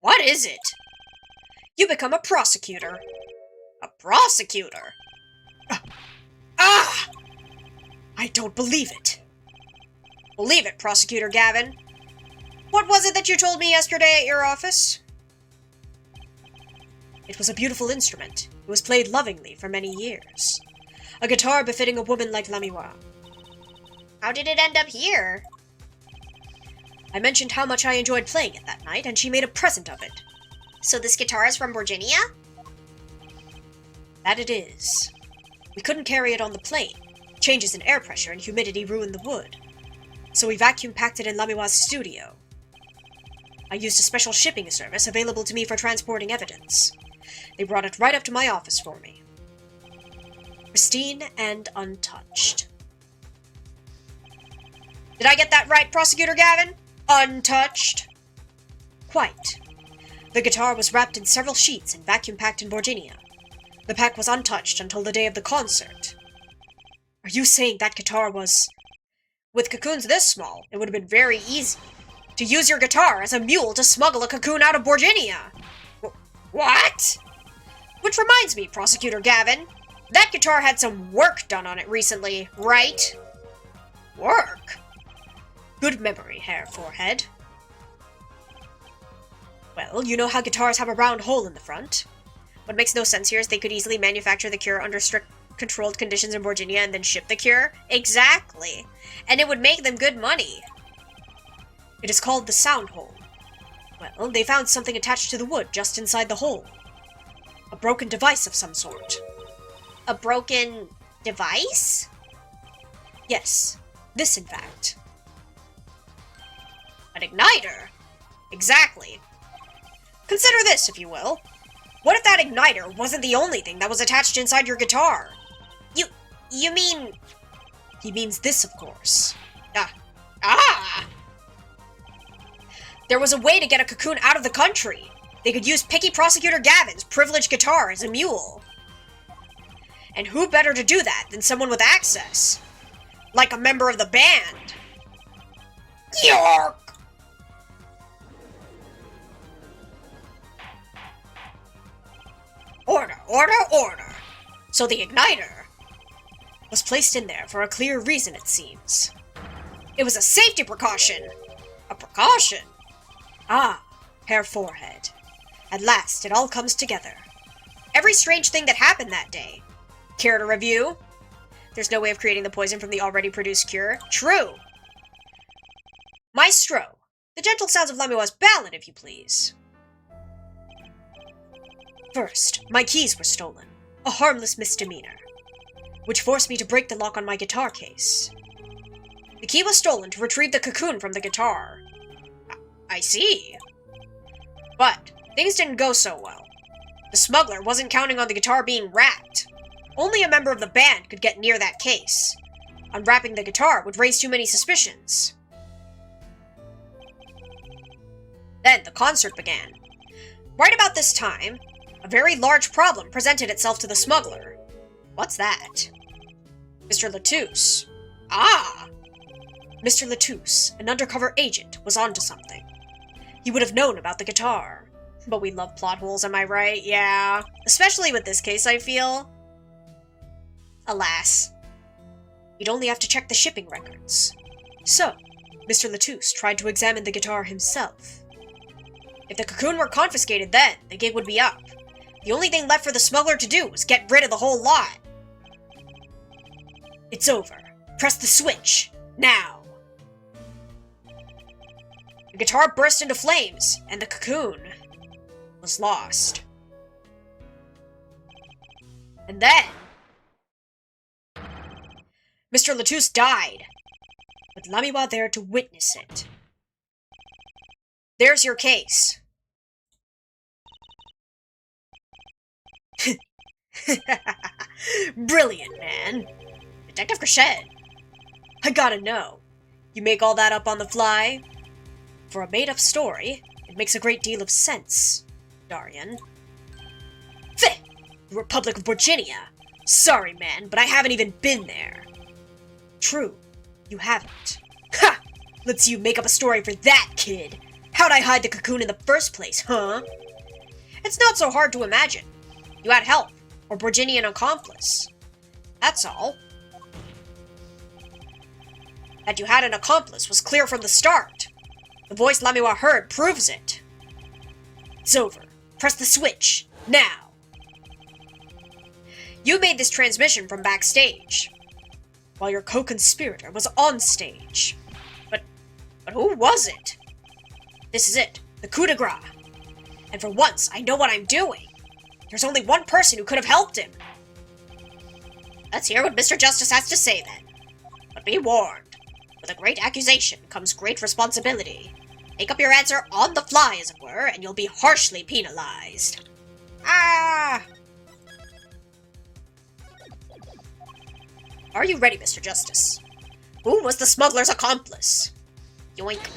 What is it? You become a prosecutor. A prosecutor? Ah! I don't believe it. Believe it, Prosecutor Gavin. What was it that you told me yesterday at your office? It was a beautiful instrument. It was played lovingly for many years. A guitar befitting a woman like Lamiwa. How did it end up here? I mentioned how much I enjoyed playing it that night, and she made a present of it. So this guitar is from Virginia? That it is. We couldn't carry it on the plane. Changes in air pressure and humidity ruined the wood. So we vacuum-packed it in Lamiwa's studio. I used a special shipping service available to me for transporting evidence. They brought it right up to my office for me. Pristine and untouched. Did I get that right, Prosecutor Gavin? Untouched? Quite. The guitar was wrapped in several sheets and vacuum-packed in Virginia. The pack was untouched until the day of the concert. Are you saying that guitar was... With cocoons this small, it would have been very easy to use your guitar as a mule to smuggle a cocoon out of Virginia. What? Which reminds me, Prosecutor Gavin, that guitar had some work done on it recently, right? Work? Good memory, Hair Forehead. Well, you know how guitars have a round hole in the front? What makes no sense here is they could easily manufacture the cure under strict controlled conditions in Virginia and then ship the cure. Exactly. And it would make them good money. It is called the sound hole. Well, they found something attached to the wood just inside the hole. A broken device of some sort. A broken device? Yes, this in fact. An igniter? Exactly. Consider this, if you will. What if that igniter wasn't the only thing that was attached inside your guitar? You mean... He means this, of course. Ah! There was a way to get a cocoon out of the country. They could use Picky Prosecutor Gavin's privileged guitar as a mule. And who better to do that than someone with access? Like a member of the band. York! Order, order, order. So the igniter was placed in there for a clear reason, it seems. It was a safety precaution. A precaution? Ah, Hair Forehead. At last, it all comes together. Every strange thing that happened that day. Care to review? There's no way of creating the poison from the already produced cure. True. Maestro, the gentle sounds of Lamiwa's ballad, if you please. First, my keys were stolen. A harmless misdemeanor, which forced me to break the lock on my guitar case. The key was stolen to retrieve the cocoon from the guitar. I see. But things didn't go so well. The smuggler wasn't counting on the guitar being wrapped. Only a member of the band could get near that case. Unwrapping the guitar would raise too many suspicions. Then the concert began. Right about this time, a very large problem presented itself to the smuggler. What's that? Mr. Latouche. Ah! Mr. Latouche, an undercover agent, was onto something. He would have known about the guitar. But we love plot holes, am I right? Yeah. Especially with this case, I feel. Alas. He'd only have to check the shipping records. So, Mr. Latouche tried to examine the guitar himself. If the cocoon were confiscated then, the gig would be up. The only thing left for the smuggler to do was get rid of the whole lot. It's over. Press the switch. Now. The guitar burst into flames, and the cocoon was lost. And then... Mr. Latouche died, with Lamiwa there to witness it. There's your case. Brilliant, man. Detective Crochet. I gotta know. You make all that up on the fly? For a made-up story, it makes a great deal of sense, Darian. Pheh! The Republic of Virginia. Sorry, man, but I haven't even been there. True, you haven't. Ha! Let's you make up a story for that, kid. How'd I hide the cocoon in the first place, huh? It's not so hard to imagine. You had help, or Virginian accomplice. That's all. That you had an accomplice was clear from the start. The voice Lamiwa heard proves it. It's over. Press the switch. Now. You made this transmission from backstage, while your co-conspirator was on stage. But who was it? This is it, the coup de grace. And for once, I know what I'm doing. There's only one person who could have helped him. Let's hear what Mr. Justice has to say then. But be warned, with a great accusation comes great responsibility. Make up your answer on the fly, as it were, and you'll be harshly penalized. Ah! Are you ready, Mr. Justice? Who was the smuggler's accomplice? Yoink.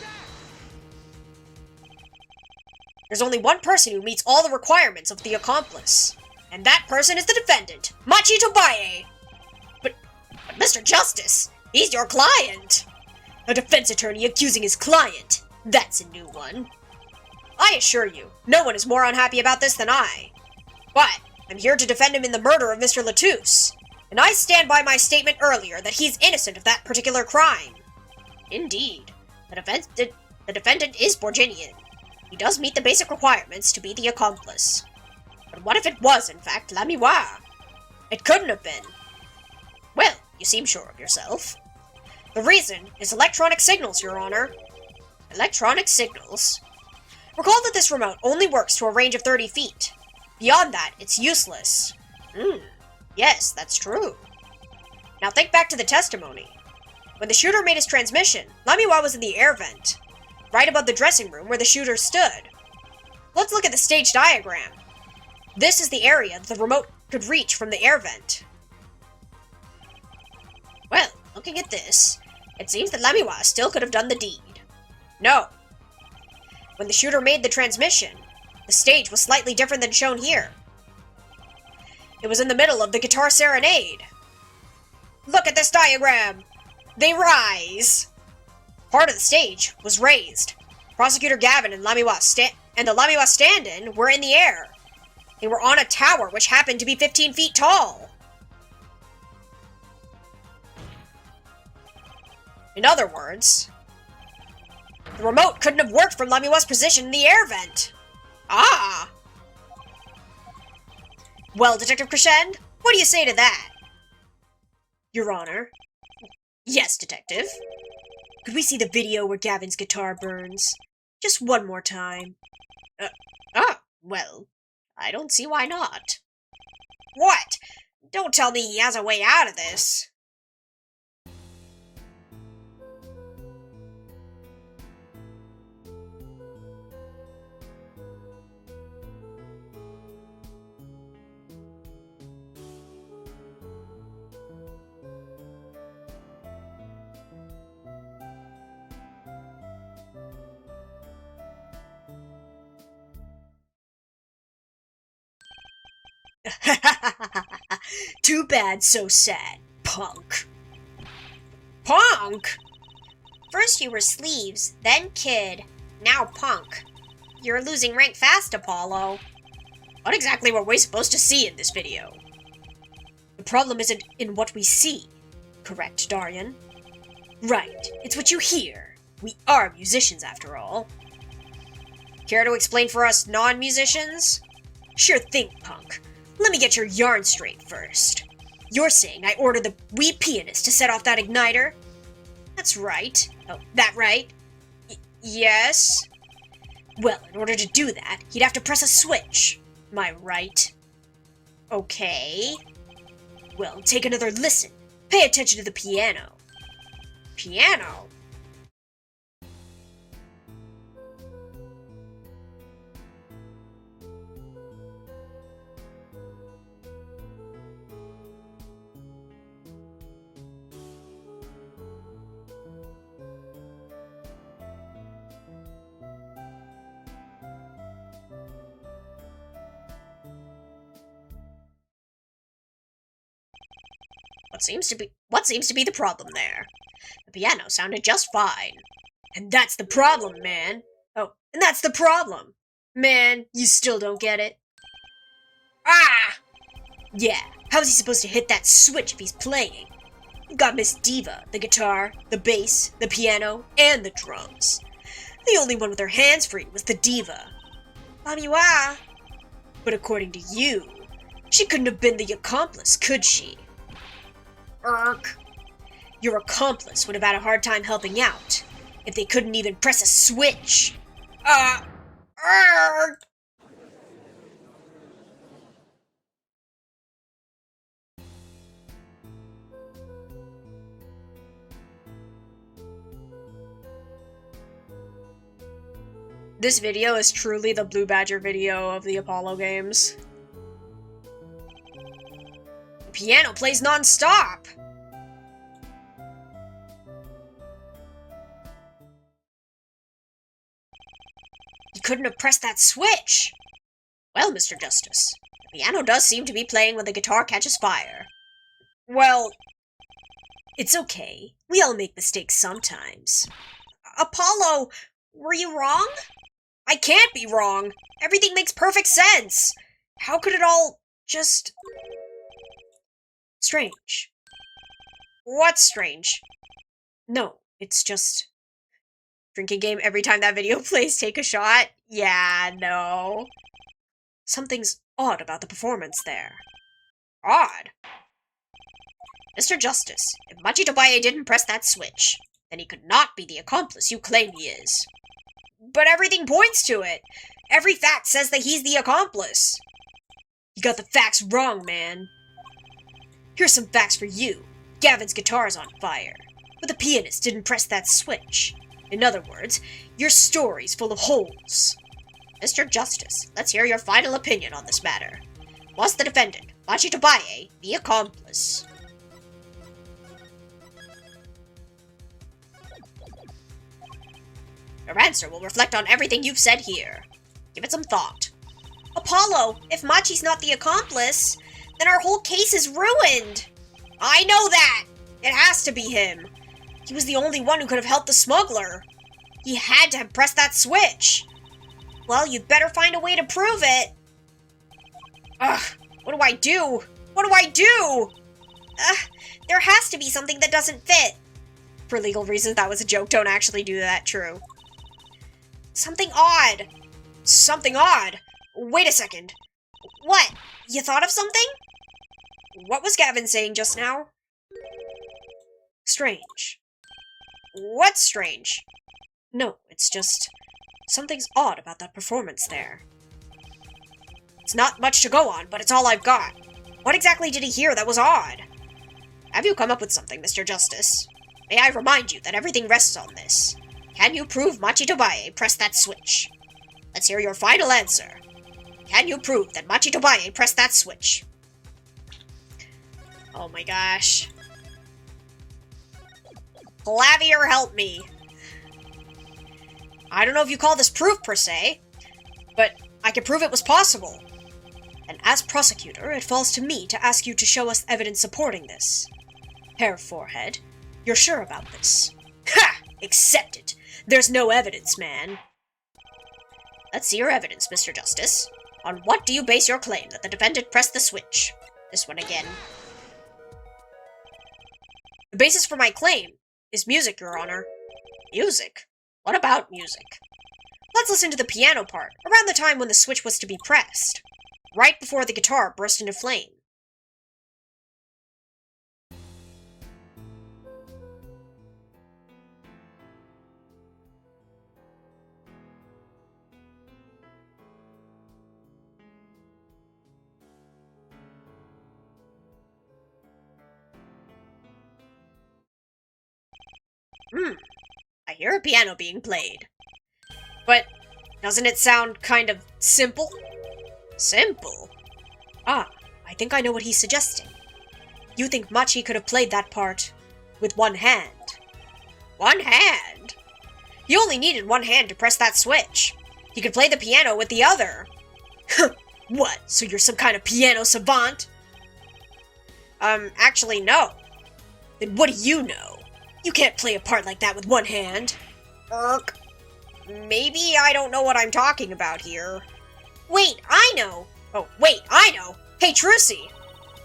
There's only one person who meets all the requirements of the accomplice. And that person is the defendant, Machi. But Mr. Justice, he's your client. A defense attorney accusing his client. That's a new one. I assure you, no one is more unhappy about this than I. But I'm here to defend him in the murder of Mr. Latouche. And I stand by my statement earlier that he's innocent of that particular crime. Indeed. The defendant is Borginian. He does meet the basic requirements to be the accomplice. But what if it was, in fact, Lamiwa? It couldn't have been. Well, you seem sure of yourself. The reason is electronic signals, Your Honor. Electronic signals? Recall that this remote only works to a range of 30 feet. Beyond that, it's useless. Yes, that's true. Now think back to the testimony. When the shooter made his transmission, Lamiwa was in the air vent, right above the dressing room where the shooter stood. Let's look at the stage diagram. This is the area that the remote could reach from the air vent. Well, looking at this, it seems that Lamiwa still could have done the deed. No. When the shooter made the transmission, the stage was slightly different than shown here. It was in the middle of the guitar serenade. Look at this diagram! They rise! Part of the stage was raised. Prosecutor Gavin and the Lamiwa stand-in were in the air. They were on a tower which happened to be 15 feet tall. In other words, the remote couldn't have worked from Lamiwa's position in the air vent. Ah! Well, Detective Crescend, what do you say to that? Your Honor. Yes, Detective. Could we see the video where Gavin's guitar burns? Just one more time. Well, I don't see why not. What? Don't tell me he has a way out of this. Too bad, so sad, punk. Punk? First you were sleeves, then kid, now punk. You're losing rank fast, Apollo. What exactly were we supposed to see in this video? The problem isn't in what we see, correct, Darian? Right, it's what you hear. We are musicians, after all. Care to explain for us non-musicians? Sure thing, punk. Let me get your yarn straight first. You're saying I ordered the wee pianist to set off that igniter? That's right. Oh, that right? Yes? Well, in order to do that, he'd have to press a switch. Am I right? Okay. Well, take another listen. Pay attention to the piano. Piano? What seems to be the problem there? The piano sounded just fine. And that's the problem, man. Oh, and that's the problem. Man, you still don't get it. Ah! Yeah, how's he supposed to hit that switch if he's playing? You got Miss Diva, the guitar, the bass, the piano, and the drums. The only one with her hands free was the diva. Lamiwa. But according to you, she couldn't have been the accomplice, could she? Your accomplice would have had a hard time helping out if they couldn't even press a switch. Arrgh. This video is truly the Blue Badger video of the Apollo games. The piano plays non-stop. He couldn't have pressed that switch. Well, Mr. Justice, the piano does seem to be playing when the guitar catches fire. Well, it's okay. We all make mistakes sometimes. Apollo, were you wrong? I can't be wrong. Everything makes perfect sense. How could it all just... strange? What's strange? No, it's just... drinking game every time that video plays, take a shot? Yeah, no. Something's odd about the performance there. Odd? Mr. Justice, if Machi didn't press that switch, then he could not be the accomplice you claim he is. But everything points to it. Every fact says that he's the accomplice. You got the facts wrong, man. Here's some facts for you. Gavin's guitar's on fire, but the pianist didn't press that switch. In other words, your story's full of holes. Mr. Justice, let's hear your final opinion on this matter. Was the defendant, Machi the accomplice? Your answer will reflect on everything you've said here. Give it some thought. Apollo, if Machi's not the accomplice, then our whole case is ruined. I know that! It has to be him. He was the only one who could have helped the smuggler. He had to have pressed that switch. Well, you'd better find a way to prove it. Ugh, what do I do? What do I do? There has to be something that doesn't fit. For legal reasons, that was a joke. Don't actually do that. True. Something odd. Something odd? Wait a second. What? You thought of something? What was Gavin saying just now? Strange. What's strange? No, it's just... something's odd about that performance there. It's not much to go on, but it's all I've got. What exactly did he hear that was odd? Have you come up with something, Mr. Justice? May I remind you that everything rests on this. Can you prove Machi pressed that switch? Let's hear your final answer. Can you prove that Machi pressed that switch? Oh my gosh. Clavier, help me. I don't know if you call this proof per se, but I can prove it was possible. And as prosecutor, it falls to me to ask you to show us evidence supporting this. Hair Forehead, you're sure about this? Ha! Accept it. There's no evidence, man. Let's see your evidence, Mr. Justice. On what do you base your claim that the defendant pressed the switch? This one again. The basis for my claim is music, Your Honor. Music? What about music? Let's listen to the piano part, around the time when the switch was to be pressed. Right before the guitar burst into flame. I hear a piano being played. But doesn't it sound kind of simple? Simple? Ah, I think I know what he's suggesting. You think Machi could have played that part with one hand? One hand? He only needed one hand to press that switch. He could play the piano with the other. What, so you're some kind of piano savant? Actually, no. Then what do you know? You can't play a part like that with one hand. Maybe I don't know what I'm talking about here. Wait, I know. Oh, wait, I know. Hey, Trucy.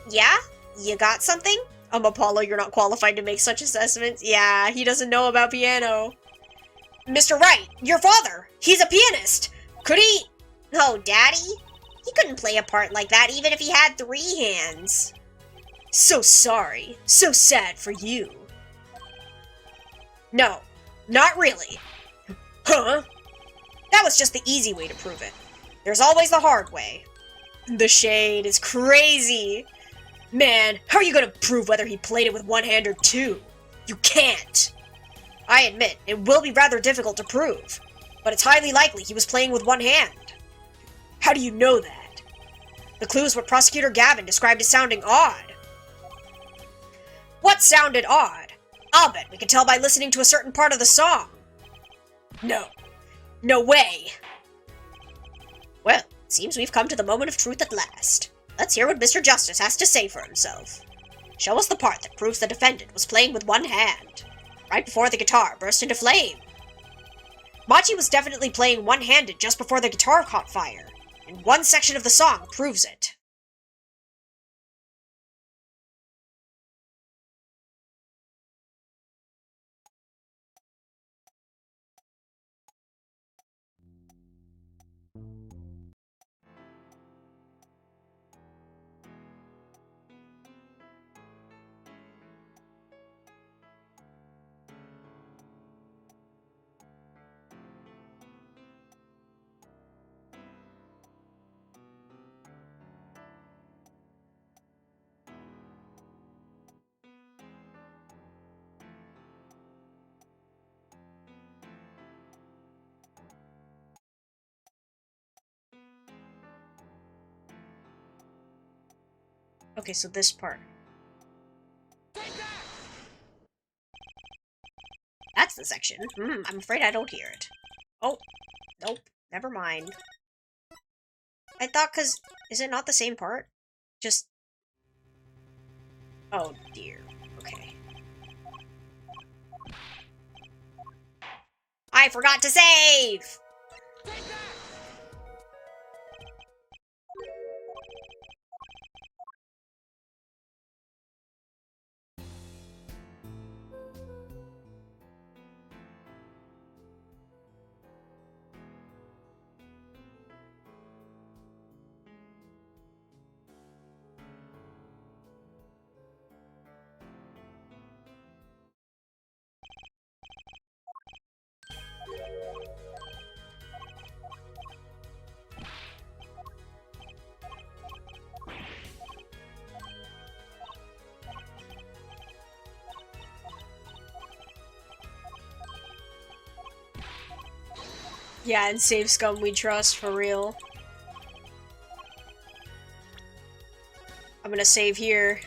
Yeah? You got something? Apollo, you're not qualified to make such assessments. Yeah, he doesn't know about piano. Mr. Wright, your father, he's a pianist. Could he... Oh, Daddy? He couldn't play a part like that even if he had 3 hands. So sorry. So sad for you. No, not really. Huh? That was just the easy way to prove it. There's always the hard way. The shade is crazy. Man, how are you gonna prove whether he played it with one hand or two? You can't. I admit, it will be rather difficult to prove, but it's highly likely he was playing with one hand. How do you know that? The clue is what Prosecutor Gavin described as sounding odd. What sounded odd? I'll bet we can tell by listening to a certain part of the song. No. No way. Well, it seems we've come to the moment of truth at last. Let's hear what Mr. Justice has to say for himself. Show us the part that proves the defendant was playing with one hand, right before the guitar burst into flame. Machi was definitely playing one-handed just before the guitar caught fire, and one section of the song proves it. Okay, so this part. That's the section. I'm afraid I don't hear it. Oh, nope. Never mind. I thought, is it not the same part? Just... Oh, dear. Okay. I forgot to save! Yeah, and save scum we trust, for real. I'm gonna save here.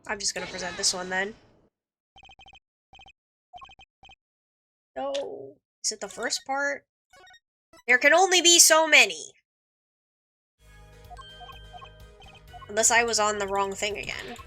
I'm just gonna present this one then. No. Is it the first part? There can only be so many. Unless I was on the wrong thing again.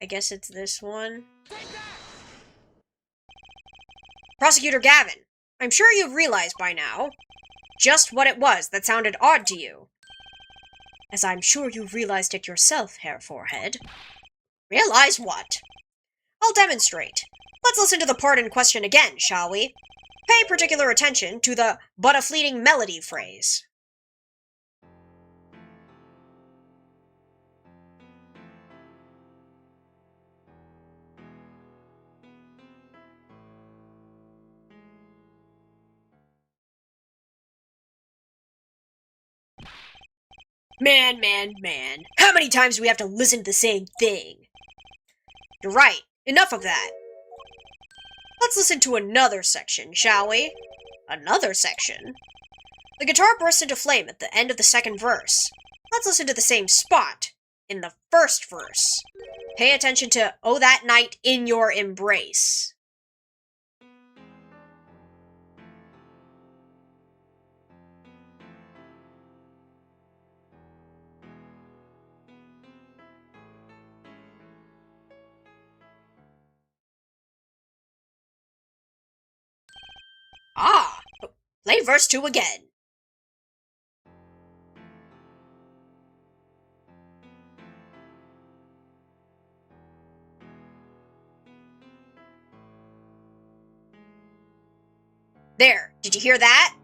I guess it's this one. Prosecutor Gavin, I'm sure you've realized by now just what it was that sounded odd to you. As I'm sure you've realized it yourself, Hair Forehead. Realize what? I'll demonstrate. Let's listen to the part in question again, shall we? Pay particular attention to the "but a fleeting melody" phrase. Man. How many times do we have to listen to the same thing? You're right. Enough of that. Let's listen to another section, shall we? Another section? The guitar bursts into flame at the end of the second verse. Let's listen to the same spot in the first verse. Pay attention to "Oh That Night in Your Embrace." Ah, play verse 2 again. There, did you hear that?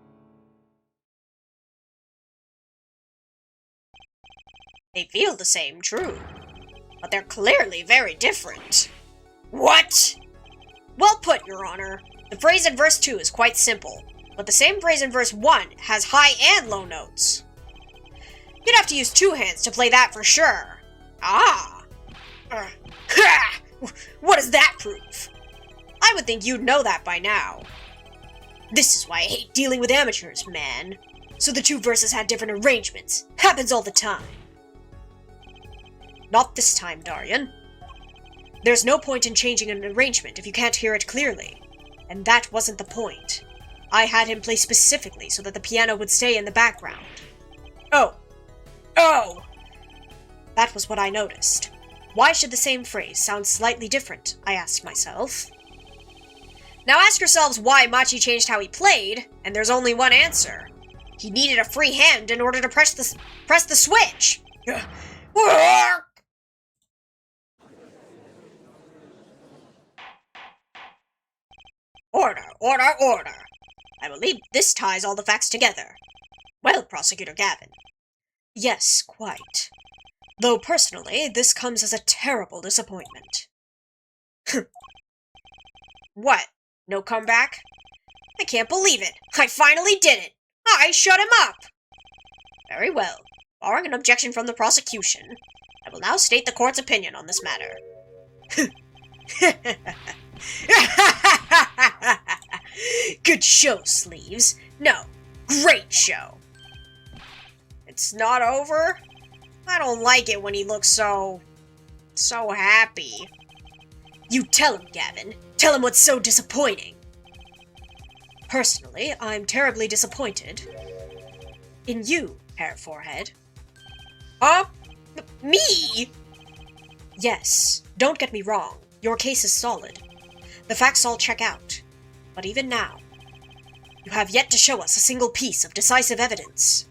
They feel the same, true. But they're clearly very different. What? Well put, Your Honor. The phrase in verse 2 is quite simple, but the same phrase in verse 1 has high and low notes. You'd have to use two hands to play that for sure. Ah. Ha! What does that prove? I would think you'd know that by now. This is why I hate dealing with amateurs, man. So the two verses had different arrangements. Happens all the time. Not this time, Darian. There's no point in changing an arrangement if you can't hear it clearly. And that wasn't the point. I had him play specifically so that the piano would stay in the background. Oh! That was what I noticed. Why should the same phrase sound slightly different, I asked myself. Now ask yourselves why Machi changed how he played, and there's only one answer. He needed a free hand in order to press the switch. Order. I believe this ties all the facts together. Well, Prosecutor Gavin. Yes, quite. Though personally, this comes as a terrible disappointment. What? No comeback? I can't believe it. I finally did it. I shut him up. Very well. Barring an objection from the prosecution, I will now state the court's opinion on this matter. Good show, Sleeves. No, great show. It's not over? I don't like it when he looks so happy. You tell him, Gavin. Tell him what's so disappointing. Personally, I'm terribly disappointed in you, Hair Forehead. Huh? Me? Yes, don't get me wrong. Your case is solid. The facts all check out. But even now, you have yet to show us a single piece of decisive evidence.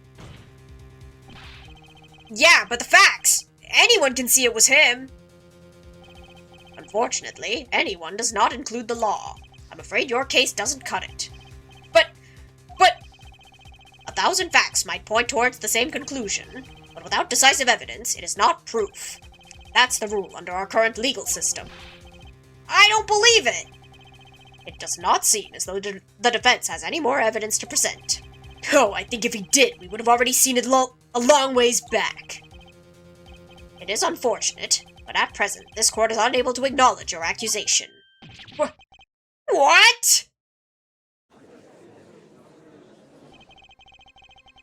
Yeah, but the facts! Anyone can see it was him! Unfortunately, anyone does not include the law. I'm afraid your case doesn't cut it. But... 1,000 facts might point towards the same conclusion, but without decisive evidence, it is not proof. That's the rule under our current legal system. I don't believe it! It does not seem as though the defense has any more evidence to present. Oh, I think if he did, we would have already seen it a long ways back. It is unfortunate, but at present, this court is unable to acknowledge your accusation. What?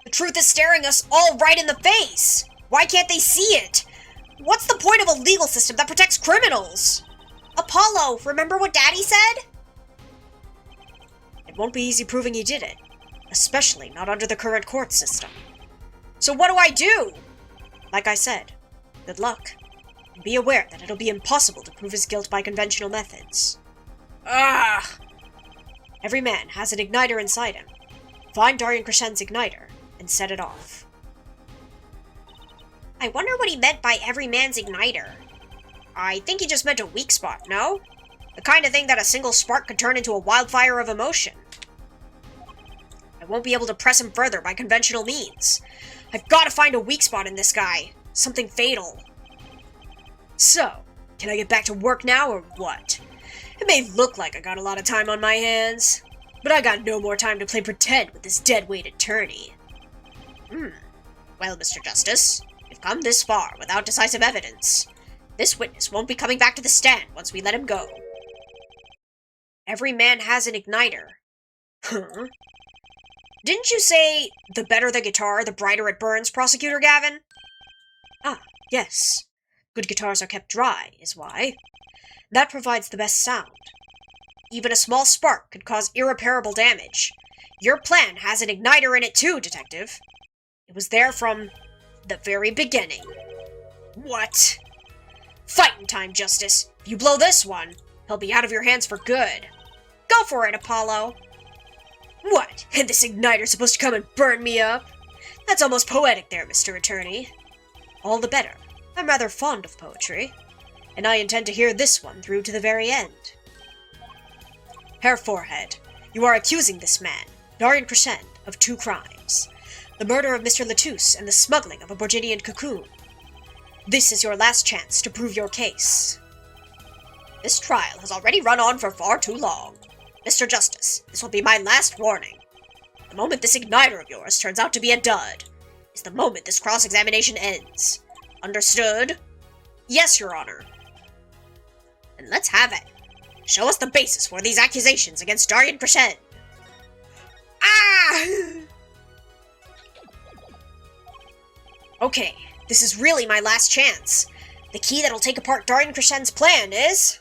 The truth is staring us all right in the face! Why can't they see it? What's the point of a legal system that protects criminals? Apollo, remember what Daddy said? It won't be easy proving he did it, especially not under the current court system. So what do I do? Like I said, good luck. And be aware that it'll be impossible to prove his guilt by conventional methods. Every man has an igniter inside him. Find Darian Krishen's igniter and set it off. I wonder what he meant by every man's igniter. I think he just meant a weak spot, no? The kind of thing that a single spark could turn into a wildfire of emotion. I won't be able to press him further by conventional means. I've got to find a weak spot in this guy. Something fatal. So, can I get back to work now or what? It may look like I got a lot of time on my hands, but I got no more time to play pretend with this dead-weight attorney. Well, Mr. Justice, we've come this far without decisive evidence. This witness won't be coming back to the stand once we let him go. Every man has an igniter. Huh? Didn't you say, the better the guitar, the brighter it burns, Prosecutor Gavin? Ah, yes. Good guitars are kept dry, is why. That provides the best sound. Even a small spark could cause irreparable damage. Your plan has an igniter in it too, Detective. It was there from the very beginning. What? Fighting time, Justice. If you blow this one, he'll be out of your hands for good. Go for it, Apollo. What? And this igniter's supposed to come and burn me up? That's almost poetic there, Mr. Attorney. All the better. I'm rather fond of poetry, and I intend to hear this one through to the very end. Herr Forehead, you are accusing this man, Darian Crescend, of 2 crimes. The murder of Mr. Latouche and the smuggling of a Borginian cocoon. This is your last chance to prove your case. This trial has already run on for far too long. Mr. Justice, this will be my last warning. The moment this igniter of yours turns out to be a dud is the moment this cross-examination ends. Understood? Yes, Your Honor. Then let's have it. Show us the basis for these accusations against Darian Crescend. Ah! Okay, this is really my last chance. The key that'll take apart Darian Crescend's plan is...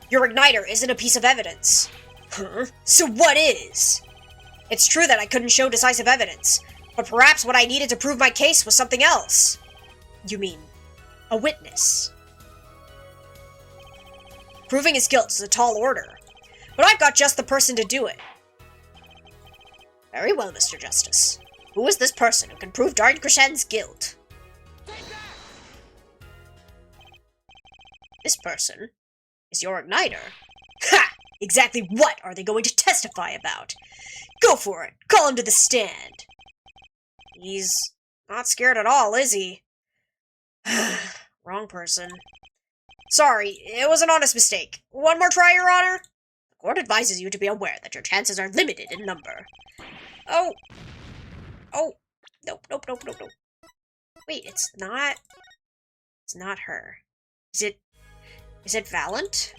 Your igniter isn't a piece of evidence. Huh? So what is? It's true that I couldn't show decisive evidence, but perhaps what I needed to prove my case was something else. You mean, a witness. Proving his guilt is a tall order, but I've got just the person to do it. Very well, Mr. Justice. Who is this person who can prove Darian Crescend's guilt? This person is your igniter. Ha! Exactly what are they going to testify about? Go for it! Call him to the stand! He's not scared at all, is he? Wrong person. Sorry, it was an honest mistake. One more try, Your Honor? The court advises you to be aware that your chances are limited in number. Oh. Nope. Wait, it's not her. Is it Valent?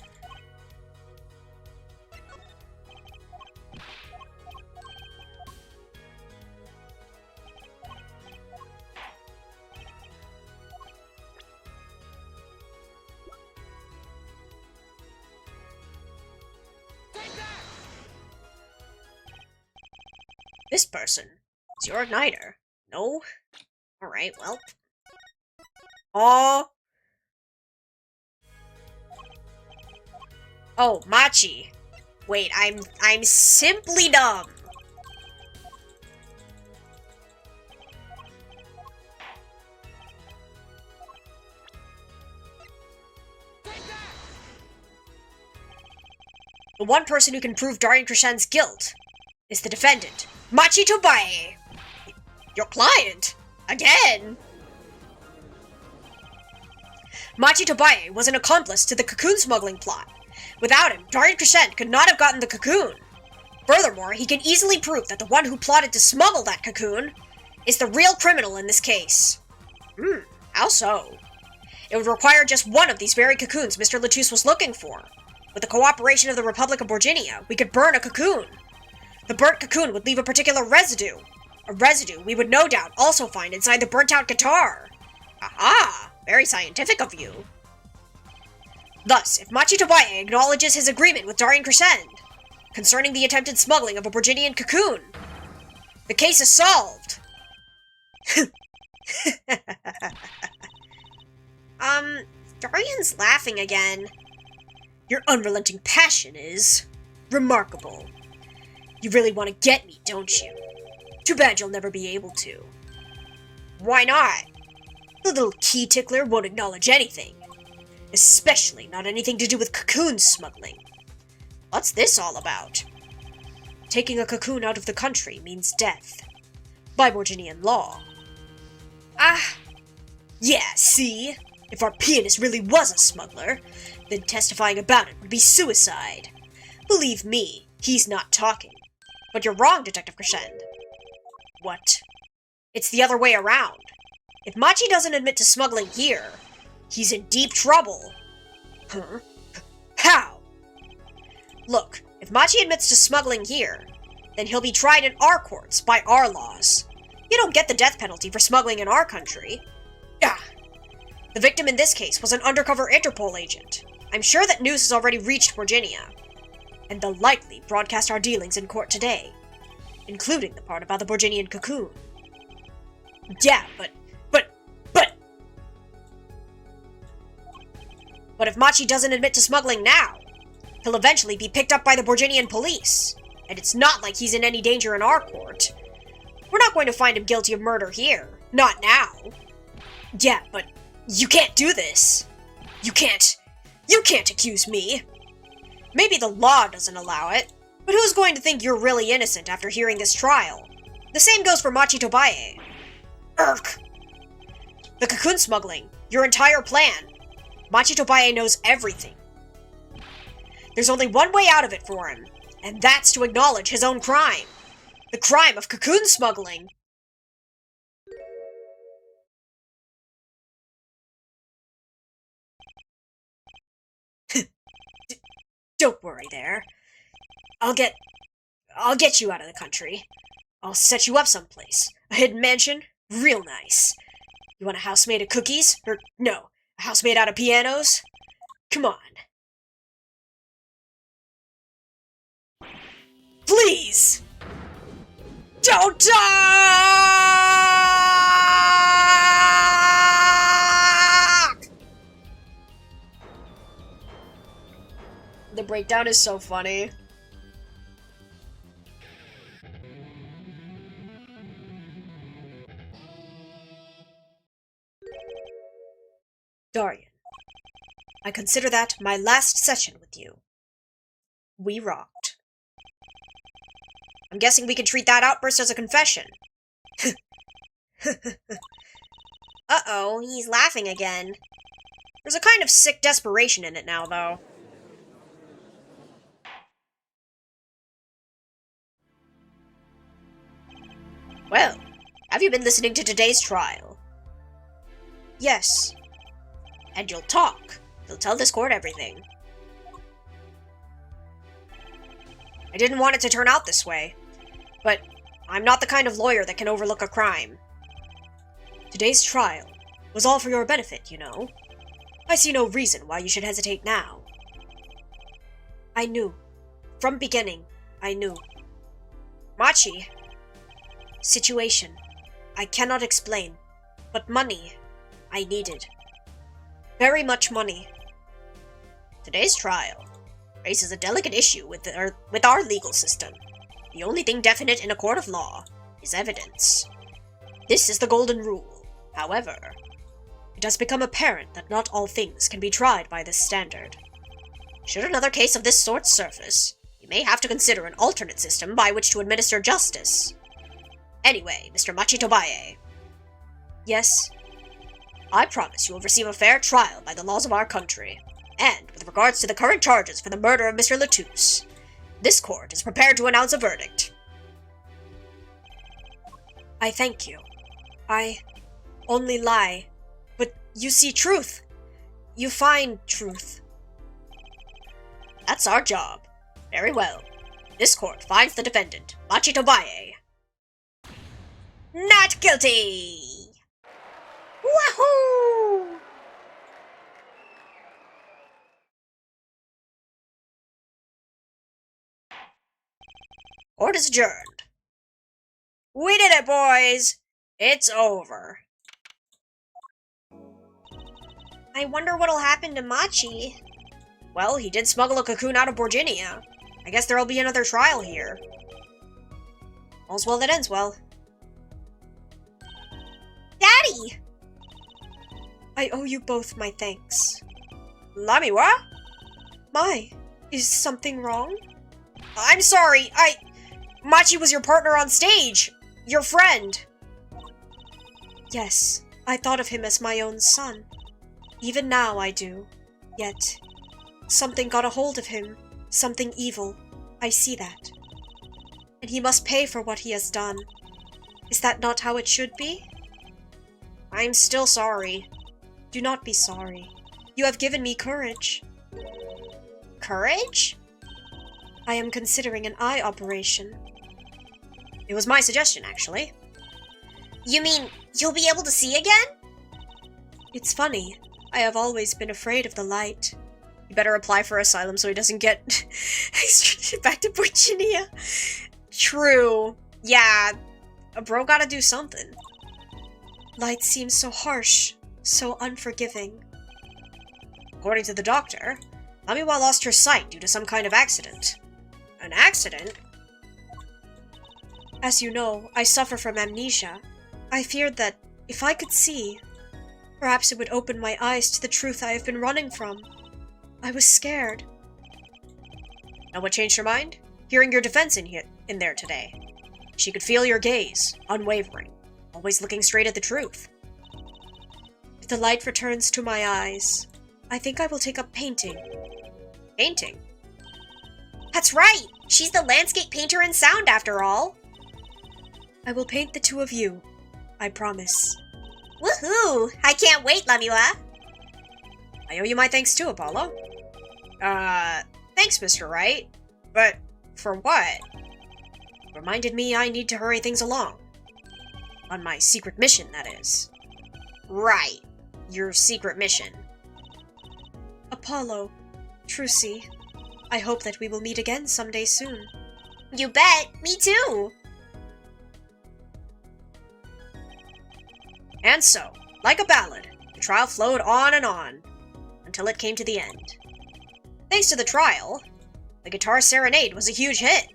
This person is your igniter. No? Alright, well. Oh, Machi. Wait, I'm simply dumb. The one person who can prove Darian Crescend's guilt is the defendant, Machi Tobae. Your client? Again? Machi Tobae was an accomplice to the cocoon smuggling plot. Without him, Darian Crescend could not have gotten the cocoon. Furthermore, he can easily prove that the one who plotted to smuggle that cocoon is the real criminal in this case. How so? It would require just one of these very cocoons Mr. Latouche was looking for. With the cooperation of the Republic of Borginia, we could burn a cocoon. The burnt cocoon would leave a particular residue. A residue we would no doubt also find inside the burnt-out guitar. Aha! Very scientific of you. Thus, if Machi Tobae acknowledges his agreement with Darian Crescend concerning the attempted smuggling of a Borginian cocoon, the case is solved. Darian's laughing again. Your unrelenting passion is remarkable. You really want to get me, don't you? Too bad you'll never be able to. Why not? The little key tickler won't acknowledge anything. Especially not anything to do with cocoon smuggling. What's this all about? Taking a cocoon out of the country means death. By Borginian law. Yeah, see? If our pianist really was a smuggler, then testifying about it would be suicide. Believe me, he's not talking. But you're wrong, Detective Crescend. What? It's the other way around. If Machi doesn't admit to smuggling here, he's in deep trouble. Huh? How? Look, if Machi admits to smuggling here, then he'll be tried in our courts by our laws. You don't get the death penalty for smuggling in our country. Ah. The victim in this case was an undercover Interpol agent. I'm sure that news has already reached Virginia, and they'll likely broadcast our dealings in court today, including the part about the Virginian cocoon. Yeah, but if Machi doesn't admit to smuggling now, he'll eventually be picked up by the Virginian police, and it's not like he's in any danger in our court. We're not going to find him guilty of murder here. Not now. Yeah, but you can't do this. You can't accuse me. Maybe the law doesn't allow it, but who's going to think you're really innocent after hearing this trial? The same goes for Machi Tobaye. Urk! The cocoon smuggling, your entire plan. Machi Tobaye knows everything. There's only one way out of it for him, and that's to acknowledge his own crime. The crime of cocoon smuggling. Don't worry there. I'll get you out of the country. I'll set you up someplace. A hidden mansion? Real nice. You want a house made of cookies? Or, no, a house made out of pianos? Come on. Please! Don't talk! The breakdown is so funny. Darian, I consider that my last session with you. We rocked. I'm guessing we can treat that outburst as a confession. Uh-oh, he's laughing again. There's a kind of sick desperation in it now, though. Well, have you been listening to today's trial? Yes. And you'll talk. You'll tell this court everything. I didn't want it to turn out this way, but I'm not the kind of lawyer that can overlook a crime. Today's trial was all for your benefit, you know. I see no reason why you should hesitate now. I knew. From beginning, I knew. Machi. Situation. I cannot explain, but money I needed. Very much money. Today's trial raises a delicate issue with our legal system. The only thing definite in a court of law is evidence. This is the golden rule. However, it has become apparent that not all things can be tried by this standard. Should another case of this sort surface, you may have to consider an alternate system by which to administer justice. Anyway, Mr. Machi Tobaye. Yes? I promise you will receive a fair trial by the laws of our country. And, with regards to the current charges for the murder of Mr. Latouche, this court is prepared to announce a verdict. I thank you. I only lie. But you see truth. You find truth. That's our job. Very well. This court finds the defendant, Machi Tobaye, not guilty! Wahoo! Court is adjourned. We did it, boys! It's over. I wonder what'll happen to Machi. Well, he did smuggle a cocoon out of Virginia. I guess there'll be another trial here. All's well that ends well. Daddy! I owe you both my thanks. Lamiwa? My, is something wrong? I'm sorry, Machi was your partner on stage! Your friend! Yes, I thought of him as my own son. Even now I do. Yet, something got a hold of him. Something evil. I see that. And he must pay for what he has done. Is that not how it should be? I'm still sorry. Do not be sorry. You have given me courage. Courage? I am considering an eye operation. It was my suggestion, actually. You mean you'll be able to see again? It's funny. I have always been afraid of the light. You better apply for asylum so he doesn't get extradited back to Virginia. True. Yeah, a bro gotta do something. Light seems so harsh, so unforgiving. According to the doctor, Lamiwa lost her sight due to some kind of accident. An accident? As you know, I suffer from amnesia. I feared that, if I could see, perhaps it would open my eyes to the truth I have been running from. I was scared. Now what changed her mind? Hearing your defense in there today. She could feel your gaze, unwavering, always looking straight at the truth. If the light returns to my eyes, I think I will take up painting. Painting? That's right! She's the landscape painter in sound, after all! I will paint the two of you. I promise. Woohoo! I can't wait, Lamiwa! I owe you my thanks too, Apollo. Thanks, Mr. Wright. But, for what? Reminded me I need to hurry things along. On my secret mission, that is. Right. Your secret mission. Apollo, Trucy, I hope that we will meet again someday soon. You bet! Me too! And so, like a ballad, the trial flowed on and on, until it came to the end. Thanks to the trial, the guitar serenade was a huge hit.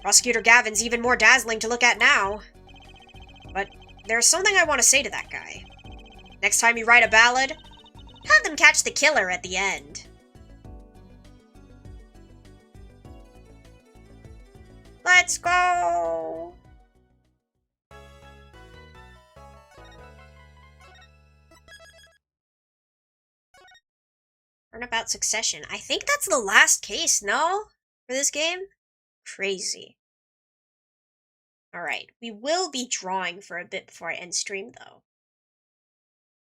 Prosecutor Gavin's even more dazzling to look at now. But there's something I want to say to that guy. Next time you write a ballad, Have them catch the killer at the end. Let's go! Turnabout Succession. I think that's the last case, no? For this game? Crazy. Alright, we will be drawing for a bit before I end stream, though.